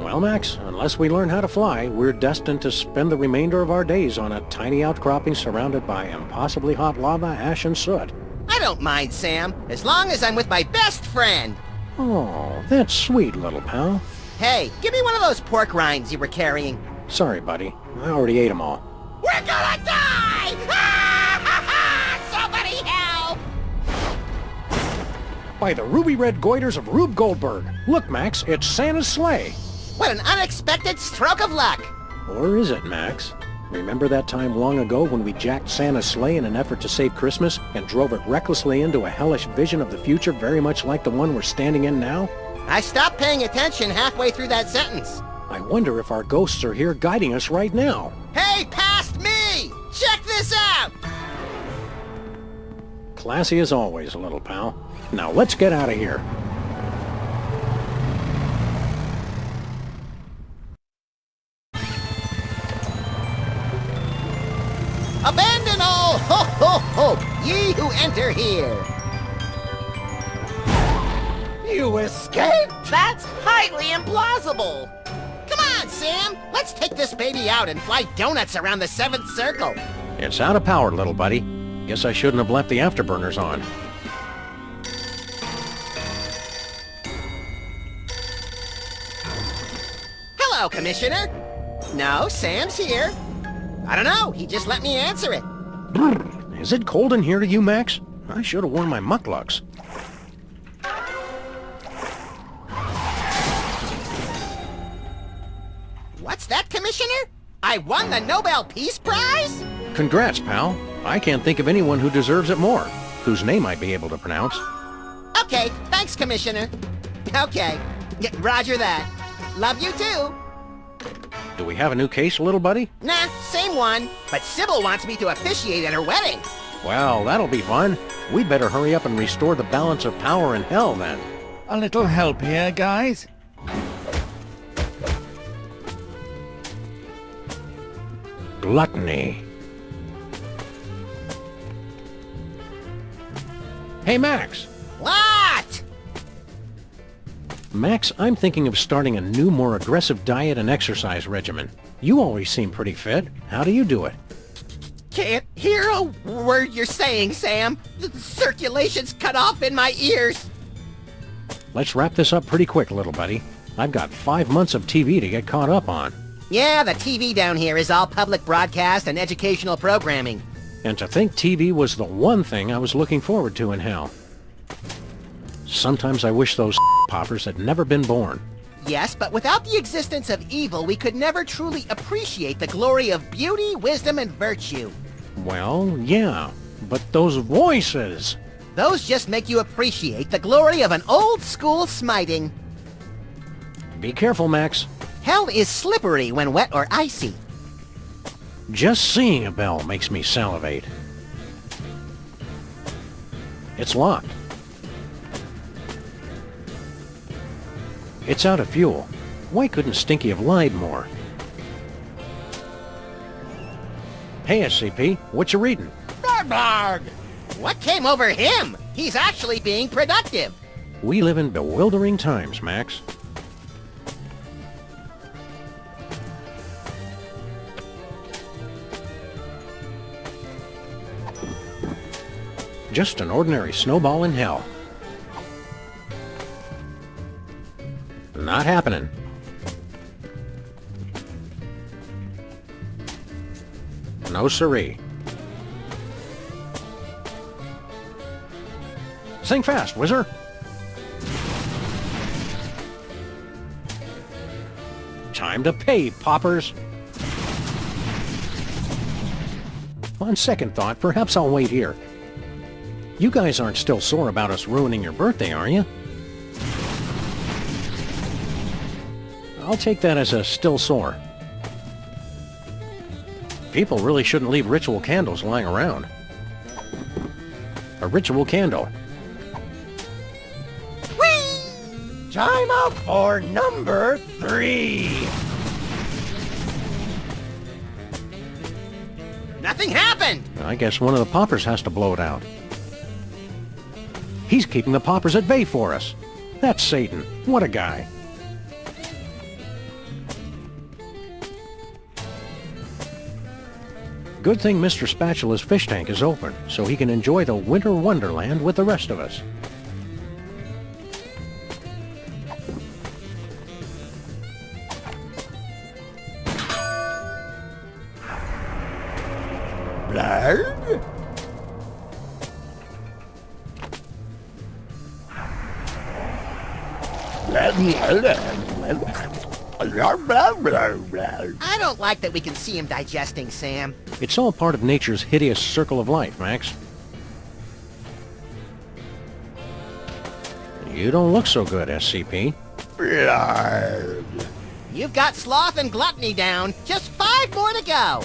Well, Max, unless we learn how to fly, we're destined to spend the remainder of our days on a tiny outcropping surrounded by impossibly hot lava, ash, and soot. I don't mind, Sam, as long as I'm with my best friend. Oh, that's sweet, little pal. Hey, give me one of those pork rinds you were carrying. Sorry, buddy. I already ate them all. We're gonna die! Somebody help! By the ruby-red goiters of Rube Goldberg. Look, Max, it's Santa's sleigh. What an unexpected stroke of luck! Or is it, Max? Remember that time long ago when we jacked Santa's sleigh in an effort to save Christmas and drove it recklessly into a hellish vision of the future very much like the one we're standing in now? I stopped paying attention halfway through that sentence. I wonder if our ghosts are here guiding us right now. Hey, past me! Check this out! Classy as always, little pal. Now let's get out of here. Abandon all hope, ye who enter here. You escaped? That's highly implausible. Come on, Sam. Let's take this baby out and fly donuts around the seventh circle. It's out of power, little buddy. Guess I shouldn't have left the afterburners on. Hello, Commissioner. No, Sam's here. I don't know. He just let me answer it. Is it cold in here to you, Max? I should have worn my mucklucks. What's that, Commissioner? I won the Nobel Peace Prize? Congrats, pal. I can't think of anyone who deserves it more, whose name I'd be able to pronounce. Okay, thanks, Commissioner. Okay, roger that. Love you too. Do we have a new case, little buddy? Nah, same one. But Sybil wants me to officiate at her wedding. Well, that'll be fun. We'd better hurry up and restore the balance of power in hell, then. A little help here, guys? Gluttony. Hey, Max! What? Max, I'm thinking of starting a new, more aggressive diet and exercise regimen. You always seem pretty fit. How do you do it? Can't hear a word you're saying, Sam. The circulation's cut off in my ears. Let's wrap this up pretty quick, little buddy. I've got 5 months of TV to get caught up on. Yeah, the TV down here is all public broadcast and educational programming. And to think TV was the one thing I was looking forward to in hell. Sometimes I wish those poppers had never been born. Yes, but without the existence of evil, we could never truly appreciate the glory of beauty, wisdom, and virtue. Well, yeah, but those voices... Those just make you appreciate the glory of an old-school smiting. Be careful, Max. Hell is slippery when wet or icy. Just seeing a bell makes me salivate. It's locked. It's out of fuel. Why couldn't Stinky have lied more? Hey, SCP, what you reading? Blarg! What came over him? He's actually being productive. We live in bewildering times, Max. Just an ordinary snowball in hell. Not happening. No siree. Sing fast, Whizzer. Time to pay, poppers. On second thought, perhaps I'll wait here. You guys aren't still sore about us ruining your birthday, are you? I'll take that as a still sore. People really shouldn't leave ritual candles lying around. A ritual candle. Whee! Time out for number 3. Nothing happened! I guess one of the poppers has to blow it out. He's keeping the poppers at bay for us. That's Satan. What a guy. Good thing Mr. Spatula's fish tank is open, so he can enjoy the winter wonderland with the rest of us. Blarg? I don't like that we can see him digesting, Sam. It's all part of nature's hideous circle of life, Max. You don't look so good, SCP. You've got sloth and gluttony down. Just 5 more to go.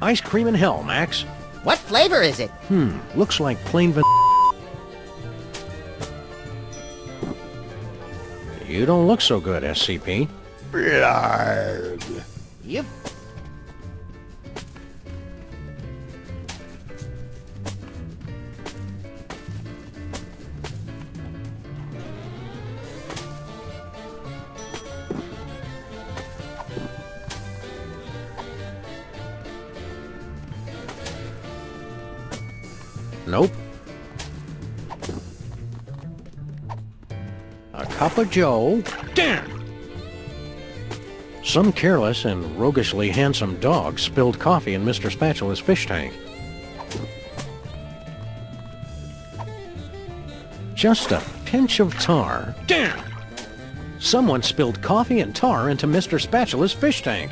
Ice cream in hell, Max. What flavor is it? Looks like plain You don't look so good, SCP. You've... Nope. A cup of joe. Damn! Some careless and roguishly handsome dog spilled coffee in Mr. Spatula's fish tank. Just a pinch of tar. Damn! Someone spilled coffee and tar into Mr. Spatula's fish tank.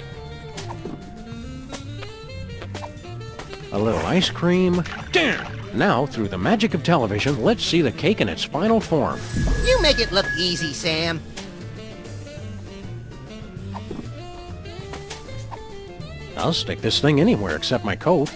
A little ice cream. Damn! Now, through the magic of television, let's see the cake in its final form. You make it look easy, Sam. I'll stick this thing anywhere except my coat.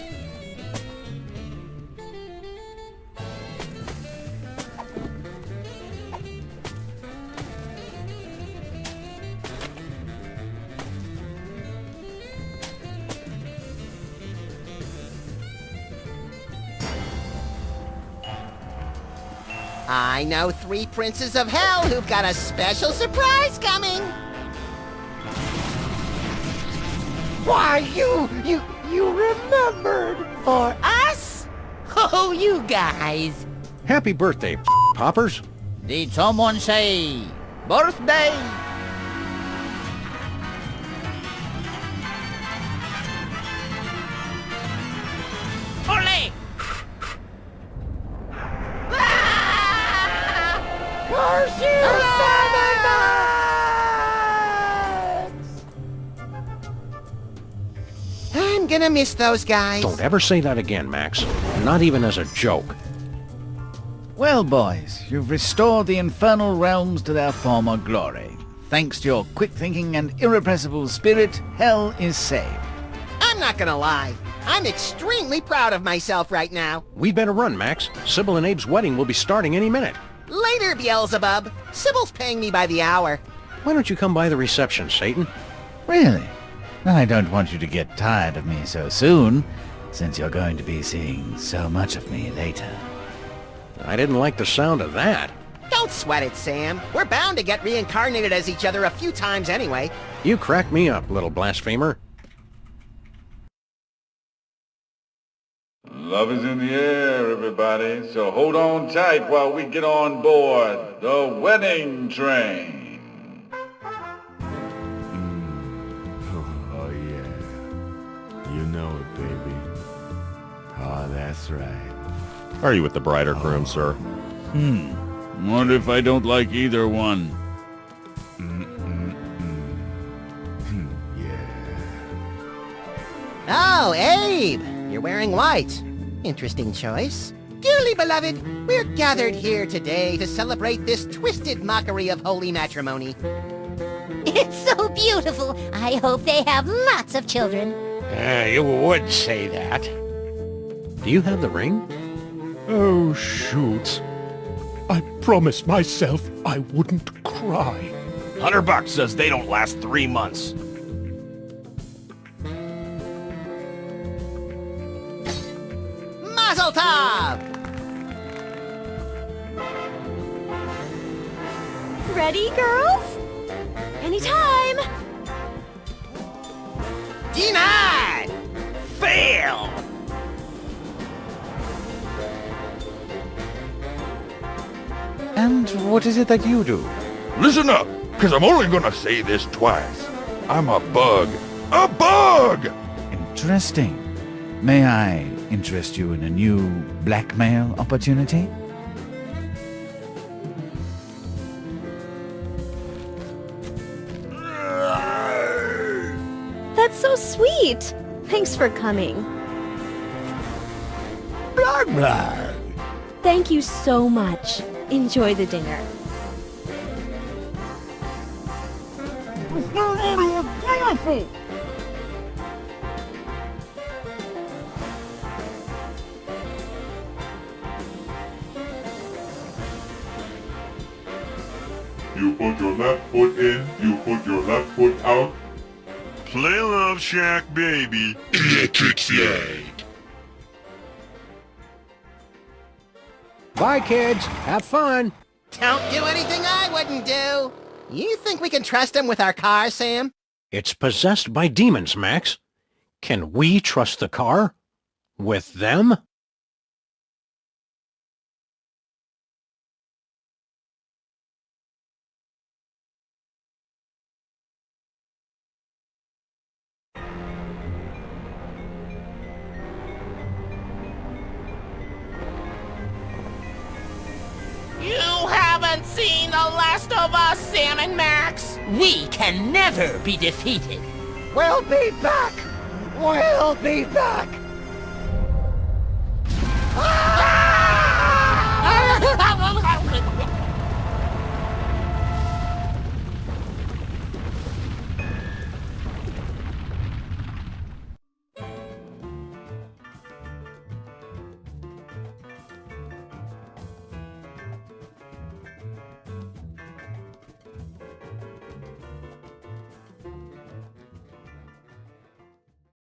I know 3 princes of hell who've got a special surprise coming. Why, you remembered. For us? Oh, you guys. Happy birthday, poppers. Did someone say birthday? Ole! Curse you, I'm gonna miss those guys. Don't ever say that again, Max. Not even as a joke. Well, boys, you've restored the infernal realms to their former glory. Thanks to your quick thinking and irrepressible spirit, hell is saved. I'm not gonna lie. I'm extremely proud of myself right now. We'd better run, Max. Sybil and Abe's wedding will be starting any minute. Later, Beelzebub. Sybil's paying me by the hour. Why don't you come by the reception, Satan? Really? I don't want you to get tired of me so soon, since you're going to be seeing so much of me later. I didn't like the sound of that. Don't sweat it, Sam. We're bound to get reincarnated as each other a few times anyway. You crack me up, little blasphemer. Love is in the air, everybody, so hold on tight while we get on board the wedding train. Oh, yeah. You know it, baby. Oh, that's right. Are you with the bride or groom, sir? Wonder if I don't like either one. Oh, Abe! You're wearing white. Interesting choice. Dearly beloved, we're gathered here today to celebrate this twisted mockery of holy matrimony. It's so beautiful. I hope they have lots of children. You would say that. Do you have the ring? Oh, shoot. I promised myself I wouldn't cry. $100 says they don't last 3 months. Mazel tov! Ready, girls? Anytime! Denied! Fail! And what is it that you do? Listen up, because I'm only gonna say this twice. I'm a bug. A bug! Interesting. May I interest you in a new blackmail opportunity? That's so sweet. Thanks for coming. Blah, blah. Thank you so much. Enjoy the dinner. You put your left foot in, you put your left foot out. Play Love Shack, baby. Electric slide. Bye, kids. Have fun. Don't do anything I wouldn't do. You think we can trust him with our car, Sam? It's possessed by demons, Max. Can we trust the car? With them? You haven't seen the last of us, Sam and Max! We can never be defeated. We'll be back! We'll be back!